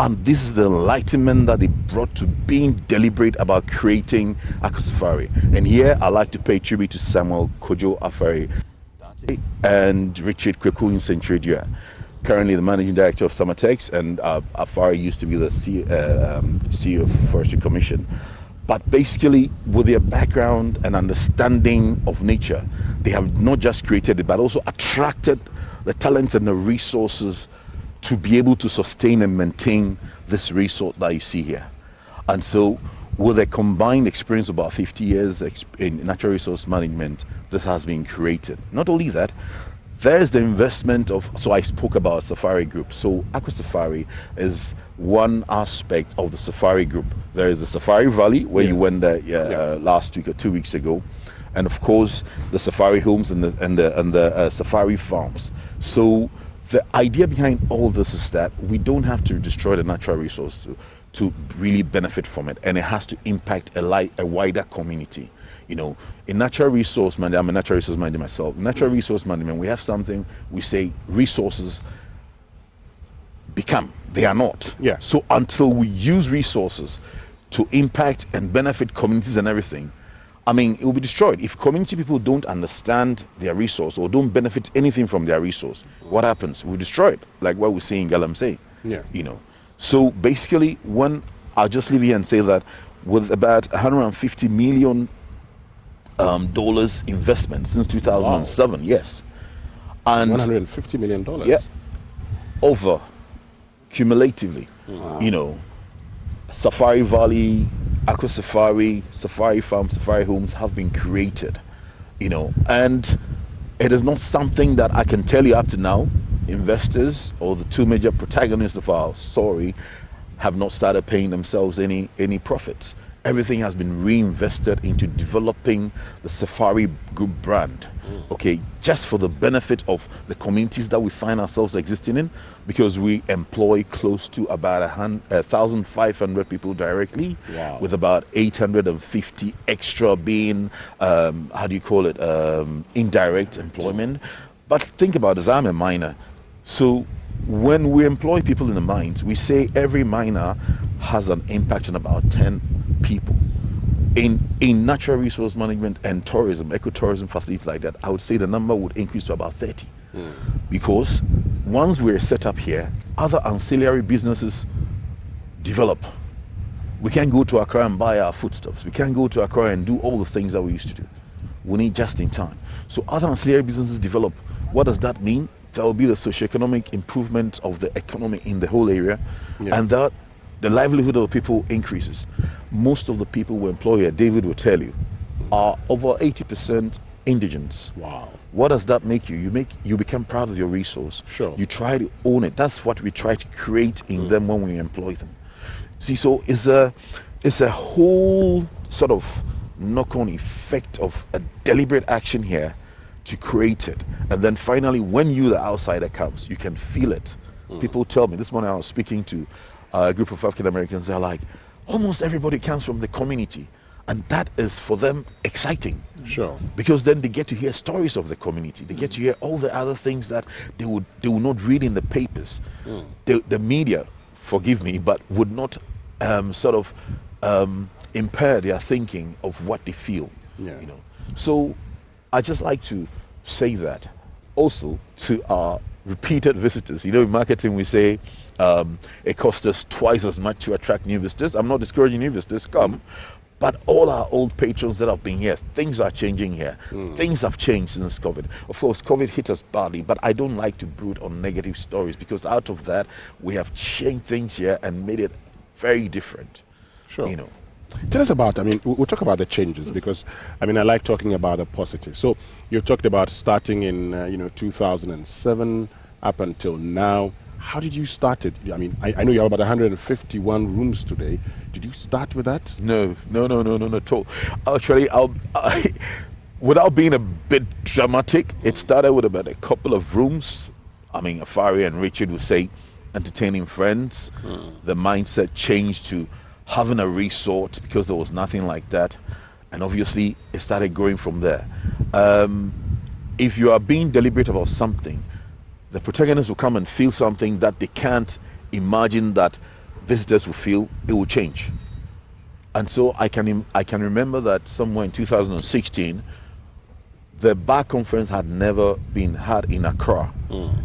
And this is the enlightenment that they brought to being deliberate about creating Aqua Safari. And here I like to pay tribute to Samuel Kojo Afari and Richard Kweku in Centradia, currently the managing director of Summertex, and Afari used to be the CEO of Forestry Commission. But basically, with their background and understanding of nature, they have not just created it, but also attracted the talents and the resources to be able to sustain and maintain this resort that you see here. And so, with a combined experience of about 50 years in natural resource management, this has been created. Not only that, there's the investment of, so I spoke about Safari Group. So Aqua Safari is one aspect of the Safari Group. There is the Safari Valley, where you went there last week or 2 weeks ago. And of course, the Safari Homes and the Safari Farms. So the idea behind all this is that we don't have to destroy the natural resource to really benefit from it, and it has to impact a wider community. You know, in natural resource management, I'm a natural resource manager myself. In natural resource management, we have something, we say resources become, they are not. Yeah. So until we use resources to impact and benefit communities and everything, I mean, it will be destroyed. If community people don't understand their resource or don't benefit anything from their resource, what happens? We destroy it, like what we see in Galamsey. Yeah. You know. So basically, I'll just leave here and say that with about $150 million investment since 2007, wow. Yes. And $150 million. Yeah. Over cumulatively. Wow. You know, Safari Valley, Aqua Safari, Safari Farm, Safari Homes have been created, you know, and it is not something that I can tell you up to now. Investors or the two major protagonists of our story have not started paying themselves any profits. Everything has been reinvested into developing the Safari Group brand, okay, just for the benefit of the communities that we find ourselves existing in, because we employ close to about 1,500 people directly, wow. with about 850 extra being, indirect employment. But think about this, I'm a miner. So when we employ people in the mines, we say every miner has an impact on about 10 people. In natural resource management and tourism, ecotourism facilities like that, I would say the number would increase to about 30. Because once we're set up here, other ancillary businesses develop. We can't go to Accra and buy our foodstuffs. We can't go to Accra and do all the things that we used to do. We need just in time. So other ancillary businesses develop. What does that mean? There will be the socioeconomic improvement of the economy in the whole area, and that the livelihood of the people increases. Most of the people we employ here, David will tell you, are over 80% indigents. Wow. What does that make you? You become proud of your resource. Sure. You try to own it. That's what we try to create in them when we employ them. See, so it's a whole sort of knock-on effect of a deliberate action here to create it. And then finally, when you, the outsider, comes, you can feel it. People tell me, this morning I was speaking to a group of African Americans, they're like, almost everybody comes from the community. And that is for them exciting. Sure. Because then they get to hear stories of the community. They get to hear all the other things that they will not read in the papers. The media, forgive me, but would not impair their thinking of what they feel. Yeah. You know. So I just like to say that also to our repeated visitors. You know, in marketing we say it costs us twice as much to attract new visitors. I'm not discouraging new visitors, come. But all our old patrons that have been here, things are changing here. Things have changed since COVID. Of course, COVID hit us badly, but I don't like to brood on negative stories, because out of that, we have changed things here and made it very different. Sure. You know. Tell us about, we'll talk about the changes, because, I like talking about the positive. So you talked about starting in, 2007 up until now. How did you start it? I know you have about 151 rooms today. Did you start with that? No, at all. Actually, without being a bit dramatic, it started with about a couple of rooms. Afari and Richard would say entertaining friends. The mindset changed to having a resort, because there was nothing like that. And obviously, it started growing from there. If you are being deliberate about something, the protagonists will come and feel something that they can't imagine that visitors will feel. It will change. And so I can remember that somewhere in 2016, the bar conference had never been had in Accra.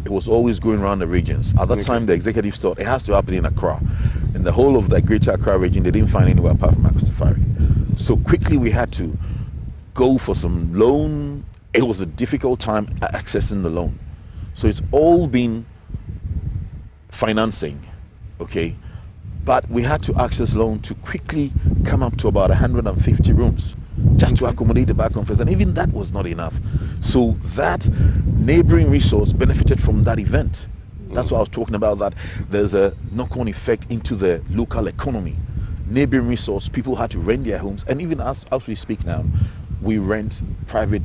It was always going around the regions. At that time, the executives thought it has to happen in Accra. In the whole of the greater Accra region, they didn't find anywhere apart from Aqua Safari. So quickly we had to go for some loan. It was a difficult time accessing the loan. So it's all been financing, okay? But we had to access loan to quickly come up to about 150 rooms just to accommodate the bar conference. And even that was not enough. So that neighboring resource benefited from that event. That's what I was talking about, that there's a knock-on effect into the local economy. Neighboring resource, people had to rent their homes. And even as we speak now, we rent private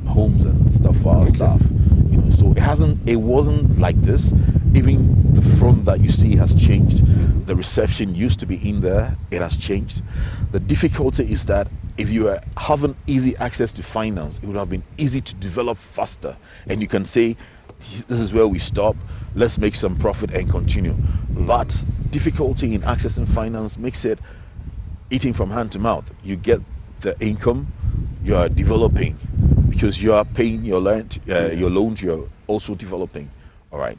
homes and stuff for our staff. So it wasn't like this. Even the front that you see has changed. The reception used to be in there, it has changed. The difficulty is that if you are having easy access to finance, it would have been easy to develop faster. And you can say, this is where we stop, let's make some profit and continue. But difficulty in accessing finance makes it eating from hand to mouth. You get the income, you are developing because you are paying your loans, you're also developing. All right.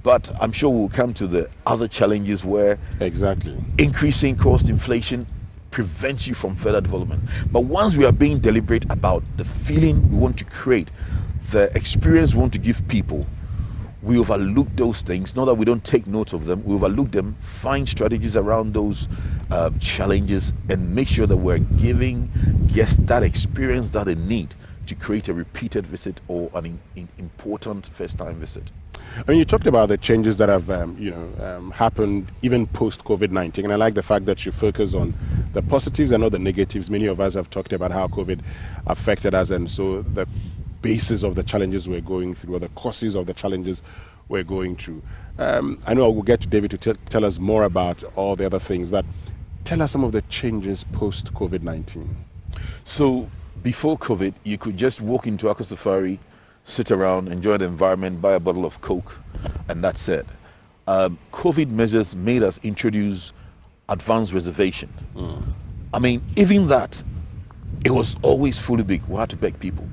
But I'm sure we'll come to the other challenges where increasing cost inflation prevents you from further development. But once we are being deliberate about the feeling we want to create, the experience we want to give people, we overlook those things. Not that we don't take note of them, we overlook them, find strategies around those challenges, and make sure that we're giving guests that experience that they need to create a repeated visit or an important first-time visit. I mean, you talked about the changes that have, happened even post-COVID-19, and I like the fact that you focus on the positives and not the negatives. Many of us have talked about how COVID affected us, and so the basis of the challenges we're going through, or the causes of the challenges we're going through. I know we'll get to David to tell us more about all the other things, but tell us some of the changes post-COVID-19. So before COVID, you could just walk into Aqua Safari, sit around, enjoy the environment, buy a bottle of Coke, and that's it. COVID measures made us introduce advanced reservation. I mean, even that, it was always fully booked. We had to beg people.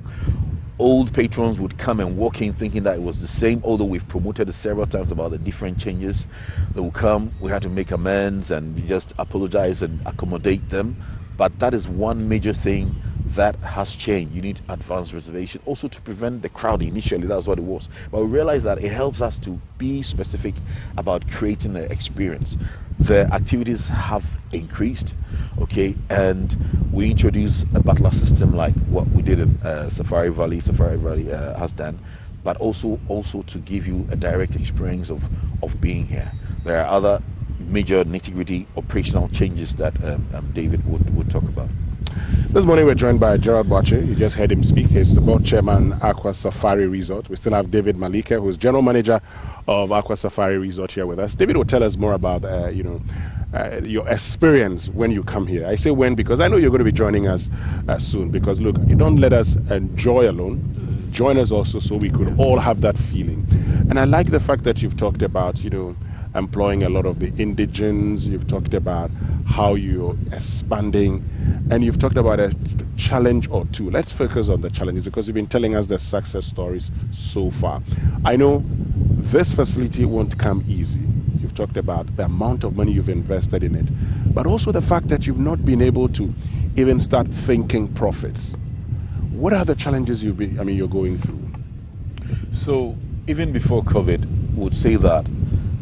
Old patrons would come and walk in thinking that it was the same, although we've promoted it several times about the different changes. They will come, we had to make amends and just apologize and accommodate them. But that is one major thing that has changed. You need advanced reservation also to prevent the crowd. Initially, that's what it was, but we realized that it helps us to be specific about creating the experience. The activities have increased, okay, and we introduced a butler system like what we did in Safari Valley has done, but also to give you a direct experience of being here. There are other major nitty-gritty operational changes that David would talk about. This morning we're joined by Gerald Boache. You just heard him speak. He's the board chairman, Aqua Safari Resort. We still have David Malika, who's general manager of Aqua Safari Resort, here with us. David will tell us more about your experience when you come here. I say when because I know you're going to be joining us soon, because look, you don't let us enjoy alone. Join us also so we could all have that feeling. And I like the fact that you've talked about, employing a lot of the indigents. You've talked about how you're expanding, and you've talked about a challenge or two. Let's focus on the challenges, because you've been telling us the success stories so far. I know this facility won't come easy. You've talked about the amount of money you've invested in it, but also the fact that you've not been able to even start thinking profits. What are the challenges you're going through? So even before COVID, would say that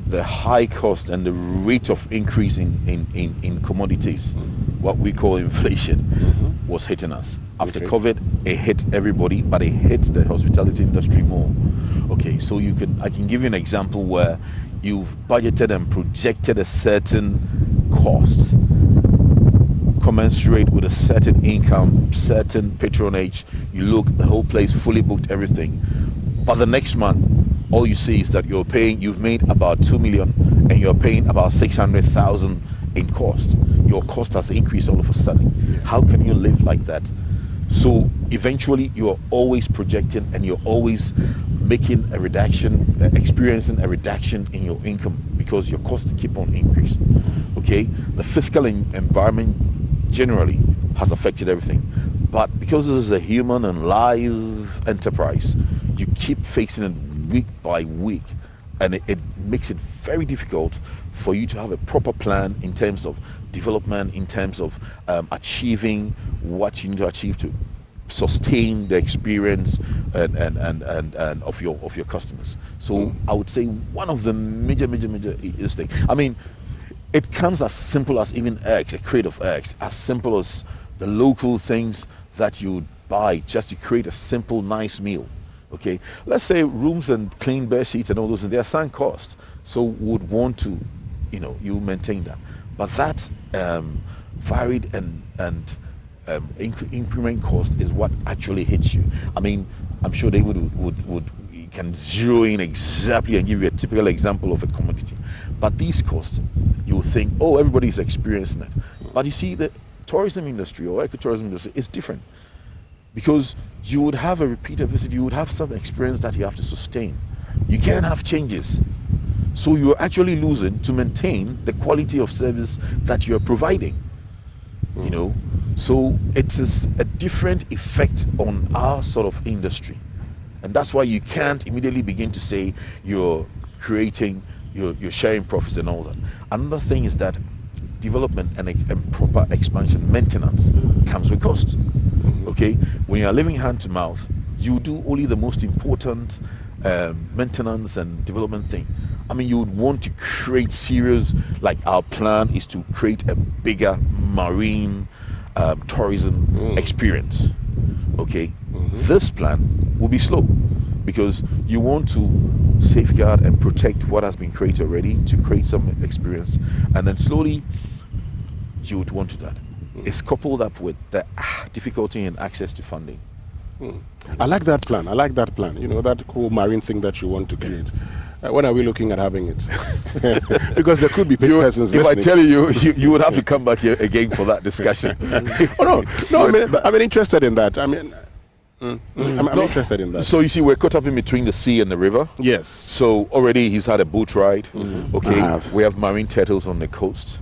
the high cost and the rate of increase in commodities, what we call inflation, was hitting us. After COVID, it hit everybody, but it hit the hospitality industry more. Okay, so I can give you an example where you've budgeted and projected a certain cost commensurate with a certain income, certain patronage. You look, the whole place fully booked, everything. But the next month, all you see is that you've made about 2 million and you're paying about 600,000 in cost. Your cost has increased all of a sudden. How can you live like that? So eventually you're always projecting and you're always making a reduction, experiencing a reduction in your income because your costs keep on increasing. Okay? The fiscal environment generally has affected everything. But because this is a human and live enterprise, you keep facing it week by week, and it makes it very difficult for you to have a proper plan in terms of development, in terms of achieving what you need to achieve to sustain the experience and of your customers. So I would say one of the major is thing. I mean, it comes as simple as even eggs, a crate of eggs, as simple as the local things that you buy just to create a simple, nice meal. Okay, let's say rooms and clean bed sheets and all those, they are sunk cost. So would want to, you maintain that. But that varied and increment cost is what actually hits you. I mean, I'm sure they would can zero in exactly and give you a typical example of a commodity. But these costs, you will think, oh, everybody's experiencing it. But you see, the tourism industry or ecotourism industry is different, because you would have a repeated visit, you would have some experience that you have to sustain. You can't have changes. So you're actually losing to maintain the quality of service that you're providing. You know, so it is a different effect on our sort of industry. And that's why you can't immediately begin to say you're creating, you're sharing profits and all that. Another thing is that development and proper expansion, maintenance comes with cost. Okay, when you are living hand to mouth, you do only the most important maintenance and development thing. I mean, you would want to create serious, like our plan is to create a bigger marine tourism experience. Okay, this plan will be slow because you want to safeguard and protect what has been created already to create some experience, and then slowly you would want to do that. It's coupled up with the difficulty in access to funding. I like that plan. You know, that cool marine thing that you want to create. When are we looking at having it? Because there could be persons if listening. I tell you would have to come back here again for that discussion. I'm interested in that. I'm interested in that. So you see, we're caught up in between the sea and the river. Yes. So already he's had a boat ride. Okay. We have marine turtles on the coast.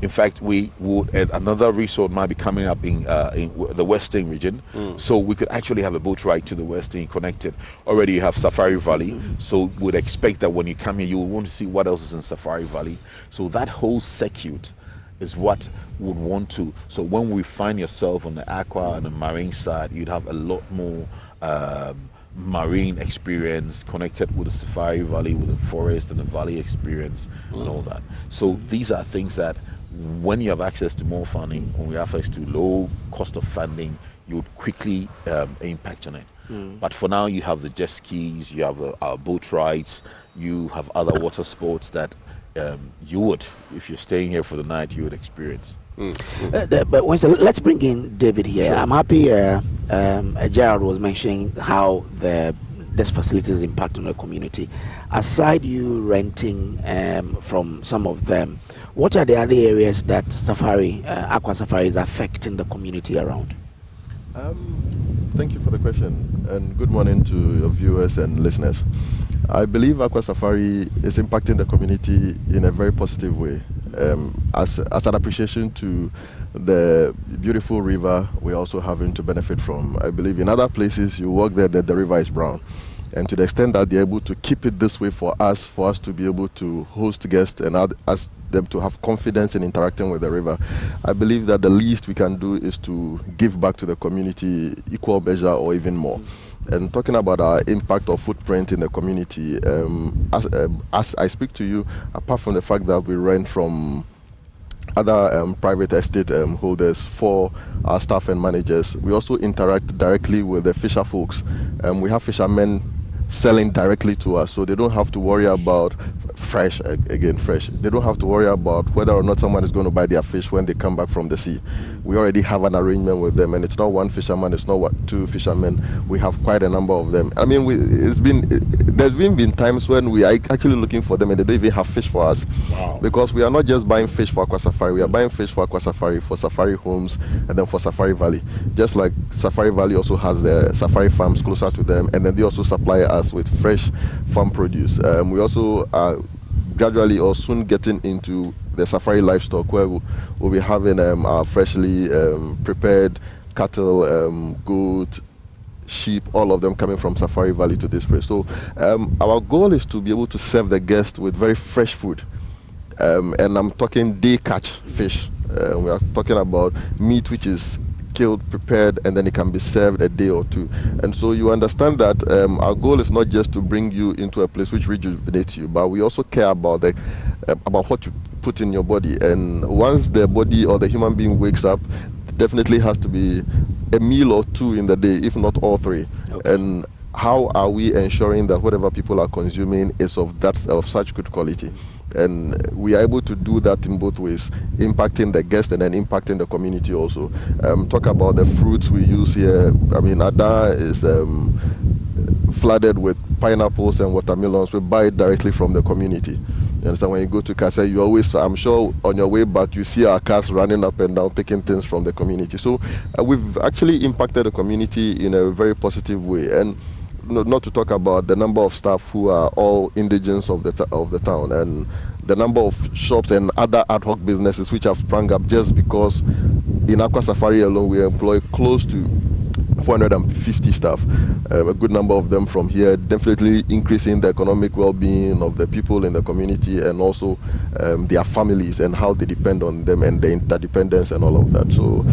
In fact, we would another resort might be coming up in the Western region, so we could actually have a boat ride to the Western connected. Already you have Safari Valley, so would expect that when you come here, you will want to see what else is in Safari Valley. So that whole circuit is what would want to. So when we find yourself on the aqua and the marine side, you'd have a lot more marine experience connected with the Safari Valley, with the forest and the valley experience and all that. So these are things that when you have access to more funding, when you have access to low cost of funding, you would quickly impact on it. But for now, you have the jet skis, you have our boat rides, you have other water sports that you would, if you're staying here for the night, you would experience. But Winston, let's bring in David here. Sure. I'm happy Gerald was mentioning how this facilities impact on the community. Aside you renting from some of them, what are the other areas that Aqua Safari is affecting the community around? Thank you for the question, and good morning to your viewers and listeners. I believe Aqua Safari is impacting the community in a very positive way. As an appreciation to the beautiful river we're also having to benefit from. I believe in other places you walk there, the river is brown. And to the extent that they're able to keep it this way for us to be able to host guests and ask them to have confidence in interacting with the river, I believe that the least we can do is to give back to the community equal measure or even more. And talking about our impact or footprint in the community, as I speak to you, apart from the fact that we rent from other private estate holders for our staff and managers, we also interact directly with the fisher folks. We have fishermen selling directly to us, so they don't have to worry about fresh. They don't have to worry about whether or not someone is going to buy their fish when they come back from the sea. We already have an arrangement with them, and it's not one fisherman, it's not two fishermen. We have quite a number of them. I mean, there's been times when we are actually looking for them and they don't even have fish for us. Wow. Because we are not just buying fish for Aqua Safari, we are buying fish for Aqua Safari, for Safari Homes, and then for Safari Valley. Just like Safari Valley also has the Safari farms closer to them, and then they also supply us with fresh farm produce. We also are gradually or soon getting into the Safari livestock, where we'll be having our freshly prepared cattle, goat, sheep, all of them coming from Safari Valley to this place. So our goal is to be able to serve the guest with very fresh food. And I'm talking day catch fish. We are talking about meat which is killed, prepared, and then it can be served a day or two. And so you understand that our goal is not just to bring you into a place which rejuvenates you, but we also care about about what you put in your body. And once the body or the human being wakes up, definitely has to be a meal or two in the day, if not all three. Okay. And how are we ensuring that whatever people are consuming is of such good quality? And we are able to do that in both ways, impacting the guest and then impacting the community also. Talk about the fruits we use here. I mean, Ada is flooded with pineapples and watermelons, we buy it directly from the community. You understand? When you go to Kasa, you always, I'm sure on your way back, you see our cars running up and down, picking things from the community. So we've actually impacted the community in a very positive way. And not to talk about the number of staff who are all indigents of the town, and the number of shops and other ad hoc businesses which have sprung up just because in Aqua Safari alone we employ close to 450 staff, a good number of them from here, definitely increasing the economic well-being of the people in the community, and also their families and how they depend on them and the interdependence and all of that. So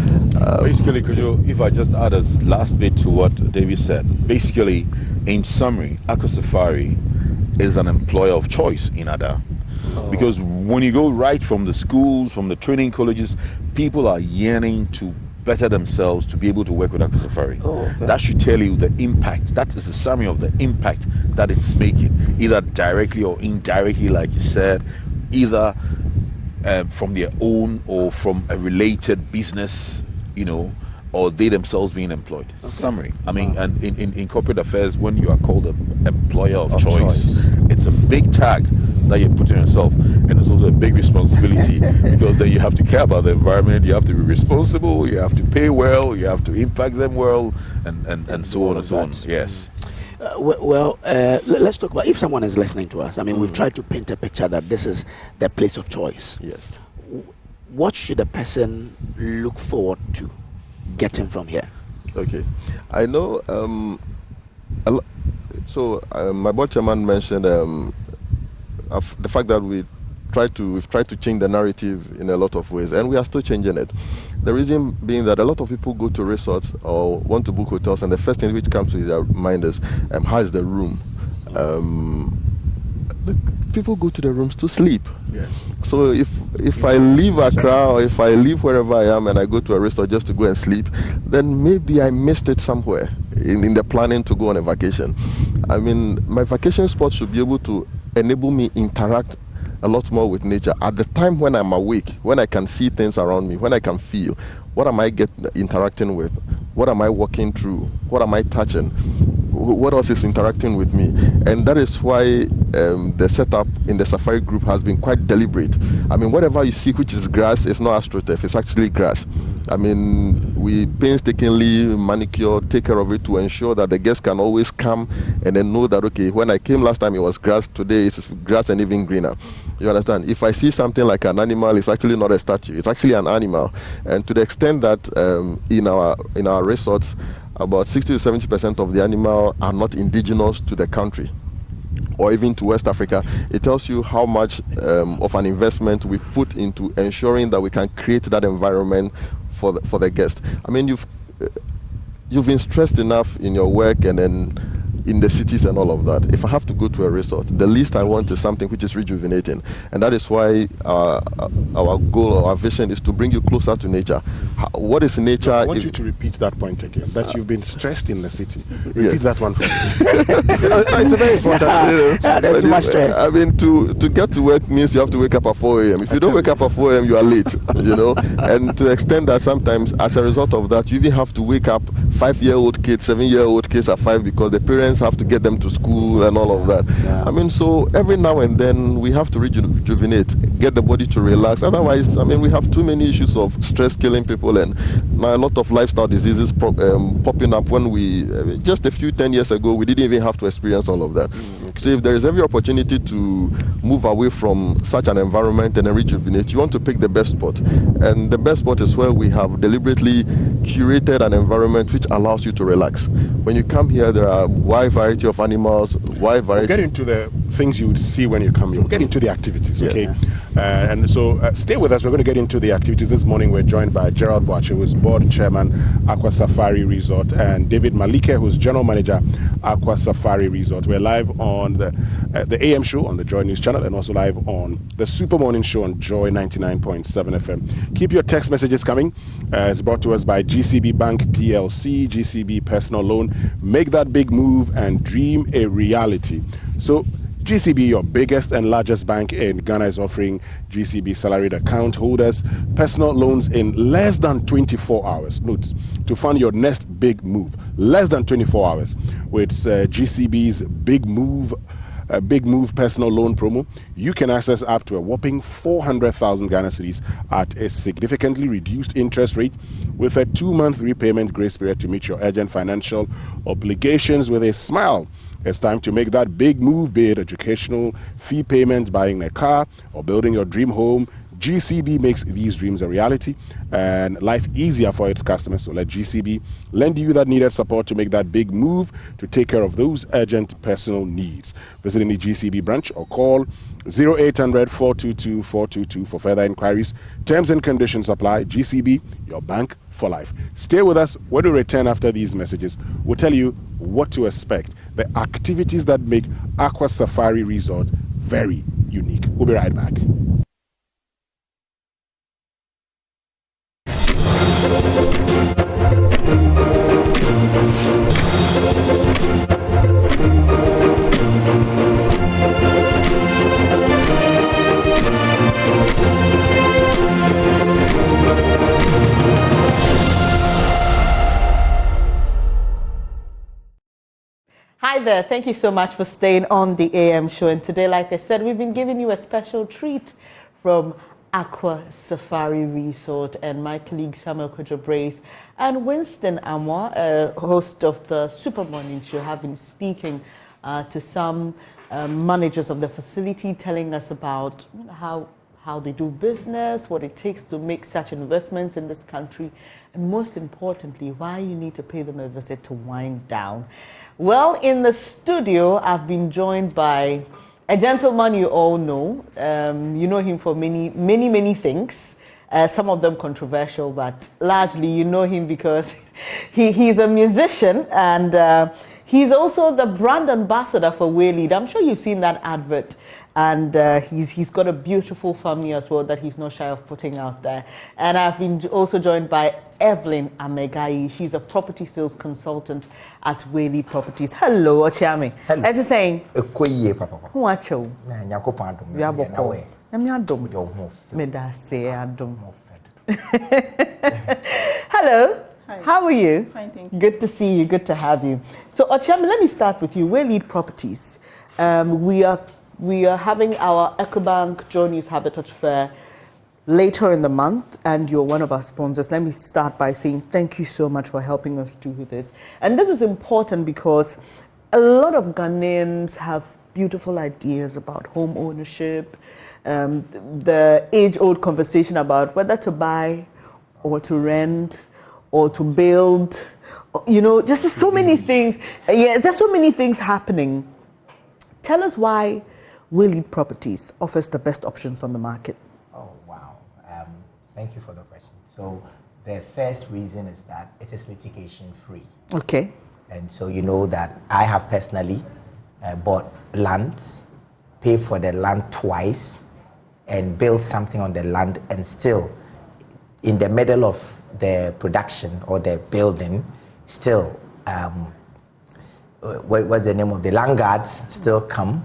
basically, could you, if I just add a last bit to what David said, basically, in summary, Aqua Safari is an employer of choice in Ada. Because when you go right from the schools, from the training colleges, people are yearning to better themselves to be able to work with Aqua Safari. That should tell you the impact. That is a summary of the impact that it's making, either directly or indirectly, like you said, either from their own or from a related business, or they themselves being employed. Summary. I mean, and in corporate affairs, when you are called an employer of choice, it's a big tag that you put on yourself, and it's also a big responsibility because then you have to care about the environment, you have to be responsible, you have to pay well, you have to impact them well, and so on and so on. Yes. Let's talk about, if someone is listening to us, I mean, we've tried to paint a picture that this is the place of choice. Yes. What should a person look forward to getting from here? Okay. I know, my board chairman mentioned the fact that we've tried to change the narrative in a lot of ways, and we are still changing it. The reason being that a lot of people go to resorts or want to book hotels, and the first thing which comes to their mind is, how is the room? People go to the rooms to sleep. Yes. So if I leave Accra or if I leave wherever I am and I go to a resort just to go and sleep, then maybe I missed it somewhere in the planning to go on a vacation. I mean, my vacation spot should be able to enable me interact a lot more with nature at the time when I'm awake, when I can see things around me, when I can feel. What am I interacting with? What am I walking through? What am I touching? What else is interacting with me? And that is why the setup in the Safari Group has been quite deliberate. I mean, whatever you see which is grass, it's not astroturf, it's actually grass. I mean, we painstakingly manicure, take care of it to ensure that the guests can always come and then know that, okay, when I came last time it was grass, today it's grass and even greener. You understand? If I see something like an animal, it's actually not a statue, it's actually an animal. And to the extent that in our resorts, about 60 to 70% of the animal are not indigenous to the country or even to West Africa, it tells you how much of an investment we put into ensuring that we can create that environment for the guest. I mean, you've been stressed enough in your work and then in the cities and all of that. If I have to go to a resort, the least I want is something which is rejuvenating, and that is why our goal or our vision is to bring you closer to nature. What is nature? I want you to repeat that point again, that you've been stressed in the city. Repeat that one for me. It's a very important. There's too much stress. I mean, to get to work means you have to wake up at 4 a.m. If you don't wake up at 4 a.m., you are late, and to the extent that sometimes as a result of that, you even have to wake up 5-year-old kids, 7-year-old kids at 5 because the parents have to get them to school and all of that. Yeah. I mean, so every now and then we have to rejuvenate, get the body to relax. Otherwise, I mean, we have too many issues of stress killing people and now a lot of lifestyle diseases popping up when just a few 10 years ago, we didn't even have to experience all of that. So if there is every opportunity to move away from such an environment and then rejuvenate, you want to pick the best spot. And the best spot is where we have deliberately curated an environment which allows you to relax. When you come here, there are a wide variety of animals, wide variety. We'll get into the things you would see when you come here. We'll get into the activities, okay? Yeah. And so stay with us. We're going to get into the activities this morning. We're joined by Gerald Boache, who is board chairman, Aqua Safari Resort, and David Malike, who's general manager, Aqua Safari Resort. We're live on the AM show on the Joy News channel and also live on the Super Morning Show on Joy 99.7 FM. Keep your text messages coming. It's brought to us by GCB Bank PLC, GCB Personal Loan. Make that big move and dream a reality. So, GCB, your biggest and largest bank in Ghana, is offering GCB salaried account holders personal loans in less than 24 hours. Note, to fund your next big move, less than 24 hours. With GCB's Big Move personal loan promo, you can access up to a whopping 400,000 Ghana cedis at a significantly reduced interest rate with a 2-month repayment grace period to meet your urgent financial obligations with a smile. It's time to make that big move, be it educational, fee payment, buying a car, or building your dream home. GCB makes these dreams a reality and life easier for its customers. So let GCB lend you that needed support to make that big move to take care of those urgent personal needs. Visit any GCB branch or call 0800-422-422 for further inquiries. Terms and conditions apply. GCB, your bank for life. Stay with us. When we return after these messages, we'll tell you what to expect, the activities that make Aqua Safari Resort very unique. We'll be right back. Hi there. Thank you so much for staying on the AM show. And today, like I said, we've been giving you a special treat from Aqua Safari Resort, and my colleague Samuel Kojo-Brace and Winston Amwa, host of the Super Morning Show, have been speaking to some managers of the facility, telling us about how they do business, what it takes to make such investments in this country, and most importantly, why you need to pay them a visit to wind down. Well, in the studio, I've been joined by a gentleman you all know. You know him for many things. Some of them controversial, but largely you know him because he's a musician, and he's also the brand ambassador for WayLead. I'm sure you've seen that advert. And he's got a beautiful family as well that he's not shy of putting out there. And I've been also joined by Evelyn Amegai. She's a property sales consultant at WayLead Properties. Hello, Ochiame. Hello. As saying, who are you? Hello. Hi. How are you? Fine, thank you. Good to see you. Good to have you. So, Ochiame, let me start with you. WayLead Properties. We are having our EcoBank Joy News Habitat Fair later in the month, and you're one of our sponsors. Let me start by saying thank you so much for helping us do this. And this is important because a lot of Ghanaians have beautiful ideas about home ownership, the age-old conversation about whether to buy or to rent or to build. You know, just so many things. Yeah, there's so many things happening. Tell us why WayLead Properties offers the best options on the market. Oh, wow. Thank you for the question. So the first reason is that it is litigation free. Okay. And so you know that I have personally bought lands, paid for the land twice, and built something on the land, and still in the middle of the production or the building, still what's the name of the land guards still come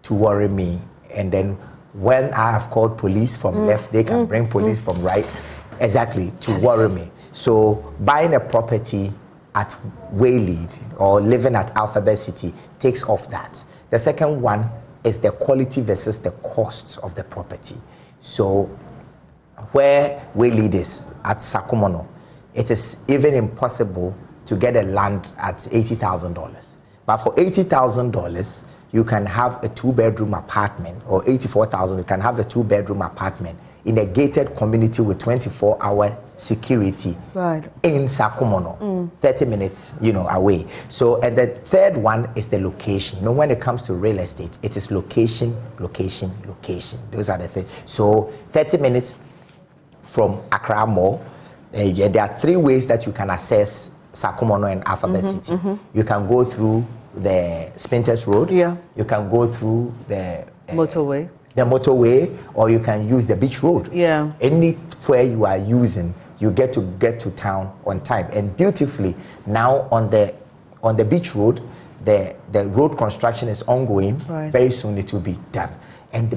to worry me, and then when I have called police from left, they can bring police from right, exactly, to worry me. So buying a property at WayLead or living at Alphabet City takes off that. The second one is the quality versus the cost of the property. So where WayLead is at Sakumono, it is even impossible to get a land at $80,000. But for $80,000, you can have a 2-bedroom apartment, or $84,000, you can have a 2-bedroom apartment in a gated community with 24-hour security in Sakumono, 30 minutes, away. So, and the third one is the location. When it comes to real estate, it is location, location, location. Those are the things. So 30 minutes from Accra Mall, there are 3 ways that you can access Sakumono and Alphabet City. You can go through the Spinters Road. Yeah. You can go through the motorway, or you can use the beach road. Yeah. Anywhere you are using, you get to town on time. And beautifully, now on the beach road, the road construction is ongoing. Right. Very soon it will be done.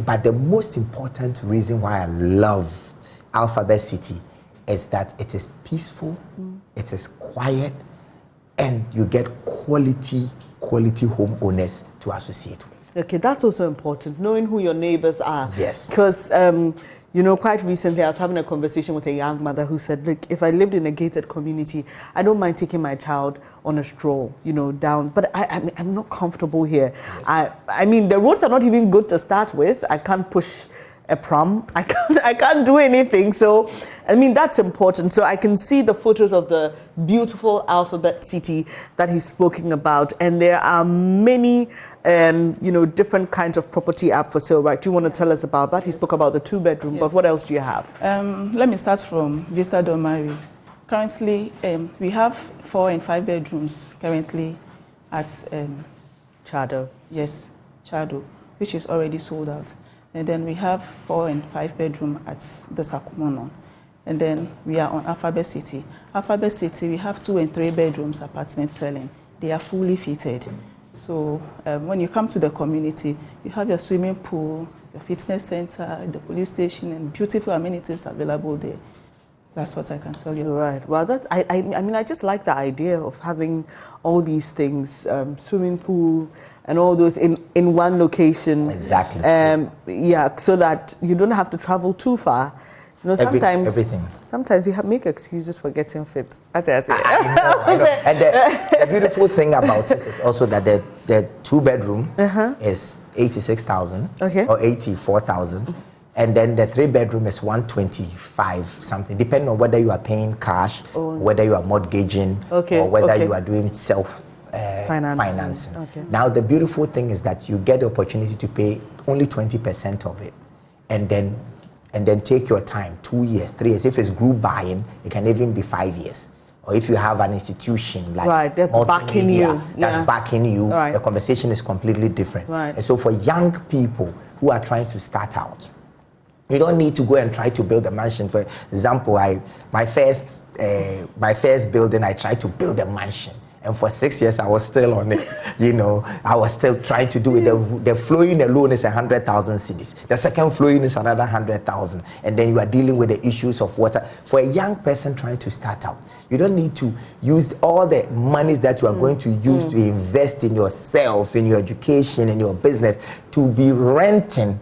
But the most important reason why I love Alphabet City is that it is peaceful, it is quiet, and you get quality homeowners to associate with. Okay, that's also important, knowing who your neighbors are. Yes. Because, quite recently I was having a conversation with a young mother who said, look, if I lived in a gated community, I don't mind taking my child on a stroll, down. But I'm not comfortable here. Yes. I mean, the roads are not even good to start with. I can't push a pram. I can't do anything. So, I mean, that's important. So I can see the photos of the beautiful Alphabet City that he's speaking about. And there are many, different kinds of property up for sale, right? Do you want to tell us about that? He spoke about the 2-bedroom, but what else do you have? Let me start from Vista Del Mar. Currently, we have 4 and 5 bedrooms currently at Chado. Yes, Chado, which is already sold out. And then we have 4 and 5 bedroom at the Sakumono. And then we are on Alphabet City. Alphabet City, we have 2 and 3 bedrooms apartment selling. They are fully fitted. So when you come to the community, you have your swimming pool, your fitness center, the police station, and beautiful amenities available there. That's what I can tell you. Right. Well, I just like the idea of having all these things, swimming pool and all those in one location. Exactly. So that you don't have to travel too far. Everything. Sometimes you make excuses for getting fit. I know. And the beautiful thing about it is also that the 2-bedroom is 86,000 or 84,000. And then the 3-bedroom is 125 something, depending on whether you are paying cash, whether you are mortgaging, or whether you are doing financing. Okay. Now the beautiful thing is that you get the opportunity to pay only 20% of it, and then take your time, 2 years, 3 years. If it's group buying, it can even be 5 years. Or if you have an institution like that's backing you, backing you, right. The conversation is completely different. Right. And so for young people who are trying to start out, you don't need to go and try to build a mansion. For example, my first building, I tried to build a mansion. And for 6 years, I was still on it. I was still trying to do it. The flooring alone is 100,000 cedis. The second flooring is another 100,000. And then you are dealing with the issues of water. For a young person trying to start out, you don't need to use all the monies that you are going to use to invest in yourself, in your education, in your business, to be renting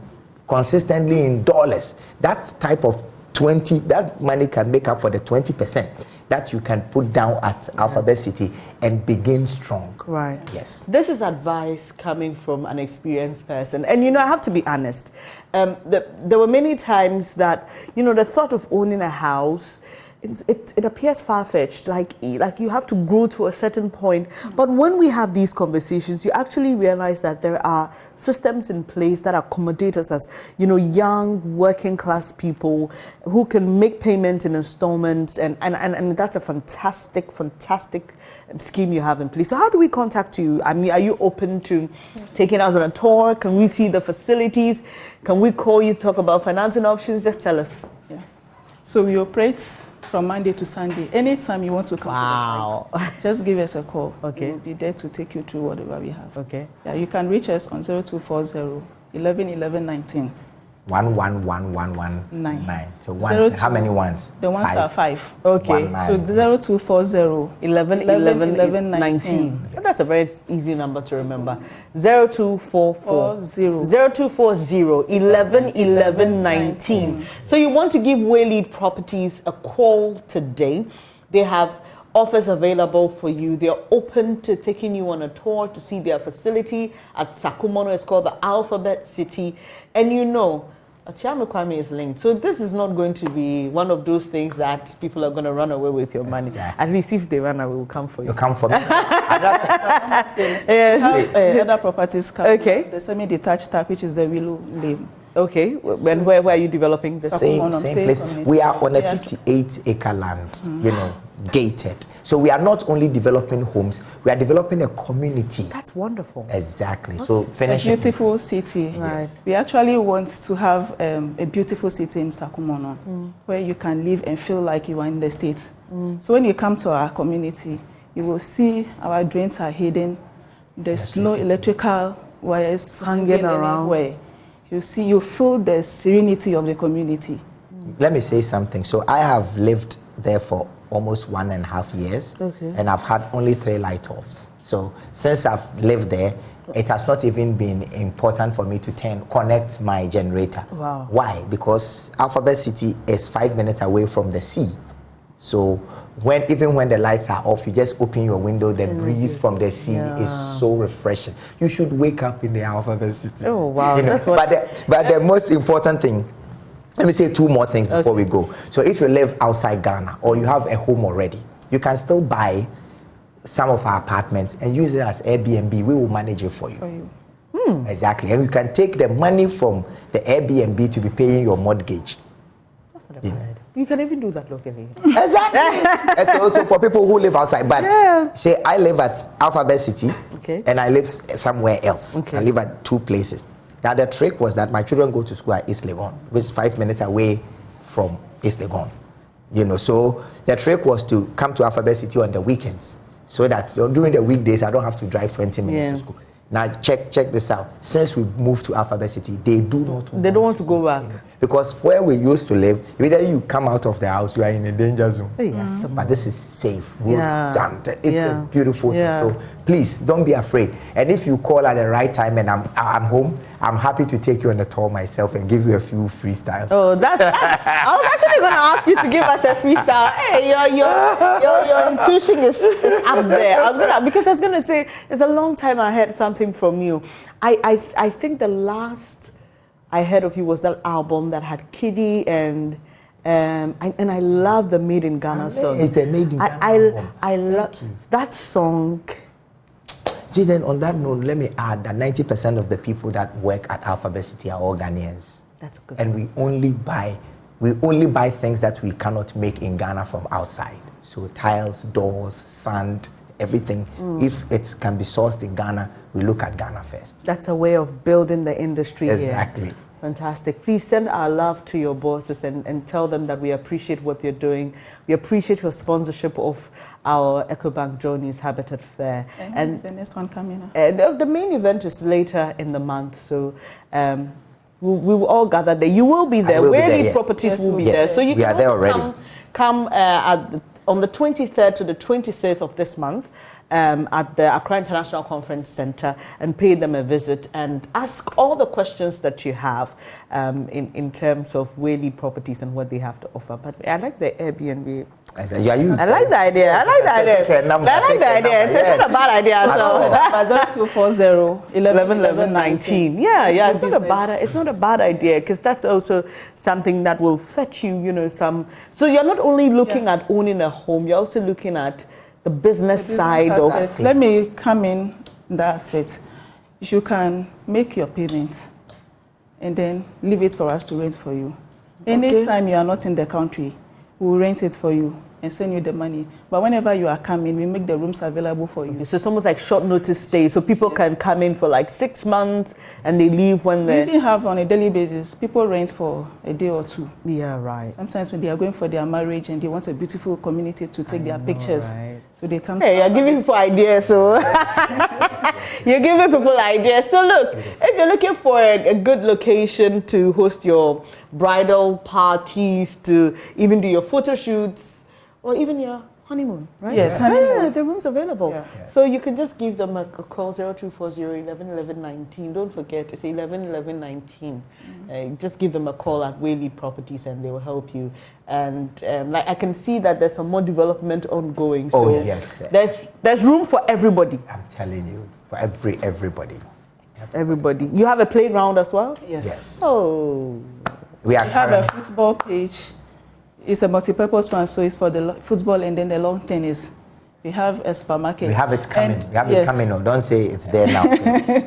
consistently in dollars. That type of that money can make up for the 20% that you can put down at Alphabet City and begin strong. Right. Yes. This is advice coming from an experienced person. And I have to be honest. There were many times that, the thought of owning a house, it appears far-fetched, like you have to grow to a certain point. But when we have these conversations, you actually realize that there are systems in place that accommodate us as, young working class people who can make payments in installments, and that's a fantastic scheme you have in place. So how do we contact you? I mean, are you open to taking us on a tour? Can we see the facilities? Can we call you, talk about financing options? Just tell us. Yeah. So we operate from Monday to Sunday. Anytime you want to come to the site, just give us a call. Okay. We'll be there to take you through whatever we have. Okay. Yeah, you can reach us on 0240 11 11 19. 11119. So how many ones? The ones are 5. Okay. So 0240 11 11 19. That's a very easy number to remember. 0240 11 11 19. So you want to give Waylead Properties a call today. They have offers available for you. They're open to taking you on a tour to see their facility at Sakumono. It's called the Alphabet City. And Achiame Kwame is linked. So this is not going to be one of those things that people are going to run away with your money. Exactly. At least if they run away, we'll come for you. You'll come for me. Yes. Other properties come. Okay. The semi-detached type, which is the Willow Lane. Okay. When where are you developing this? Same place. We are on a 58-acre land, gated. So we are not only developing homes, we are developing a community. That's wonderful. Exactly. Okay. So finishing. A beautiful city. Right. We actually want to have a beautiful city in Sakumono where you can live and feel like you are in the States. So when you come to our community, you will see our drains are hidden. There's no electrical wires hanging around. You feel the serenity of the community. Let me say something. So I have lived there for almost 1.5 years, and I've had only 3 light-offs. So since I've lived there, it has not even been important for me to connect my generator. Wow. Why? Because Alphabet City is 5 minutes away from the sea. So even when the lights are off, you just open your window, the breeze from the sea is so refreshing. You should wake up in the Alphabet City. Oh, wow. You know? That's what... But the most important thing, let me say 2 more things before we go. So if you live outside Ghana or you have a home already, you can still buy some of our apartments and use it as Airbnb. We will manage it for you. Exactly. And you can take the money from the Airbnb to be paying your mortgage. That's not a bad idea. You can even do that locally. Exactly. And so also for people who live outside. But say I live at Alphabet City and I live somewhere else. I live at 2 places. Now the trick was that my children go to school at East Legon, which is 5 minutes away from East Legon. You know, so the trick was to come to Alphabet City on the weekends, so that during the weekdays I don't have to drive 20 minutes to school. Now check this out. Since we moved to Alphabet City, they don't want to go back. Because where we used to live, immediately you come out of the house, you are in a danger zone. Yes. But this is safe. Roads done. It's a beautiful thing. So please don't be afraid. And if you call at the right time and I'm home, I'm happy to take you on a tour myself and give you a few freestyles. Oh, that's I was actually going to ask you to give us a freestyle. Hey, your intuition is up there. Because I was going to say, it's a long time I heard something from you. I think the last I heard of you was that album that had Kiddy and I love the Made in Ghana song. It's the Made in Ghana album. I love that song. See, then on that note, let me add that 90% of the people that work at Alphabet City are all Ghanaians. That's good. And we only buy things that we cannot make in Ghana from outside. So tiles, doors, sand, everything. If it can be sourced in Ghana, we look at Ghana first. That's a way of building the industry here. Exactly. Fantastic. Please send our love to your bosses and tell them that we appreciate what they're doing. We appreciate your sponsorship of our EcoBank Journeys Habitat Fair. And is the next one coming up? The main event is later in the month, so we will all gather there. You will be there. Where properties will be there. So you can there already. Come on the 23rd to the 26th of this month at the Accra International Conference Center and pay them a visit and ask all the questions that you have in terms of Whaley properties and what they have to offer. But I like the Airbnb. I like the idea. It's not a bad idea at all. 0240 11 19. Yeah, it's not a bad idea because that's also something that will fetch you, some. So you're not only looking at owning a home, you're also looking at the business side of. Let me come in that aspect. You can make your payments and then leave it for us to rent for you. Anytime you are not in the country, we will rent it for you and send you the money. But whenever you are coming, we make the rooms available for you. So it's almost like short notice stay. So people can come in for like 6 months and they leave when they... We even have on a daily basis, people rent for a day or 2. Yeah, right. Sometimes when they are going for their marriage and they want a beautiful community to take their pictures. Right. So they come. Hey, you're giving people ideas, so... You're giving people ideas. So look, if you're looking for a good location to host your bridal parties, to even do your photo shoots, or even your honeymoon, right? Yes, honeymoon. Yeah, the room's available. Yeah. So you can just give them a call, 0240 11 11 19. Don't forget, it's 11 11 19. Just give them a call at Whaley Properties and they will help you. And like I can see that there's some more development ongoing. So yes. There's room for everybody. I'm telling you, for everybody. Everybody. You have a playground as well? Yes. Oh. We have a football pitch. It's a multi-purpose one, so it's for the football and then the long tennis. We have a supermarket. We have it coming. It coming. No, don't say it's there now.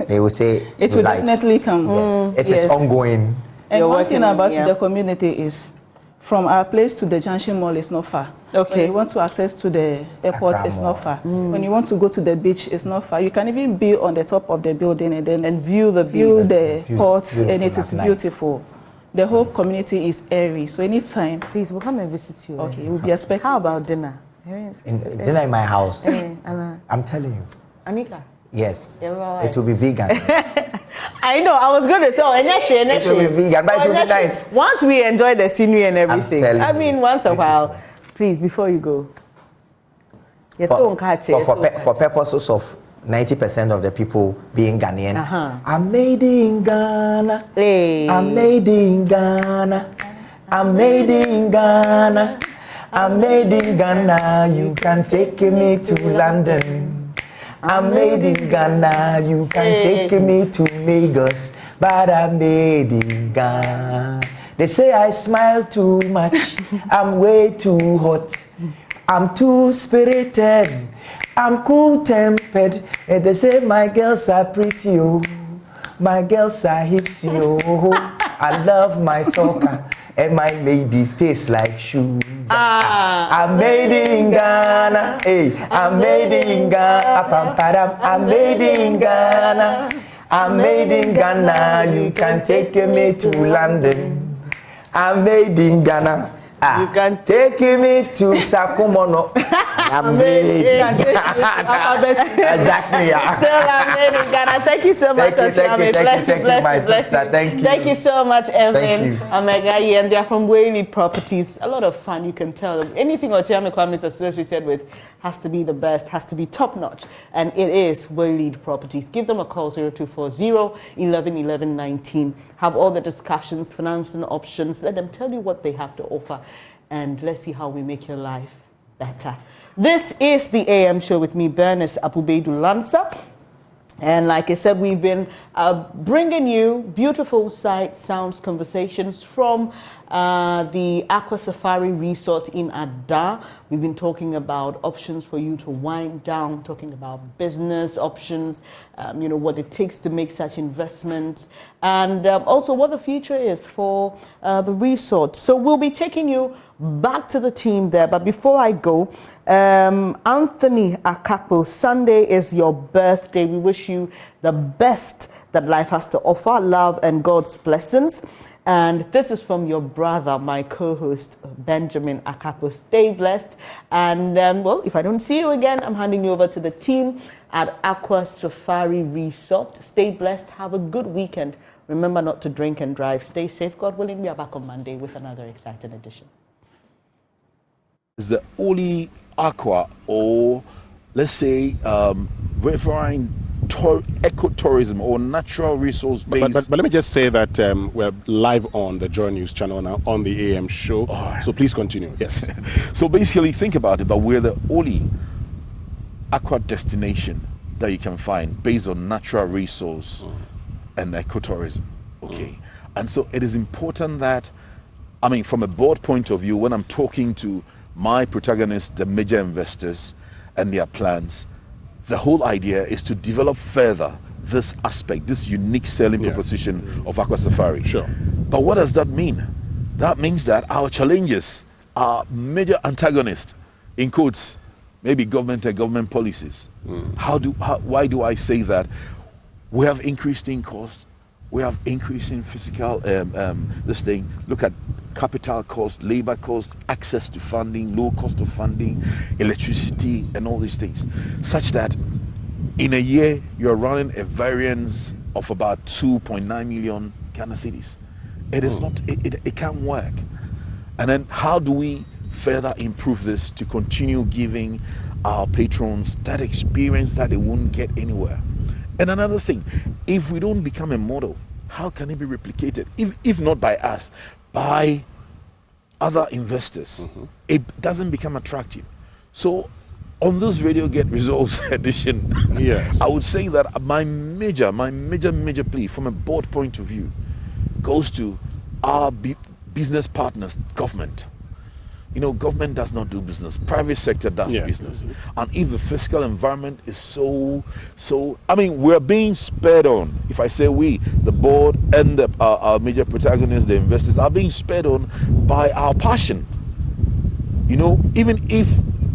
They will say it will definitely come. Yes. It is ongoing. And one thing about the community is, from our place to the Junction Mall is not far. Okay. When you want to access to the airport, it's not far. When you want to go to the beach, it's not far. You can even be on the top of the building and then view the port, and it is beautiful. The whole community is airy, so anytime. Please, we'll come and visit you. Okay, we'll be expecting. How about dinner? Dinner in my house. I'm telling you. Anika? Yes. You're right. It will be vegan. I know. I was going to say, it will be vegan, but it will be nice. Once we enjoy the scenery and everything. I mean, once a while. Please, before you go. For purposes of 90% of the people being Ghanaian, I'm made in Ghana. Hey. I'm made in Ghana. I'm made in Ghana. I'm made in Ghana. You can take me to London. I'm made in Ghana. You can take me to Lagos, but I'm made in Ghana. They say I smile too much. I'm way too hot. I'm too spirited. I'm cool-tempered. And they say my girls are pretty, oh. My girls are hipsy, oh. I love my soccer. And my ladies taste like sugar. I'm made in Ghana. Hey, I'm made in Ghana. I'm made in Ghana. I'm made in Ghana. You can take me to London. I'm made in Ghana. You can take me to Sakumono. I'm made in Ghana. Exactly. Still, I'm made in Ghana. Thank you so much, Thank you. Thank you so much, Evan Amegayi. And they are from Whaley Properties. A lot of fun, you can tell. Anything Ochiame Kwame is associated with has to be the best, has to be top notch. And it is Whaley Properties. Give them a call, 0240 11 11 19. Have all the discussions, financing options. Let them tell you what they have to offer. And let's see how we make your life better. This is the AM show with me, Bernice Apubedu Lansa. And like I said, we've been bringing you beautiful sights, sounds, conversations from the Aqua Safari Resort in Ada. We've been talking about options for you to wind down, talking about business options, what it takes to make such investments, and also what the future is for the resort. So we'll be taking you back to the team there. But before I go, Anthony Akakpo, Sunday is your birthday. We wish you the best that life has to offer, love and God's blessings. And this is from your brother, my co-host, Benjamin Akakpo. Stay blessed. And, if I don't see you again, I'm handing you over to the team at Aqua Safari Resort. Stay blessed. Have a good weekend. Remember not to drink and drive. Stay safe. God willing, we are back on Monday with another exciting edition. Is the only aqua, or let's say referring ecotourism or natural resource based. But let me just say that we're live on the Joy News channel now on the AM show. Right. So please continue. Yes. So basically, think about it. But we're the only aqua destination that you can find based on natural resource and ecotourism. Okay. And so it is important that, from a board point of view, when I'm talking to my protagonists, the major investors and their plans, the whole idea is to develop further this aspect, this unique selling proposition of Aqua Safari. Sure. But what does that mean? That means that our challenges are major antagonists, in quotes, maybe government and government policies. Why do I say that? We have increasing costs. We have increasing physical, look at capital costs, labor costs, access to funding, low cost of funding, electricity, and all these things, such that in a year you're running a variance of about 2.9 million Ghana cedis. It is not, it can't work. And then how do we further improve this to continue giving our patrons that experience that they won't get anywhere? And another thing, if we don't become a model, how can it be replicated? If not by us, by other investors, it doesn't become attractive. So on this Radio Get Results edition, I would say that my major plea from a board point of view goes to our business partners, government. Government does not do business. Private sector does business. And if the fiscal environment is so, we're being spurred on. If I say we, the board and our major protagonists, the investors, are being spurred on by our passion. Even if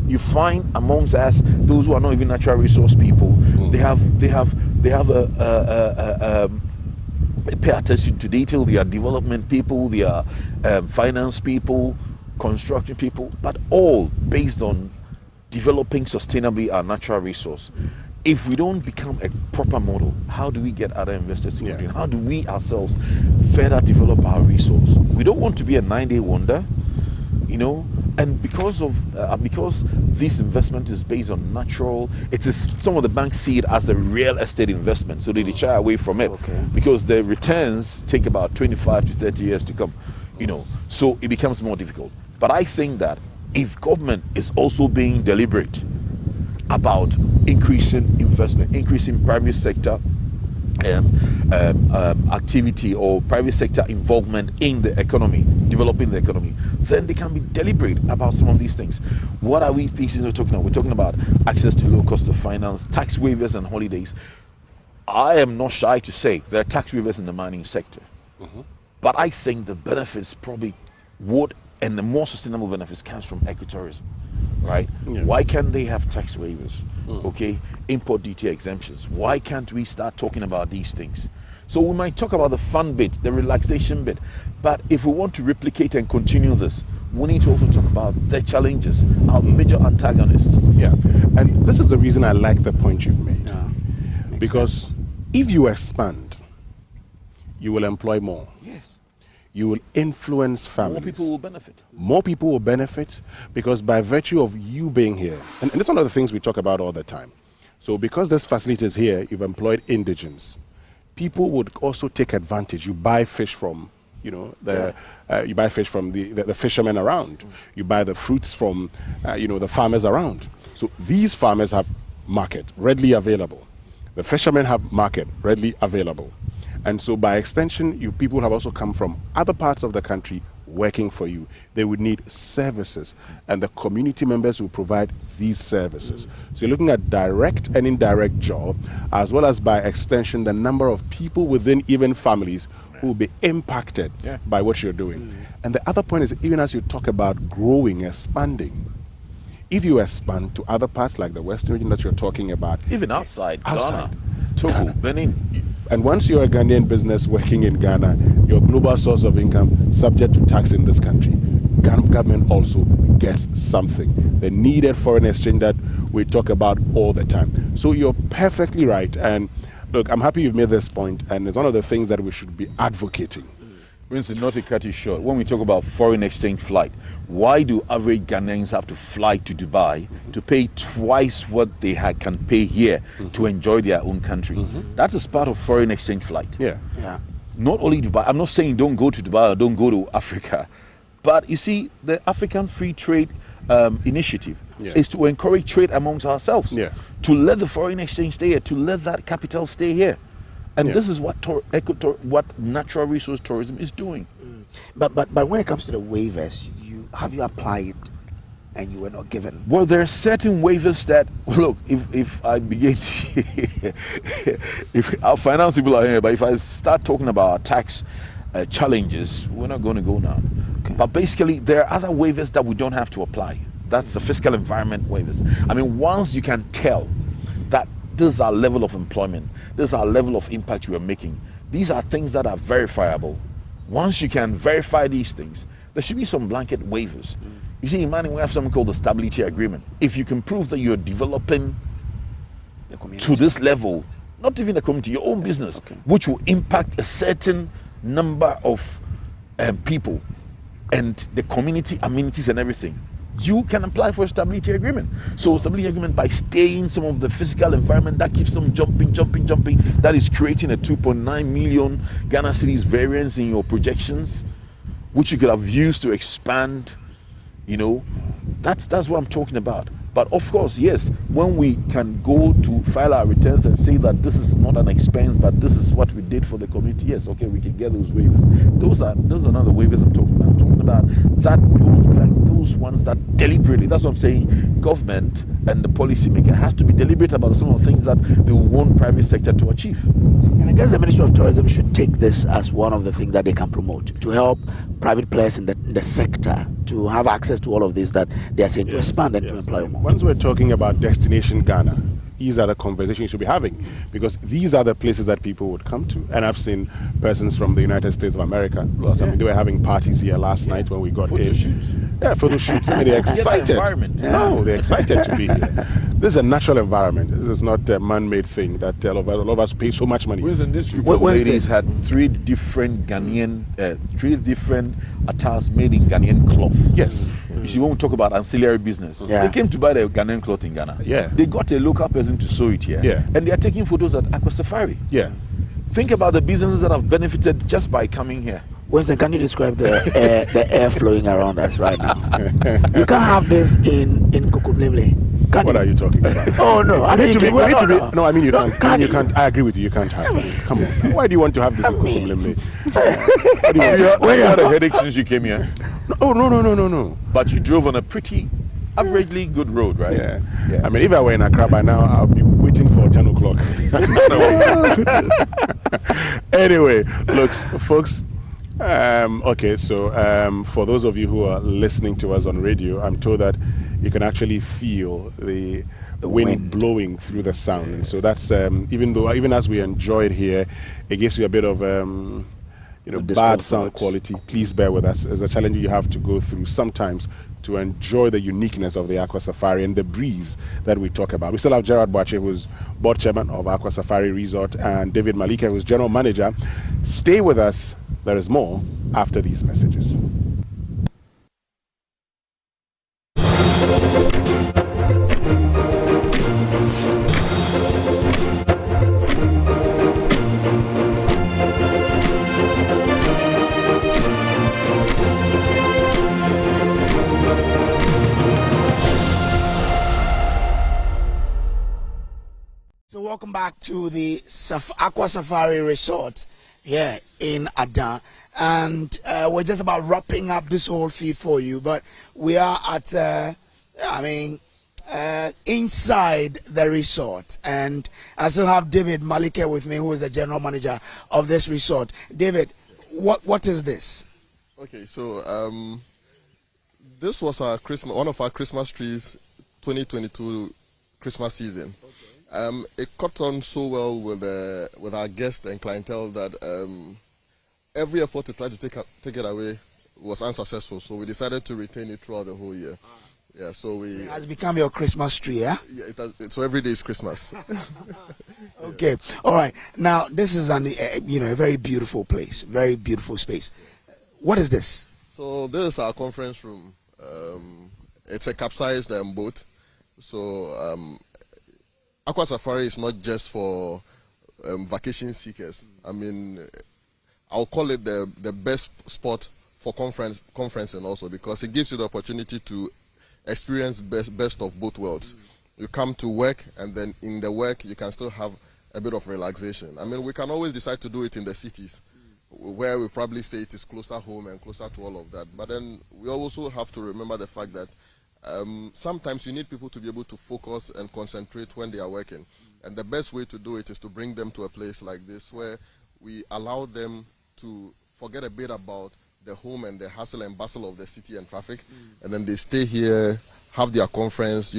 you find amongst us those who are not even natural resource people, they have a pay attention to detail. They are development people, they are finance people, construction people, but all based on developing sustainably our natural resource. if we don't become a proper model, how do we get other investors to come in? How do we ourselves further develop our resource? We don't want to be a 9-day wonder, you know, and because this investment is based on natural, some of the banks see it as a real estate investment, so they shy away from it because the returns take about 25 to 30 years to come, you know, so it becomes more difficult. But I think that if government is also being deliberate about increasing investment, increasing private sector activity or private sector involvement in the economy, developing the economy, then they can be deliberate about some of these things. What are we things we're talking about? We're talking about access to low cost of finance, tax waivers and holidays. I am not shy to say there are tax waivers in the mining sector. But I think the benefits probably and the more sustainable benefits comes from ecotourism, right? Why can't they have tax waivers? Okay, import duty exemptions. Why can't we start talking about these things? So we might talk about the fun bit, the relaxation bit, but if we want to replicate and continue this, we need to also talk about the challenges, our major antagonists. Yeah, and this is the reason I like the point you've made. Because if you expand, you will employ more. Yes. You will influence families. More people will benefit. More people will benefit because by virtue of you being here, and it's one of the things we talk about all the time. So because this facility is here, you've employed indigents. People would also take advantage. You buy fish from, you know, you buy fish from the fishermen around. You buy the fruits from, the farmers around. So these farmers have market readily available. The fishermen have market readily available. And so by extension, people have also come from other parts of the country working for you. They would need services, and the community members will provide these services. So you're looking at direct and indirect job, as well as by extension, the number of people within even families who will be impacted by what you're doing. And the other point is, even as you talk about growing, expanding, if you expand to other parts like the Western region that you're talking about, even outside Ghana, Togo, Benin. And once you're a Ghanaian business working in Ghana, your global source of income subject to tax in this country, Ghana government also gets something. The needed foreign exchange that we talk about all the time. So you're perfectly right. And look, I'm happy you've made this point, and it's one of the things that we should be advocating. Winston, not to cut you short, when we talk about foreign exchange flight, why do average Ghanaians have to fly to Dubai to pay twice what they can pay here to enjoy their own country? That is part of foreign exchange flight. Yeah. Not only Dubai. I'm not saying don't go to Dubai or don't go to Africa, but you see, the African Free Trade Initiative is to encourage trade amongst ourselves, to let the foreign exchange stay here, to let that capital stay here. And this is what what natural resource tourism is doing. But when it comes to the waivers, have you applied and you were not given? Well, there are certain waivers that, look, if I begin to, if our finance people are here, but if I start talking about our tax challenges, we're not going to go now. But basically, there are other waivers that we don't have to apply. That's the fiscal environment waivers. I mean, once you can tell that this is our level of employment, this is our level of impact we are making, these are things that are verifiable. Once you can verify these things, there should be some blanket waivers. You see, in mining, we have something called the stability agreement. If you can prove that you're developing to this level, not even the community, your own business, which will impact a certain number of people and the community amenities and everything, you can apply for a stability agreement. So stability agreement, by staying some of the physical environment that keeps them jumping, that is creating a 2.9 million Ghana cedis variance in your projections, which you could have used to expand, that's what I'm talking about. But of course, yes, when we can go to file our returns and say that this is not an expense, but this is what we did for the community, yes, okay, we can get those waivers. Those are not the waivers I'm talking about. I'm talking about those ones that deliberately, that's what I'm saying, government and the policymaker has to be deliberate about some of the things that they want private sector to achieve. And I guess the Ministry of Tourism should take this as one of the things that they can promote to help private players in the sector to have access to all of this that they are saying to expand and to employ more. Once we're talking about Destination Ghana, these are the conversations you should be having, because these are the places that people would come to. And I've seen persons from the United States of America. I mean, they were having parties here last night when we got photo in. Shoots. Yeah, photo shoots. I mean, they're excited. Environment. No, they're excited to be here. This is a natural environment. This is not a man-made thing that a lot of us pay so much money. Whereas in this group of ladies had 3 different Ghanaian, 3 different attires made in Ghanaian cloth. Yes. You see, when we talk about ancillary business, they came to buy the Ghanaian cloth in Ghana. Yeah. They got a local person to sew it here. Yeah. And they are taking photos at Aqua Safari. Yeah. Think about the businesses that have benefited just by coming here. Winston, can you describe the air flowing around us right now? You can't have this in Kukumlemle. What are you talking about? Oh no! I mean, no, I mean you can't. You can't. I agree with you. You can't have it. Come on. Why do you want to have this in Kukumlemle? Where you had a headache since you came here? Oh no. But you drove on a pretty averagely good road, right? Yeah. I mean, if I were in Accra by now, I'll be waiting for 10 o'clock. Anyway, look, folks. Okay, so for those of you who are listening to us on radio, I'm told that you can actually feel the wind blowing through the sound, and so that's even as we enjoy it here, it gives you a bit of bad sound quality. Please bear with us. It's a challenge you have to go through sometimes to enjoy the uniqueness of the Aqua Safari and the breeze that we talk about. We still have Gerard Boache, who's board chairman of Aqua Safari Resort, and David Malika, who's general manager. Stay with us. There is more after these messages. So welcome back to the Aqua Safari Resort here in Adan, and we're just about wrapping up this whole feed for you, but we are at inside the resort, and I still have David Malika with me, who is the general manager of this resort. David, what is this? Okay, so this was one of our Christmas trees, 2022 Christmas season. It caught on so well with our guests and clientele that every effort to try to take it away was unsuccessful. So we decided to retain it throughout the whole year. Yeah, so it has become your Christmas tree, yeah? Yeah, so every day is Christmas. Okay, all right. Now this is a very beautiful place, very beautiful space. What is this? So this is our conference room. It's a capsized boat. So Aqua Safari is not just for vacation seekers. I mean, I'll call it the best spot for conferencing also, because it gives you the opportunity to experience best of both worlds. You come to work, and then in the work you can still have a bit of relaxation. I mean, we can always decide to do it in the cities, where we probably say it is closer home and closer to all of that. But then we also have to remember the fact that sometimes you need people to be able to focus and concentrate when they are working. And the best way to do it is to bring them to a place like this, where we allow them to forget a bit about the home and the hustle and bustle of the city and traffic, and then they stay here, have their conference.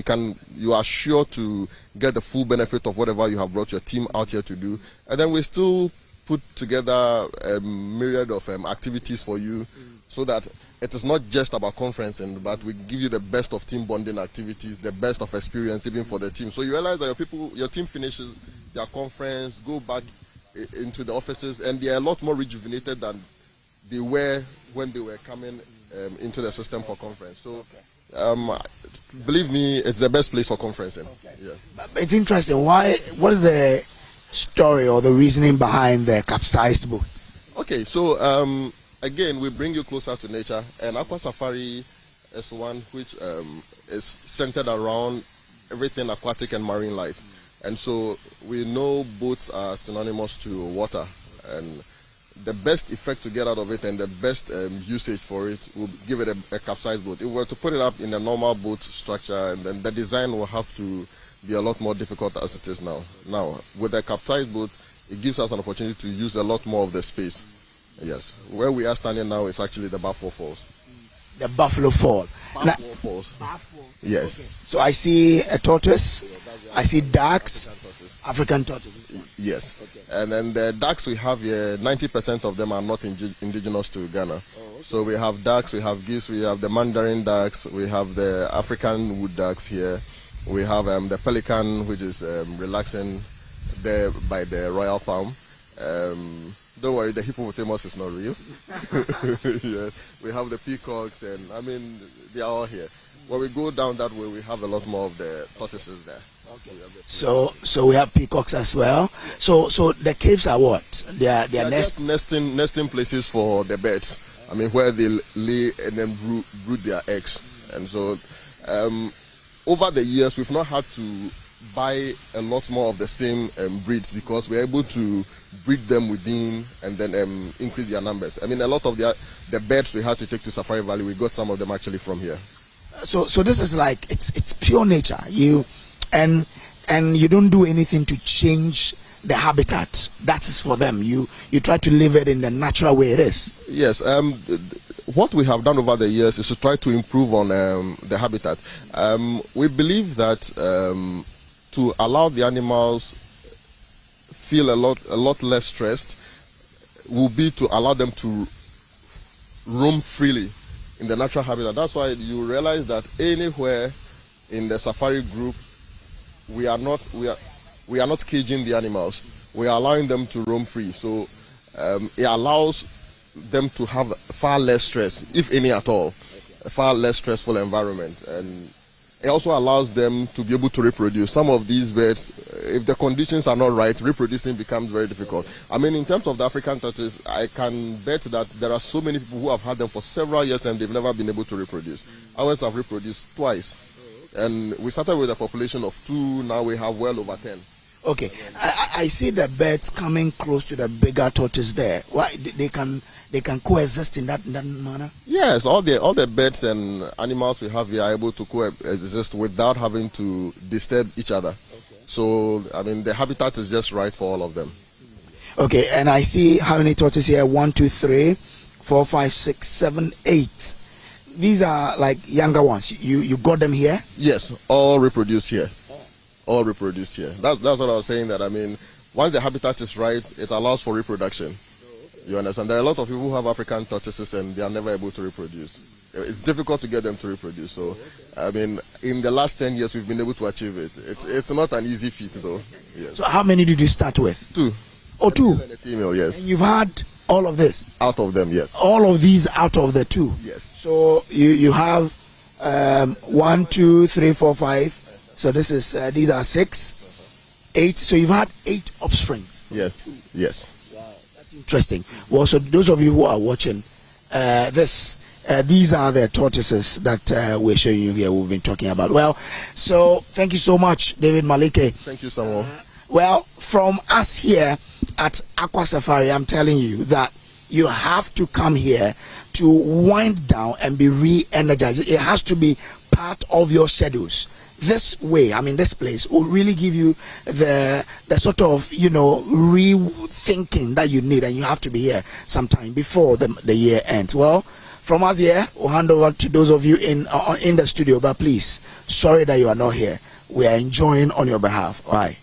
You are sure to get the full benefit of whatever you have brought your team out here to do. And then we still put together a myriad of activities for you, so that it is not just about conferencing, but we give you the best of team bonding activities, the best of experience even for the team. So you realize that your team finishes their conference, go back into the offices, and they are a lot more rejuvenated than they were when they were coming into the system for conference. So believe me, it's the best place for conferencing. Yeah. It's interesting. What is the story or the reasoning behind the capsized boat? Okay, so again, we bring you closer to nature, and Aqua Safari is one which is centered around everything aquatic and marine life. And so we know boats are synonymous to water, and the best effect to get out of it and the best usage for it will give it a capsized boat. If we were to put it up in a normal boat structure, and then the design will have to be a lot more difficult as it is now. Now, with a capsized boat, it gives us an opportunity to use a lot more of the space. Yes, where we are standing now is actually the Balfour Falls. The buffalo fall. Buffalo falls. Yes. So I see a tortoise. I see ducks. African tortoise. Yes. And then the ducks we have here, 90% of them are not indigenous to Ghana. So we have ducks, we have geese, we have the mandarin ducks, we have the African wood ducks here. We have the pelican, which is relaxing there by the royal farm. Don't worry, the hippopotamus is not real. Yes. We have the peacocks, and I mean, they are all here. When we go down that way, we have a lot more of the tortoises there. Okay. So we have peacocks as well. So the caves are what? They are nesting places for the birds. I mean, where they lay and then brood their eggs. And so over the years, we've not had to buy a lot more of the same breeds, because we're able to breed them within and then increase their numbers. I mean, a lot of the birds we had to take to Safari Valley, we got some of them actually from here. So this is like it's pure nature. And you don't do anything to change the habitat. That is for them. You try to live it in the natural way it is. Yes. What we have done over the years is to try to improve on the habitat. We believe that to allow the animals feel a lot less stressed will be to allow them to roam freely in the natural habitat. That's why you realize that anywhere in the safari group, we are not caging the animals. We are allowing them to roam free. So it allows them to have far less stress, if any at all, a far less stressful environment. And it also allows them to be able to reproduce. Some of these birds, if the conditions are not right, reproducing becomes very difficult. I mean, in terms of the African tortoise, I can bet that there are so many people who have had them for several years and they've never been able to reproduce. Ours have reproduced twice. And we started with a population of 2, now we have well over 10. Okay, I see the birds coming close to the bigger tortoise there. Why they can coexist in that manner? Yes, all the birds and animals we have here are able to coexist without having to disturb each other. Okay. So I mean, the habitat is just right for all of them. Okay, and I see how many tortoises here? 1, 2, 3, 4, 5, 6, 7, 8. These are like younger ones. You got them here? Yes, all reproduced here. All reproduced here. That's what I was saying, that I mean, once the habitat is right, it allows for reproduction. You understand? There are a lot of people who have African tortoises and they are never able to reproduce. It's difficult to get them to reproduce. So, I mean, in the last 10 years, we've been able to achieve it. It's not an easy feat, though. Yes. So how many did you start with? 2. Oh, 2? And a female, yes. And you've had all of this? Out of them, yes. All of these out of the 2? Yes. So you have 1, 2, 3, 4, 5. So this is these are 6, 8. So you've had 8 offsprings. Yes. Yes. Wow, that's interesting. Well, so those of you who are watching these are the tortoises that we're showing you here. We've been talking about. Well, so thank you so much, David Malike. Thank you, Samuel. Well, from us here at Aqua Safari, I'm telling you that you have to come here to wind down and be re-energized. It has to be part of your schedules. This way, I mean, this place will really give you the sort of, rethinking that you need, and you have to be here sometime before the year ends. Well, from us here, we'll hand over to those of you in the studio, but please, sorry that you are not here. We are enjoying on your behalf. All right.